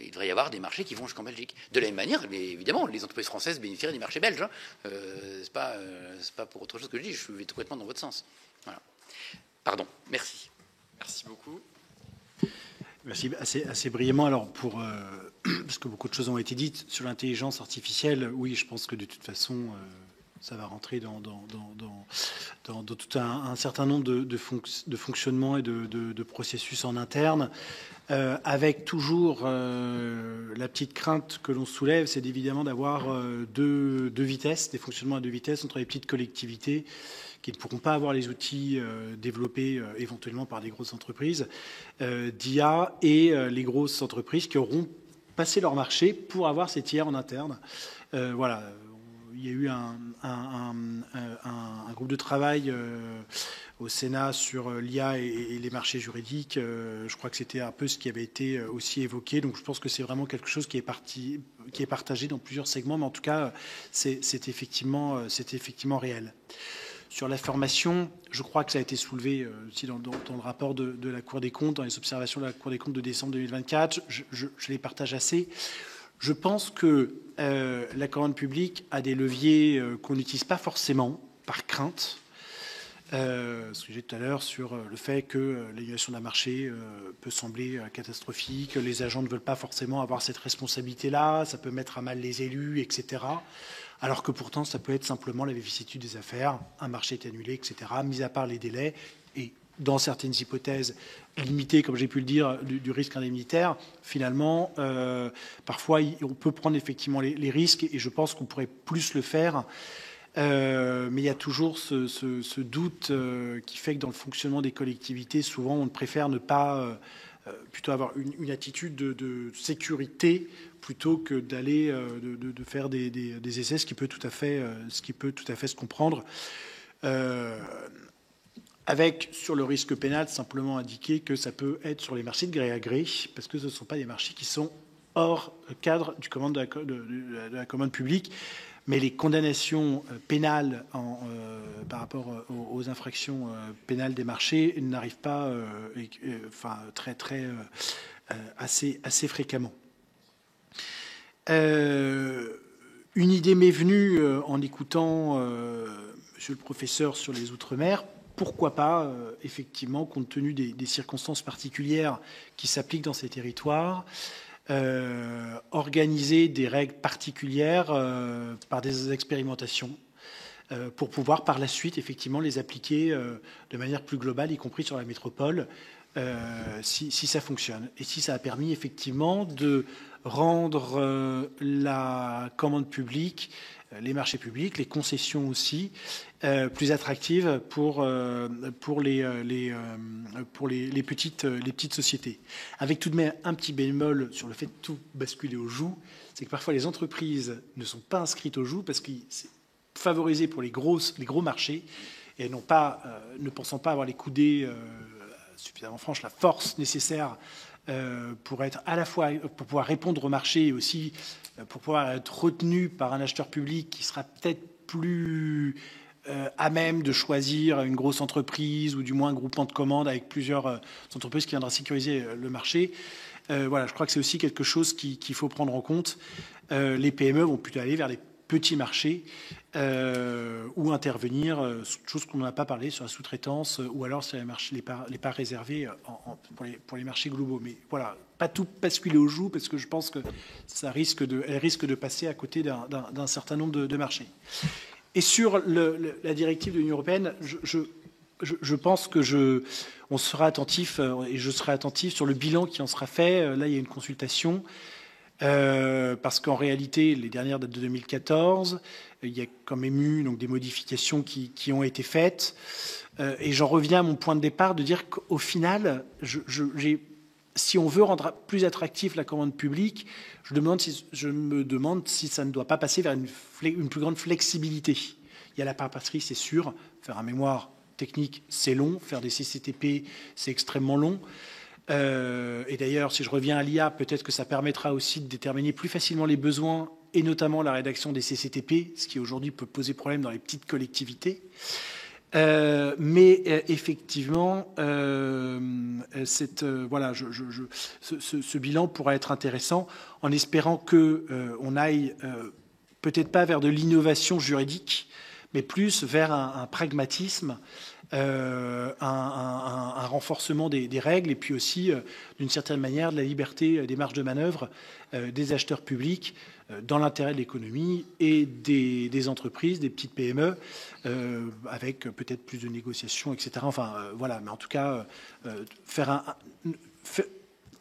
il devrait y avoir des marchés qui vont jusqu'en Belgique. De la même manière, évidemment, les entreprises françaises bénéficieraient des marchés belges. C'est pas pour autre chose que je dis. Je suis complètement dans votre sens. Voilà. Pardon. Merci. Merci beaucoup. Merci. Assez brièvement, alors parce que beaucoup de choses ont été dites sur l'intelligence artificielle. Oui, je pense que de toute façon. Ça va rentrer dans tout un certain nombre de fonctionnements et de processus en interne, avec toujours la petite crainte que l'on soulève, c'est évidemment d'avoir deux vitesses, des fonctionnements à deux vitesses entre les petites collectivités qui ne pourront pas avoir les outils développés éventuellement par des grosses entreprises d'IA et les grosses entreprises qui auront passé leur marché pour avoir ces tiers en interne. Voilà. Il y a eu un groupe de travail au Sénat sur l'IA et les marchés juridiques. Je crois que c'était un peu ce qui avait été aussi évoqué. Donc je pense que c'est vraiment quelque chose qui est partagé dans plusieurs segments, mais en tout cas, c'est effectivement réel. Sur la formation, je crois que ça a été soulevé aussi dans le rapport de la Cour des comptes, dans les observations de la Cour des comptes de décembre 2024. Je les partage assez. Je pense que la commande publique a des leviers qu'on n'utilise pas forcément par crainte. Ce que j'ai dit tout à l'heure sur le fait que l'annulation d'un marché peut sembler catastrophique, les agents ne veulent pas forcément avoir cette responsabilité-là, ça peut mettre à mal les élus, etc. Alors que pourtant, ça peut être simplement la vicissitude des affaires, un marché est annulé, etc., mis à part les délais, et dans certaines hypothèses limitées, comme j'ai pu le dire, du risque indemnitaire, finalement, parfois, on peut prendre effectivement les risques, et je pense qu'on pourrait plus le faire. Mais il y a toujours ce doute qui fait que dans le fonctionnement des collectivités, souvent, on préfère ne pas plutôt avoir une attitude de sécurité plutôt que d'aller de faire des essais, ce qui peut tout à fait se comprendre. Avec, sur le risque pénal, simplement indiquer que ça peut être sur les marchés de gré à gré, parce que ce ne sont pas des marchés qui sont hors cadre de la commande publique. Mais les condamnations pénales aux infractions pénales des marchés n'arrivent pas assez fréquemment. Une idée m'est venue en écoutant monsieur le professeur sur les Outre-mer. Pourquoi pas, effectivement, compte tenu des circonstances particulières qui s'appliquent dans ces territoires, organiser des règles particulières par des expérimentations pour pouvoir par la suite effectivement les appliquer de manière plus globale, y compris sur la métropole, si ça fonctionne. Et si ça a permis effectivement de rendre la commande publique, les marchés publics, les concessions aussi, plus attractives pour les petites sociétés. Avec tout de même un petit bémol sur le fait de tout basculer au joug, c'est que parfois les entreprises ne sont pas inscrites au joug parce que c'est favorisé pour les gros marchés et ne pensant pas avoir les coudées suffisamment franches, la force nécessaire pour être à la fois pour pouvoir répondre au marché et aussi pour pouvoir être retenu par un acheteur public qui sera peut-être plus à même de choisir une grosse entreprise ou du moins un groupement de commandes avec plusieurs entreprises qui viendra sécuriser le marché. Voilà, je crois que c'est aussi quelque chose qu'il faut prendre en compte. Les PME vont plutôt aller vers les petits marchés ou intervenir, chose qu'on n'a pas parlé, sur la sous-traitance ou alors sur les parts réservées pour les marchés globaux. Mais voilà, pas tout basculer au joug parce que je pense que elle risque de passer à côté d'un certain nombre de marchés. Et sur la directive de l'Union européenne, je pense que on sera attentif et je serai attentif sur le bilan qui en sera fait. Là, il y a une consultation. Parce qu'en réalité, les dernières datent de 2014, il y a quand même eu donc, des modifications qui ont été faites. Et j'en reviens à mon point de départ de dire qu'au final, si on veut rendre plus attractif la commande publique, je me demande si ça ne doit pas passer vers une plus grande flexibilité. Il y a la paperasse, c'est sûr. Faire un mémoire technique, c'est long. Faire des CCTP, c'est extrêmement long. Et d'ailleurs, si je reviens à l'IA, peut-être que ça permettra aussi de déterminer plus facilement les besoins et notamment la rédaction des CCTP, ce qui aujourd'hui peut poser problème dans les petites collectivités. Mais effectivement, ce bilan pourra être intéressant en espérant qu'on aille peut-être pas vers de l'innovation juridique, mais plus vers un pragmatisme, un renforcement des règles et puis aussi, d'une certaine manière, de la liberté des marges de manœuvre des acheteurs publics dans l'intérêt de l'économie et des entreprises, des petites PME, avec peut-être plus de négociations, etc. Enfin, voilà. Mais en tout cas,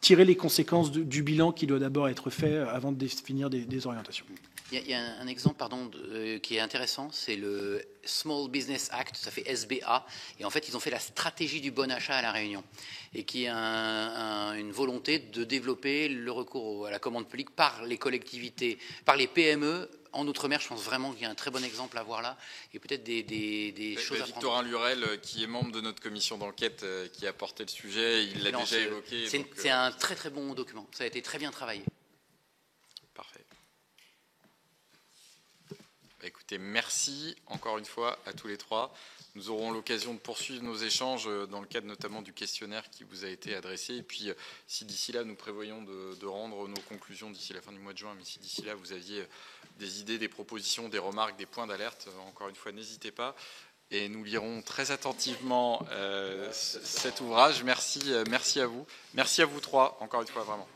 tirer les conséquences du bilan qui doit d'abord être fait avant de définir des orientations. Il y a un exemple qui est intéressant, c'est le Small Business Act, ça fait SBA, et en fait ils ont fait la stratégie du bon achat à La Réunion, et qui est une volonté de développer le recours à la commande publique par les collectivités, par les PME. En Outre-mer, je pense vraiment qu'il y a un très bon exemple à voir là, et peut-être des choses à prendre. Victorin Lurel, qui est membre de notre commission d'enquête, qui a porté le sujet, il l'a déjà évoqué. C'est un très très bon document, ça a été très bien travaillé. Parfait. Écoutez, merci encore une fois à tous les trois. Nous aurons l'occasion de poursuivre nos échanges dans le cadre notamment du questionnaire qui vous a été adressé. Et puis, si d'ici là, nous prévoyons de rendre nos conclusions d'ici la fin du mois de juin, mais si d'ici là, vous aviez des idées, des propositions, des remarques, des points d'alerte, encore une fois, n'hésitez pas. et nous lirons très attentivement cet ouvrage. Merci à vous. Merci à vous trois, encore une fois, vraiment.